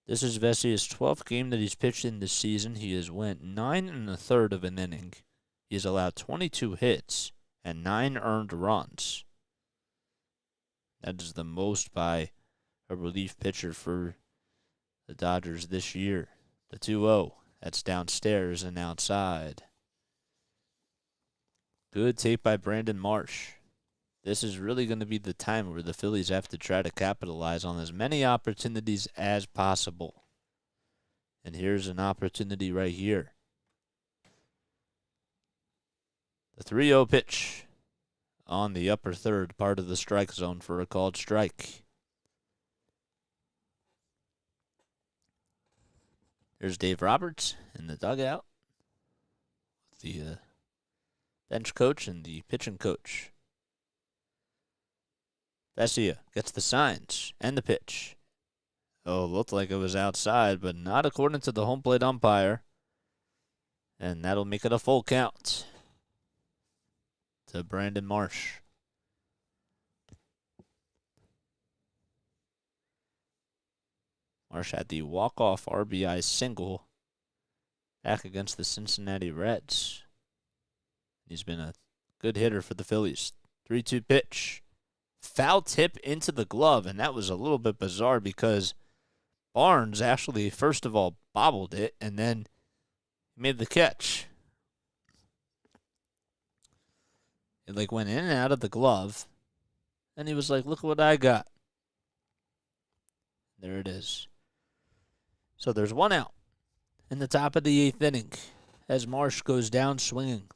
This is Vesia's 12th game that he's pitched in this season. He has went 9 1/3 of an inning. He has allowed 22 hits and 9 earned runs. That is the most by a relief pitcher for the Dodgers this year. The 2-0. That's downstairs and outside. Good take by Brandon Marsh. This is really going to be the time where the Phillies have to try to capitalize on as many opportunities as possible. And here's an opportunity right here. The 3-0 pitch on the upper third part of the strike zone for a called strike. There's Dave Roberts in the dugout. The bench coach and the pitching coach. Vesia gets the signs and the pitch. Oh, looked like it was outside, but not according to the home plate umpire. And that'll make it a full count to Brandon Marsh. Marsh had the walk-off RBI single back against the Cincinnati Reds. He's been a good hitter for the Phillies. 3-2 pitch. Foul tip into the glove, and that was a little bit bizarre because Barnes actually, first of all, bobbled it, and then made the catch. It went in and out of the glove, and he was like, look what I got. There it is. So there's 1 out in the top of the 8th inning as Marsh goes down swinging.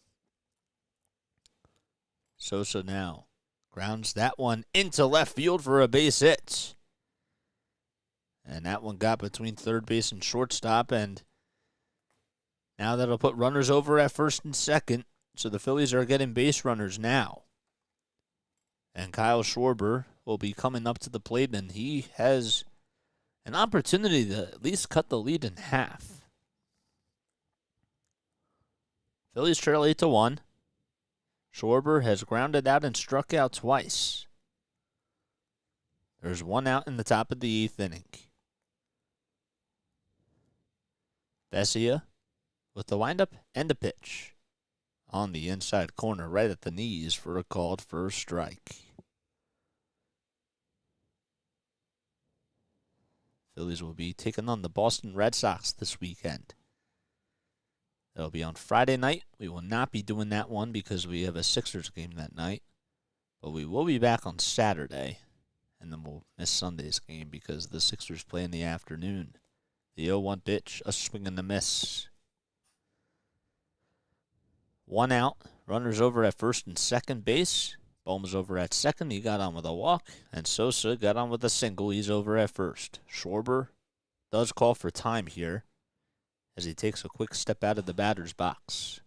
Sosa now grounds that one into left field for a base hit. And that one got between third base and shortstop, and now that'll put runners over at first and second. So the Phillies are getting base runners now. And Kyle Schwarber will be coming up to the plate, and he has an opportunity to at least cut the lead in half. Phillies trail 8-1. Schwarber has grounded out and struck out twice. There's one out in the top of the 8th inning. Vesia with the windup and the pitch. On the inside corner, right at the knees for a called first strike. Phillies will be taking on the Boston Red Sox this weekend. It'll be on Friday night. We will not be doing that one because we have a Sixers game that night. But we will be back on Saturday. And then we'll miss Sunday's game because the Sixers play in the afternoon. The 0-1 pitch, a swing and a miss. One out, runners over at first and second base. Bohm's over at second, he got on with a walk. And Sosa got on with a single, he's over at first. Schwarber does call for time here as he takes a quick step out of the batter's box.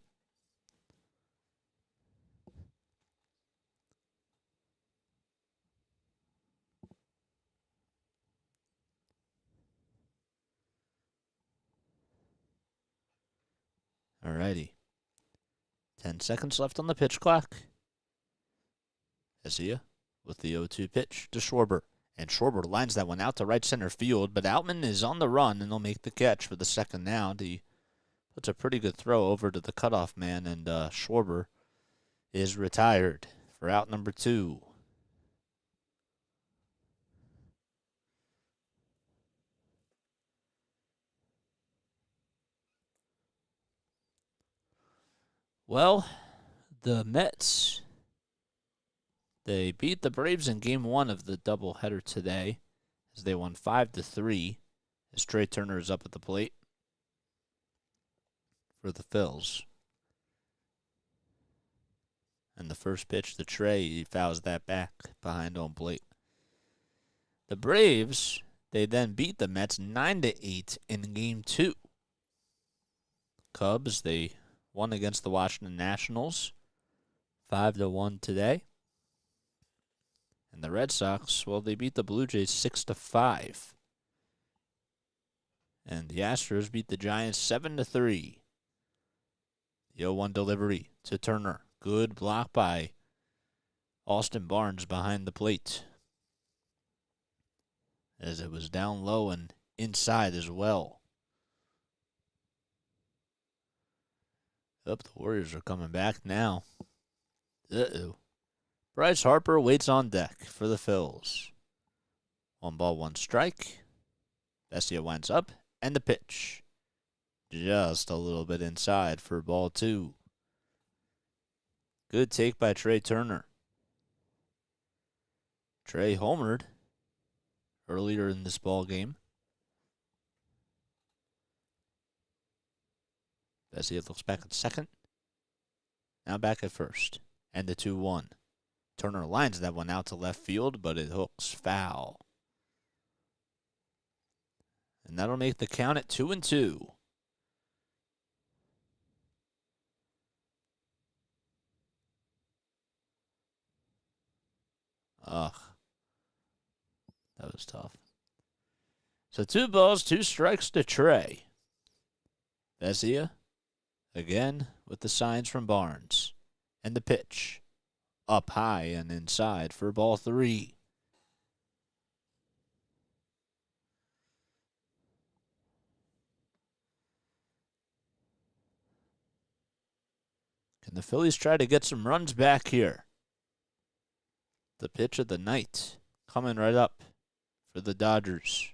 Alrighty. 10 seconds left on the pitch clock. Vesia with the 0-2 pitch to Schwarber. And Schwarber lines that one out to right center field, but Outman is on the run, and he'll make the catch for the second out. He puts a pretty good throw over to the cutoff man, and Schwarber is retired for out number 2. Well, the Mets, they beat the Braves in Game 1 of the doubleheader today as they won 5-3 as Trey Turner is up at the plate for the Phils. And the first pitch to Trey, he fouls that back behind home plate. The Braves, they then beat the Mets 9-8 in Game 2. Cubs, they won against the Washington Nationals 5-1 today. And the Red Sox, well, they beat the Blue Jays 6-5. And the Astros beat the Giants 7-3. The 0-1 delivery to Turner. Good block by Austin Barnes behind the plate, as it was down low and inside as well. Up, the Warriors are coming back now. Uh-oh. Bryce Harper waits on deck for the Phils. 1-1 strike. Vesia winds up, and the pitch. Just a little bit inside for ball 2. Good take by Trey Turner. Trey homered earlier in this ball game. Vesia looks back at second. Now back at first. And the 2-1. Turner lines that one out to left field, but it hooks foul. And that'll make the count at 2-2. Ugh. That was tough. So 2 balls, 2 strikes to Trey. Vesia, again, with the signs from Barnes. And the pitch. Up high and inside for ball 3. Can the Phillies try to get some runs back here? The pitch of the night coming right up for the Dodgers.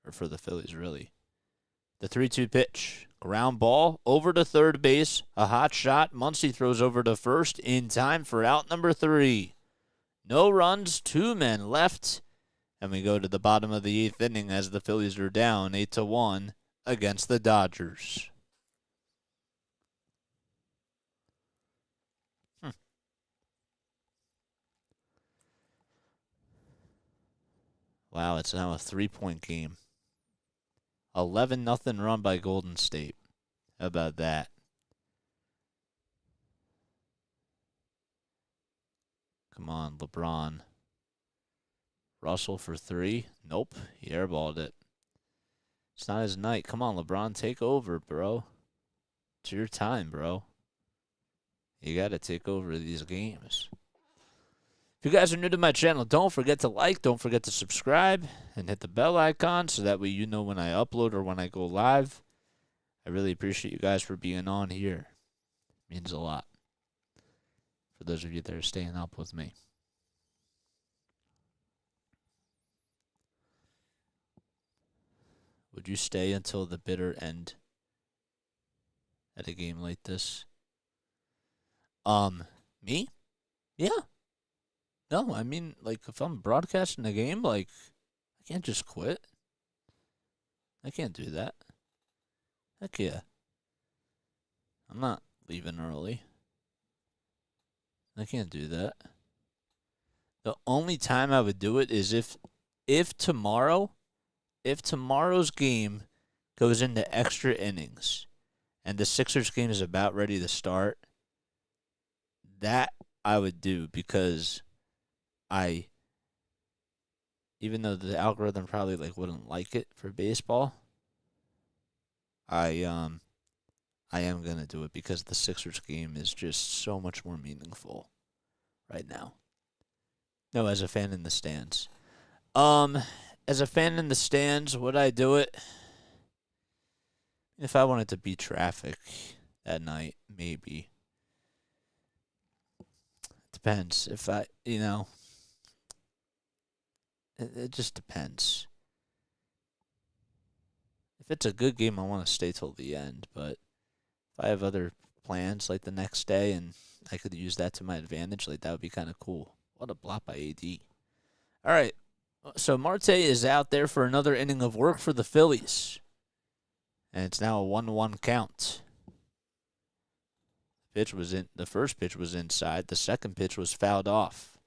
Or for the Phillies, really. The 3-2 pitch. Ground ball over to third base. A hot shot. Muncy throws over to first in time for out number 3. No runs, 2 men left. And we go to the bottom of the 8th inning as the Phillies are down 8-1 against the Dodgers. Wow, it's now a 3-point game. 11-0 run by Golden State. How about that? Come on, LeBron. Russell for 3. Nope, he airballed it. It's not his night. Come on, LeBron, take over, bro. It's your time, bro. You got to take over these games. If you guys are new to my channel, don't forget to like, don't forget to subscribe, and hit the bell icon so that way you know when I upload or when I go live. I really appreciate you guys for being on here. It means a lot for those of you that are staying up with me. Would you stay until the bitter end at a game like this? Me? Yeah. No, I mean, like, if I'm broadcasting a game, like, I can't just quit. I can't do that. Heck yeah. I'm not leaving early. I can't do that. The only time I would do it is if tomorrow's game goes into extra innings and the Sixers game is about ready to start, that I would do because even though the algorithm probably wouldn't like it for baseball, I am gonna do it because the Sixers game is just so much more meaningful right now. No, as a fan in the stands. As a fan in the stands, would I do it? If I wanted to beat traffic that night, maybe. Depends. If it just depends. If it's a good game, I want to stay till the end. But if I have other plans like the next day and I could use that to my advantage, that would be kind of cool. What a block by AD. All right. So Marte is out there for another inning of work for the Phillies. And it's now a 1-1 count. The first pitch was inside. The second pitch was fouled off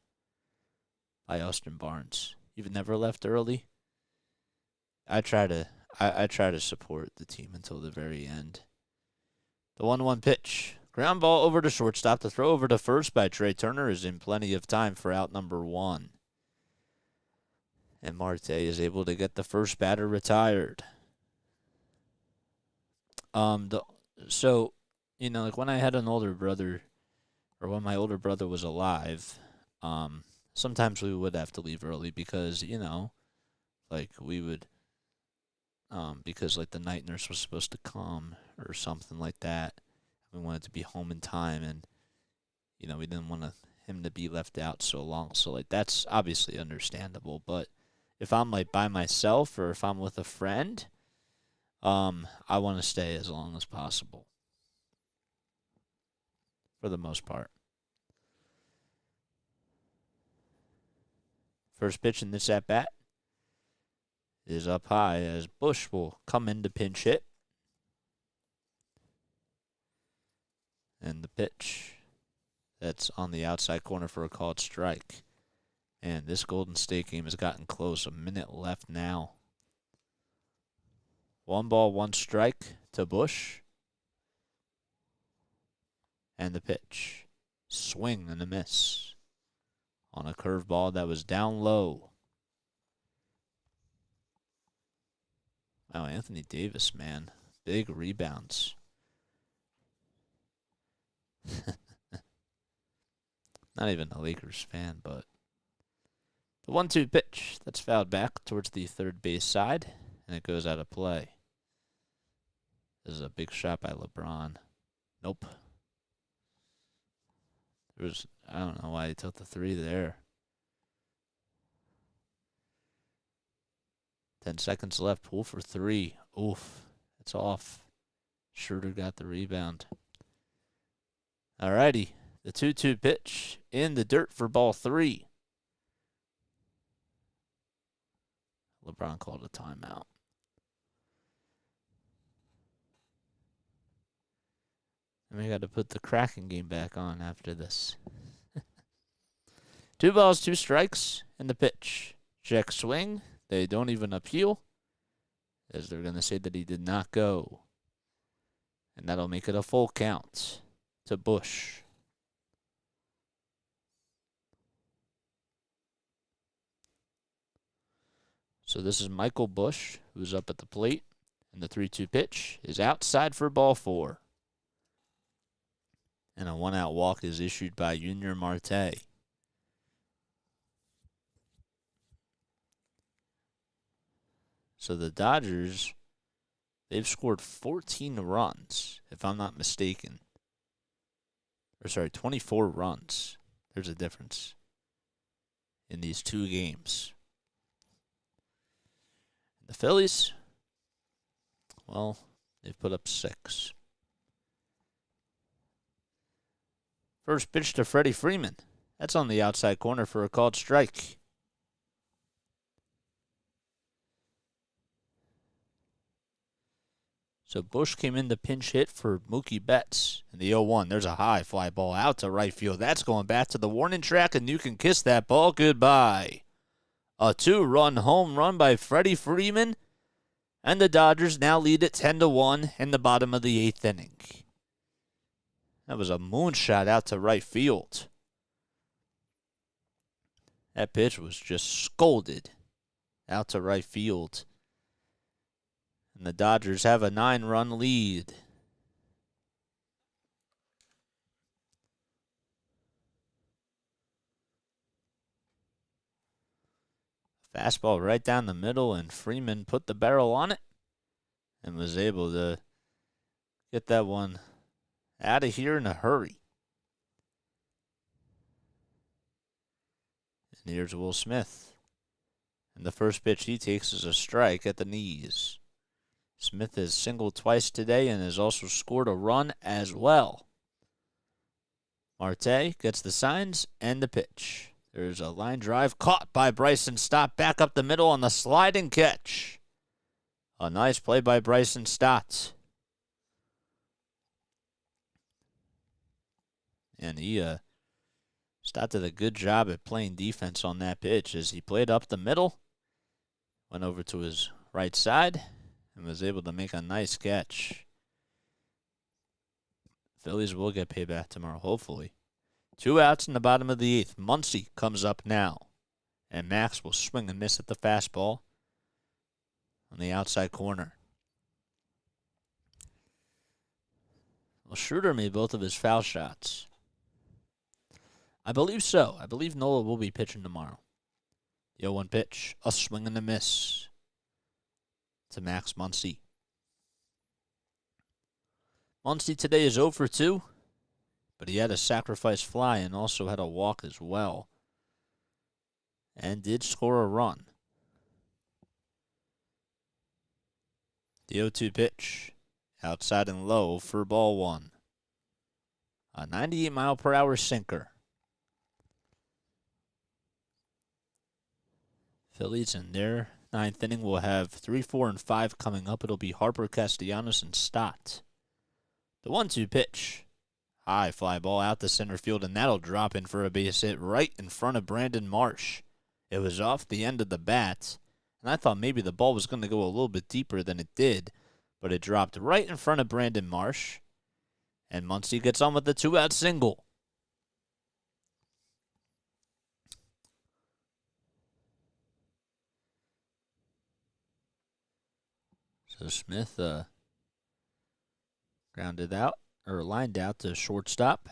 by Austin Barnes. You've never left early? I try to support the team until the very end. The 1-1 pitch. Ground ball over to shortstop. The throw over to first by Trey Turner is in plenty of time for out number 1. And Marte is able to get the first batter retired. So, when I had an older brother, or when my older brother was alive, sometimes we would have to leave early because, we would, because the night nurse was supposed to come or something like that. We wanted to be home in time, and, we didn't want him to be left out so long. So, that's obviously understandable. But if I'm, by myself or if I'm with a friend, I want to stay as long as possible. For the most part. First pitch in this at-bat is up high as Bush will come in to pinch hit. And the pitch that's on the outside corner for a called strike. And this Golden State game has gotten close. A minute left now. 1 ball, 1 strike to Bush. And the pitch. Swing and a miss on a curveball that was down low. Wow, Anthony Davis, man. Big rebounds. Not even a Lakers fan, but the 1-2 pitch that's fouled back towards the third base side, and it goes out of play. This is a big shot by LeBron. Nope. I don't know why he took the 3 there. 10 seconds left. Pull for 3. Oof. It's off. Schroeder got the rebound. Alrighty. The 2-2 pitch in the dirt for ball 3. LeBron called a timeout. And we got to put the Kraken game back on after this. 2 balls, 2 strikes, and the pitch. Check swing. They don't even appeal, as they're going to say that he did not go. And that'll make it a full count to Bush. So this is Michael Bush, who's up at the plate. And the 3-2 pitch is outside for ball 4. And a 1-out walk is issued by Junior Marte. So the Dodgers, they've scored 14 runs, if I'm not mistaken. 24 runs. There's a difference in these two games. The Phillies, well, they've put up 6. First pitch to Freddie Freeman. That's on the outside corner for a called strike. So Bush came in to pinch hit for Mookie Betts in the 0-1. There's a high fly ball out to right field. That's going back to the warning track, and you can kiss that ball goodbye. A 2-run home run by Freddie Freeman, and the Dodgers now lead it 10-1 in the bottom of the 8th inning. That was a moonshot out to right field. That pitch was just scolded out to right field. And the Dodgers have a 9-run lead. Fastball right down the middle, and Freeman put the barrel on it and was able to get that one out of here in a hurry. And here's Will Smith. And the first pitch he takes is a strike at the knees. Smith has singled twice today and has also scored a run as well. Marte gets the signs and the pitch. There's a line drive caught by Bryson Stott back up the middle on the sliding catch. A nice play by Bryson Stott. And Stott did a good job at playing defense on that pitch as he played up the middle, went over to his right side, and was able to make a nice catch. Phillies will get payback tomorrow, hopefully. 2 outs in the bottom of the 8th. Muncy comes up now. And Max will swing and miss at the fastball on the outside corner. Well, Schroeder made both of his foul shots. I believe so. I believe Nola will be pitching tomorrow. The 0-1 pitch. A swing and a miss to Max Muncy. Muncy today is 0 for 2, but he had a sacrifice fly and also had a walk as well, and did score a run. The 0-2 pitch, outside and low for ball 1. A 98-mile-per-hour sinker. Phillies in their 9th inning will have 3, 4, and 5 coming up. It'll be Harper, Castellanos, and Stott. The 1-2 pitch. High fly ball out to center field, and that'll drop in for a base hit right in front of Brandon Marsh. It was off the end of the bat, and I thought maybe the ball was going to go a little bit deeper than it did, but it dropped right in front of Brandon Marsh, and Muncy gets on with the 2-out single. So Smith grounded out, or lined out to shortstop.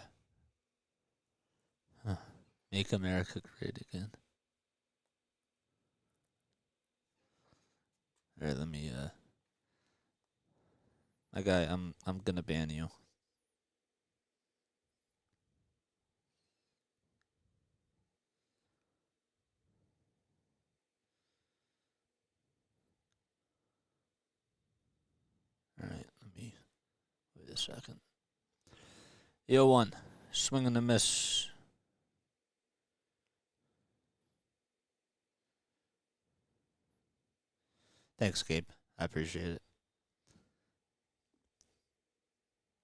Make America great again. All right, let me, my guy, I'm gonna ban you. All right, let me, wait a second. 0-1, swing and a miss. Thanks, Gabe. I appreciate it.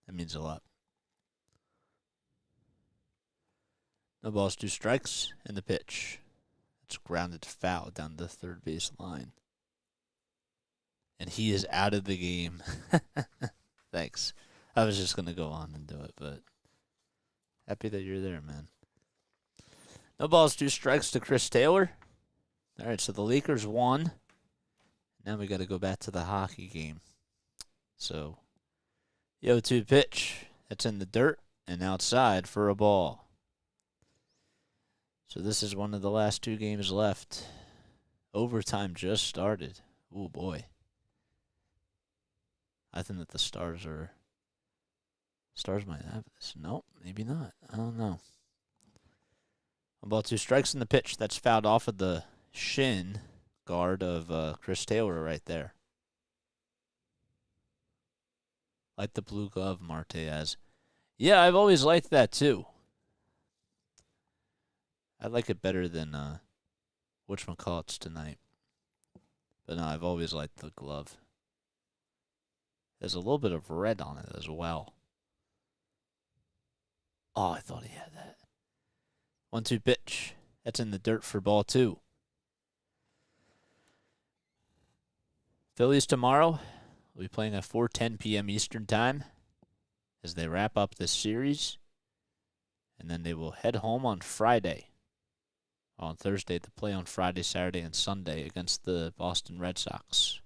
That means a lot. No balls, 2 strikes, and the pitch. It's grounded foul down the third base line. And he is out of the game. Thanks. I was just going to go on and do it, but happy that you're there, man. No balls, 2 strikes to Chris Taylor. All right, so the Lakers won. Now we got to go back to the hockey game. So, the 0-2 pitch. That's in the dirt and outside for a ball. So this is one of the last 2 games left. Overtime just started. Oh, boy. I think that the Stars might have this. Nope, maybe not. I don't know. About 2 strikes in the pitch. That's fouled off of the shin guard of Chris Taylor right there. Like the blue glove, Marte has. Yeah, I've always liked that too. I like it better than whatchamacallits tonight. But no, I've always liked the glove. There's a little bit of red on it as well. Oh, I thought he had that. 1-2 pitch. That's in the dirt for ball 2. Phillies tomorrow will be playing at 4:10 p.m. Eastern Time as they wrap up this series. And then they will head home on Friday. On Thursday to play on Friday, Saturday, and Sunday against the Boston Red Sox.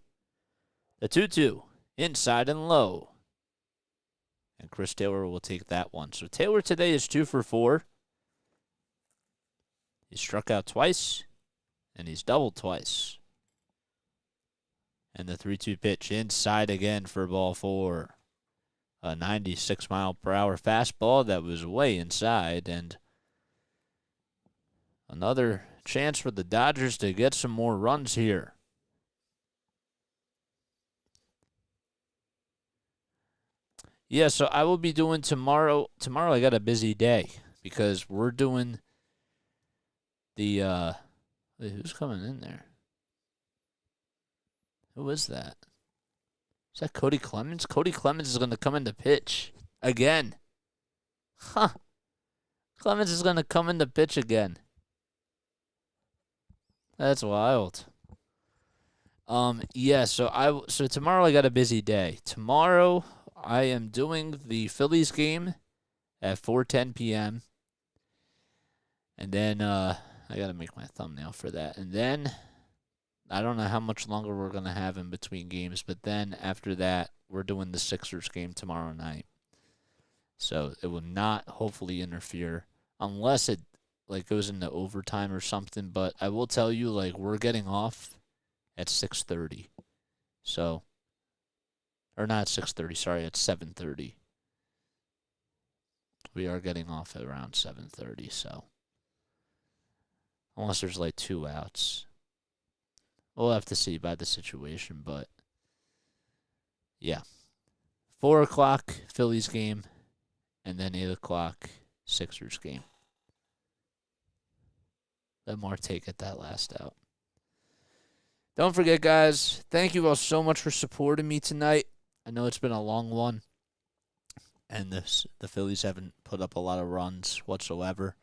The 2-2, inside and low. And Chris Taylor will take that one. So Taylor today is 2 for 4. He struck out twice, and he's doubled twice. And the 3-2 pitch inside again for ball 4. A 96-mile-per-hour fastball that was way inside, and another chance for the Dodgers to get some more runs here. Yeah, so I will be doing tomorrow. Tomorrow I got a busy day because we're doing the who's coming in there? Who is that? Is that Cody Clemens? Cody Clemens is going to come in to pitch again. Huh. Clemens is going to come in to pitch again. That's wild. Yeah, so tomorrow I got a busy day. Tomorrow I am doing the Phillies game at 4:10 p.m. And then I got to make my thumbnail for that. And then I don't know how much longer we're going to have in between games, but then after that, we're doing the Sixers game tomorrow night. So it will not hopefully interfere unless it goes into overtime or something, but I will tell you we're getting off at 6:30. So or not 6:30, sorry, at 7:30. We are getting off at around 7:30, so unless there's 2 outs. We'll have to see by the situation, but yeah. 4 o'clock Phillies game, and then 8 o'clock Sixers game. Let Marte get that last out. Don't forget, guys, thank you all so much for supporting me tonight. I know it's been a long one, and the Phillies haven't put up a lot of runs whatsoever.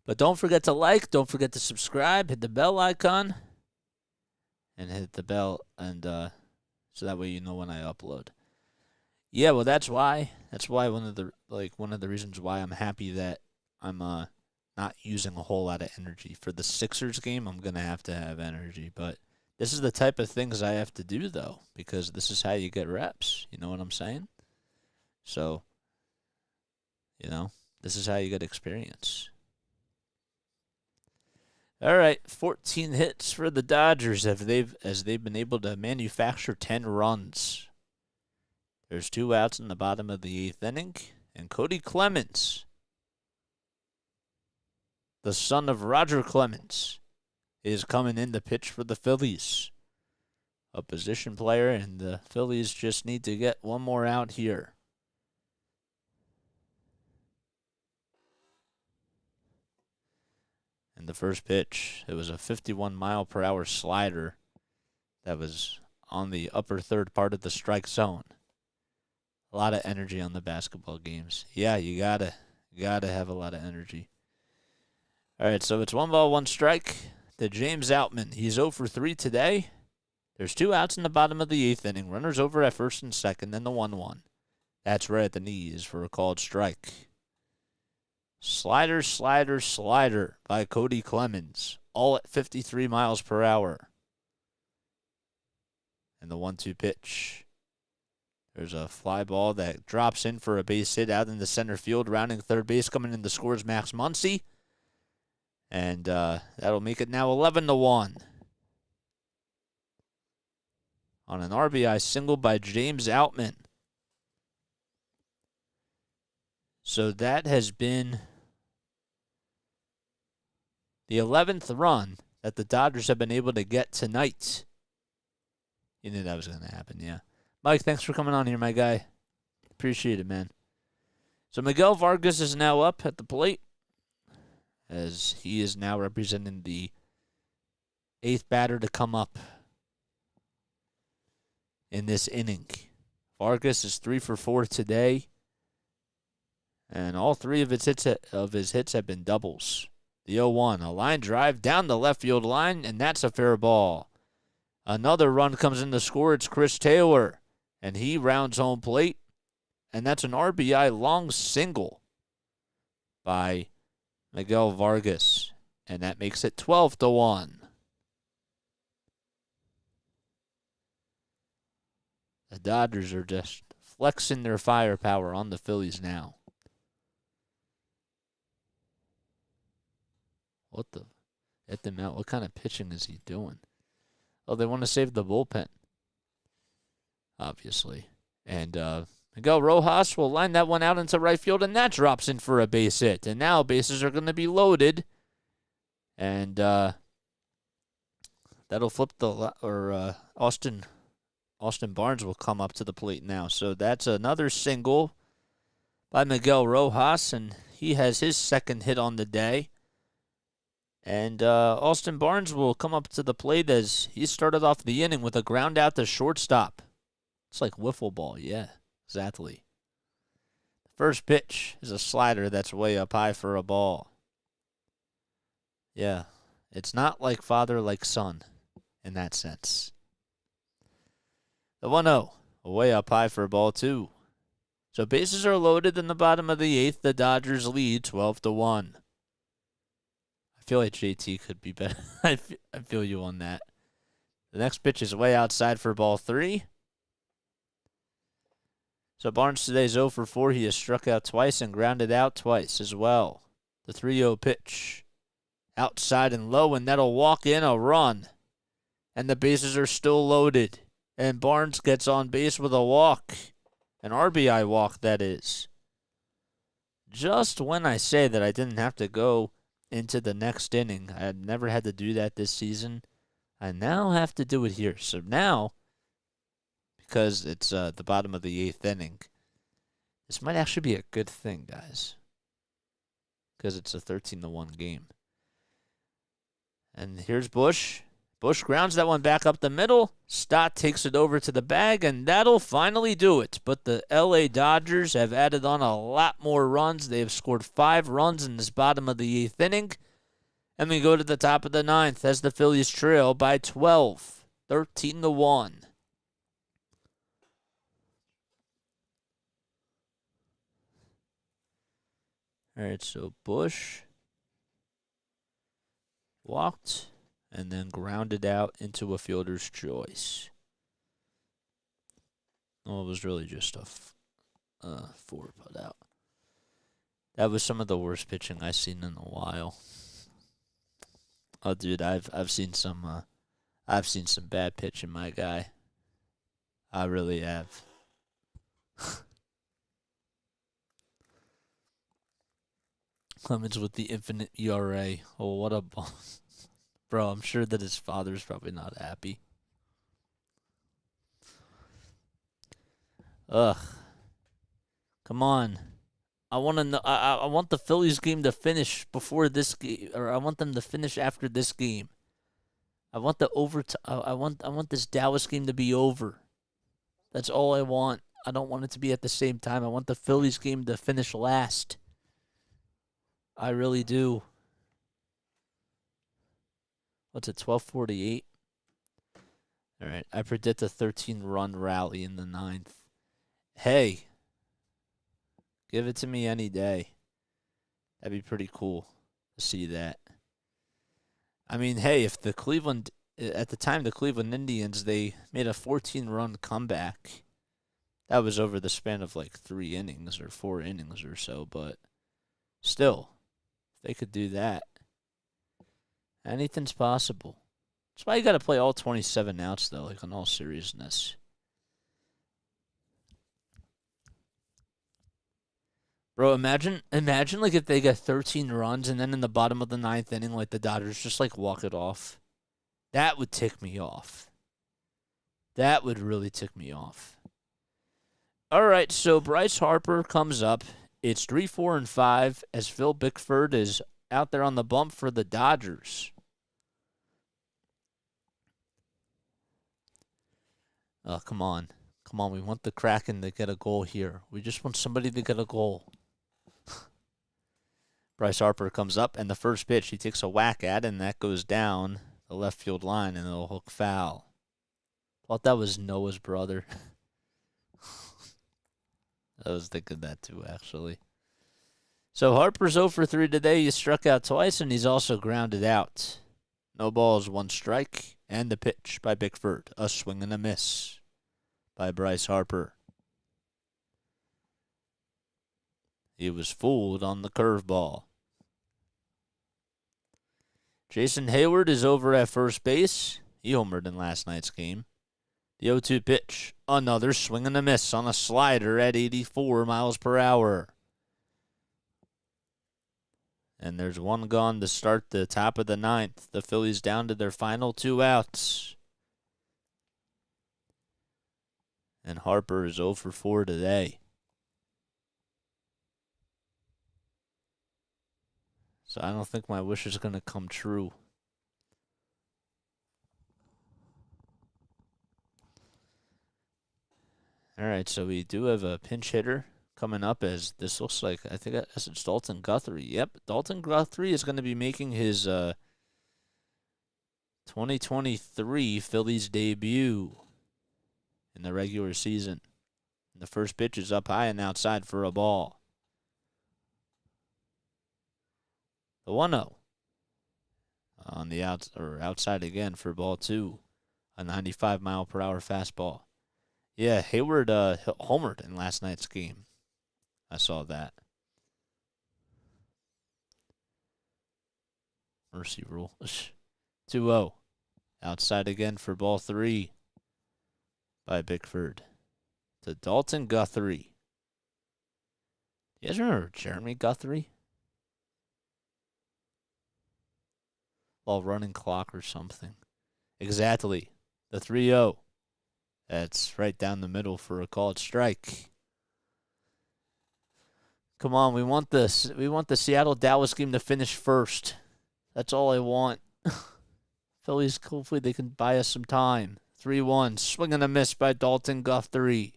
But don't forget to don't forget to subscribe, hit the bell icon, and hit the bell, and so that way you know when I upload. Yeah, well, that's why one of the reasons why I'm happy that I'm not using a whole lot of energy. For the Sixers game, I'm going to have energy. But this is the type of things I have to do, though, because this is how you get reps. You know what I'm saying? So, this is how you get experience. All right, 14 hits for the Dodgers as they've been able to manufacture 10 runs. There's 2 outs in the bottom of the 8th inning, and Cody Clemens, the son of Roger Clemens, is coming in to pitch for the Phillies. A position player, and the Phillies just need to get one more out here. And the first pitch, it was a 51-mile-per-hour slider that was on the upper third part of the strike zone. A lot of energy on the basketball games. Yeah, you gotta have a lot of energy. All right, so it's 1 ball, 1 strike to James Outman. He's 0 for 3 today. There's 2 outs in the bottom of the 8th inning. Runners over at first and second, then the 1-1. That's right at the knees for a called strike. Slider, slider, slider by Cody Clemens, all at 53 miles per hour. And the 1-2 pitch. There's a fly ball that drops in for a base hit out in the center field. Rounding third base, coming in to score is Max Muncy. And that'll make it now 11-1. on an RBI single by James Outman. So that has been the 11th run that the Dodgers have been able to get tonight. You knew that was going to happen, yeah. Mike, thanks for coming on here, my guy. Appreciate it, man. So Miguel Vargas is now up at the plate, as he is now representing the 8th batter to come up in this inning. Vargas is 3 for 4 today, and all 3 of his hits have been doubles. The 0-1, a line drive down the left field line, and that's a fair ball. Another run comes in to score. It's Chris Taylor, and he rounds home plate, and that's an RBI long single by Miguel Vargas, and that makes it 12-1. The Dodgers are just flexing their firepower on the Phillies now. What the? At the mount. What kind of pitching is he doing? Oh, they want to save the bullpen, obviously. And Miguel Rojas will line that one out into right field, and that drops in for a base hit. And now bases are going to be loaded. And that'll flip Austin Barnes will come up to the plate now. So that's another single by Miguel Rojas, and he has his second hit on the day. And Austin Barnes will come up to the plate as he started off the inning with a ground out to shortstop. It's like wiffle ball, yeah, exactly. The first pitch is a slider that's way up high for a ball. Yeah, it's not like father, like son in that sense. The 1-0, way up high for a ball, too. So bases are loaded in the bottom of the 8th. The Dodgers lead 12-1. I feel like JT could be better. I feel you on that. The next pitch is way outside for ball 3. So Barnes today is 0 for 4. He has struck out twice and grounded out twice as well. The 3-0 pitch. Outside and low, and that'll walk in a run. And the bases are still loaded. And Barnes gets on base with a walk. An RBI walk, that is. Just when I say that I didn't have to go into the next inning, I had never had to do that this season. I now have to do it here. So now, because it's the bottom of the 8th inning, this might actually be a good thing, guys. Because it's a 13-1 game. And here's Bush. Bush grounds that one back up the middle. Stott takes it over to the bag, and that'll finally do it. But the LA Dodgers have added on a lot more runs. They have scored 5 runs in this bottom of the 8th inning. And we go to the top of the 9th as the Phillies trail by 12, 13-1. All right, so Bush walked and then grounded out into a fielder's choice. Well, it was really just a 4 put out. That was some of the worst pitching I've seen in a while. Oh, dude, I've seen some bad pitching, my guy. I really have. Clemens with the infinite ERA. Oh, what a ball. Bro, I'm sure that his father's probably not happy. Ugh. Come on. I want to know. I want the Phillies game to finish before this game, or I want them to finish after this game. I want the I want this Dallas game to be over. That's all I want. I don't want it to be at the same time. I want the Phillies game to finish last. I really do. What's it, 12:48? All right, I predict a 13-run rally in the 9th. Hey, give it to me any day. That'd be pretty cool to see that. I mean, hey, if at the time the Cleveland Indians, they made a 14-run comeback. That was over the span of like 3 innings or 4 innings or so, but still, if they could do that, anything's possible. That's why you got to play all 27 outs, though, like, in all seriousness. Bro, imagine, like, if they get 13 runs and then in the bottom of the 9th inning, like, the Dodgers just, like, walk it off. That would tick me off. That would really tick me off. All right, so Bryce Harper comes up. It's 3, 4, and 5 as Phil Bickford is out there on the bump for the Dodgers. Oh, come on. Come on, we want the Kraken to get a goal here. We just want somebody to get a goal. Bryce Harper comes up, and the first pitch he takes a whack at, and that goes down the left field line, and it'll hook foul. Thought that was Noah's brother. I was thinking that too, actually. So Harper's 0 for 3 today. He struck out twice, and he's also grounded out. No balls, 1 strike, and the pitch by Bickford. A swing and a miss by Bryce Harper. He was fooled on the curveball. Jason Hayward is over at first base. He homered in last night's game. The 0-2 pitch. Another swing and a miss on a slider at 84 miles per hour. And there's 1 gone to start the top of the 9th. The Phillies down to their final 2 outs. And Harper is 0 for 4 today. So I don't think my wish is going to come true. All right, so we do have a pinch hitter coming up as this looks like, I think it's Dalton Guthrie. Yep, Dalton Guthrie is going to be making his 2023 Phillies debut in the regular season. The first pitch is up high and outside for a ball. The 1-0 on the outside again for ball 2, a 95-mile-per-hour fastball. Yeah, Hayward homered in last night's game. I saw that. Mercy rule. 2-0. Outside again for ball 3 by Bickford. To Dalton Guthrie. You guys remember Jeremy Guthrie? While running clock or something. Exactly. The 3-0. That's right down the middle for a called strike. Come on, we want this. We want the Seattle Dallas game to finish first. That's all I want. Phillies, hopefully they can buy us some time. 3-1. Swing and a miss by Dalton Guthrie.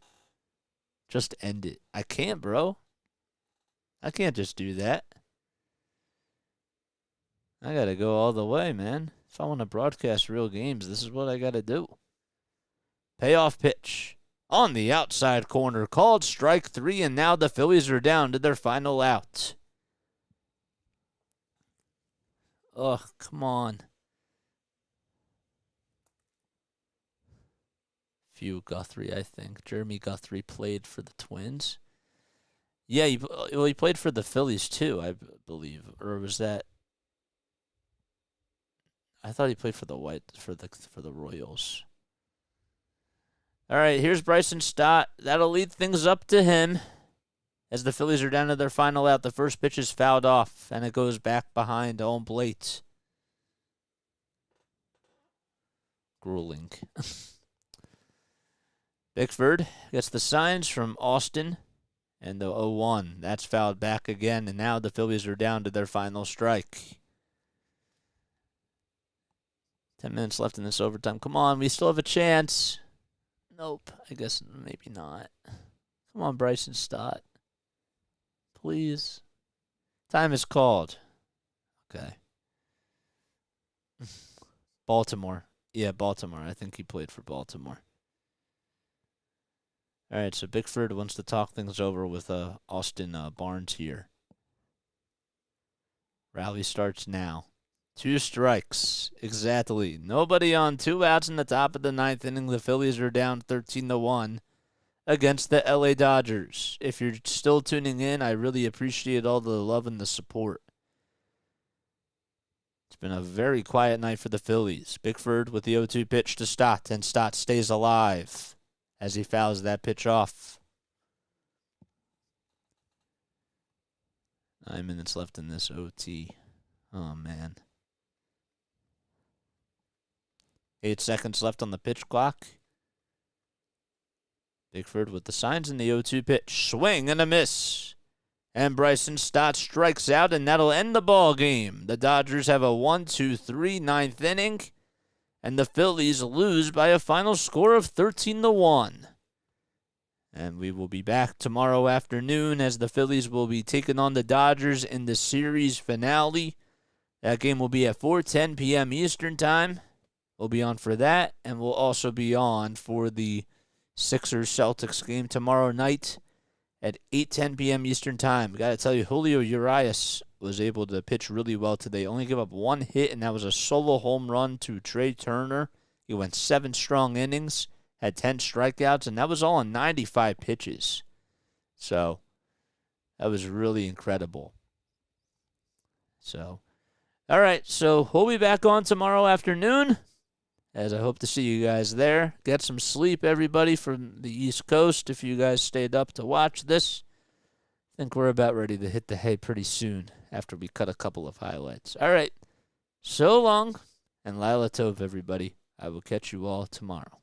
Just end it. I can't, bro. I can't just do that. I got to go all the way, man. If I want to broadcast real games, this is what I got to do. Payoff pitch on the outside corner. Called strike 3, and now the Phillies are down to their final out. Ugh, come on. Few Guthrie, I think. Jeremy Guthrie played for the Twins. Yeah, he played for the Phillies too, I believe. Or was that? I thought he played for the Royals. All right, here's Bryson Stott. That'll lead things up to him as the Phillies are down to their final out. The first pitch is fouled off, and it goes back behind home plate. Grueling. Bickford gets the signs from Austin, and the 0-1. That's fouled back again, and now the Phillies are down to their final strike. 10 minutes left in this overtime. Come on, we still have a chance. Nope, I guess maybe not. Come on, Bryson Stott. Please. Time is called. Okay. Baltimore. Yeah, Baltimore. I think he played for Baltimore. All right, so Bickford wants to talk things over with Austin Barnes here. Rally starts now. 2 strikes. Exactly. Nobody on, 2 outs in the top of the 9th inning. The Phillies are down 13-1 against the LA Dodgers. If you're still tuning in, I really appreciate all the love and the support. It's been a very quiet night for the Phillies. Bickford with the 0-2 pitch to Stott, and Stott stays alive as he fouls that pitch off. 9 minutes left in this OT. Oh, man. 8 seconds left on the pitch clock. Bickford with the signs in the 0-2 pitch. Swing and a miss. And Bryson Stott strikes out, and that'll end the ball game. The Dodgers have a 1-2-3 ninth inning, and the Phillies lose by a final score of 13-1. And we will be back tomorrow afternoon as the Phillies will be taking on the Dodgers in the series finale. That game will be at 4:10 p.m. Eastern Time. We'll be on for that, and we'll also be on for the Sixers-Celtics game tomorrow night at 8:10 p.m. Eastern Time. Got to tell you, Julio Urias was able to pitch really well today. Only gave up one hit, and that was a solo home run to Trey Turner. He went 7 strong innings, had 10 strikeouts, and that was all on 95 pitches. So that was really incredible. So, all right, so we'll be back on tomorrow afternoon, as I hope to see you guys there. Get some sleep, everybody, from the East Coast, if you guys stayed up to watch this. I think we're about ready to hit the hay pretty soon after we cut a couple of highlights. All right, so long, and Lila Tov, everybody. I will catch you all tomorrow.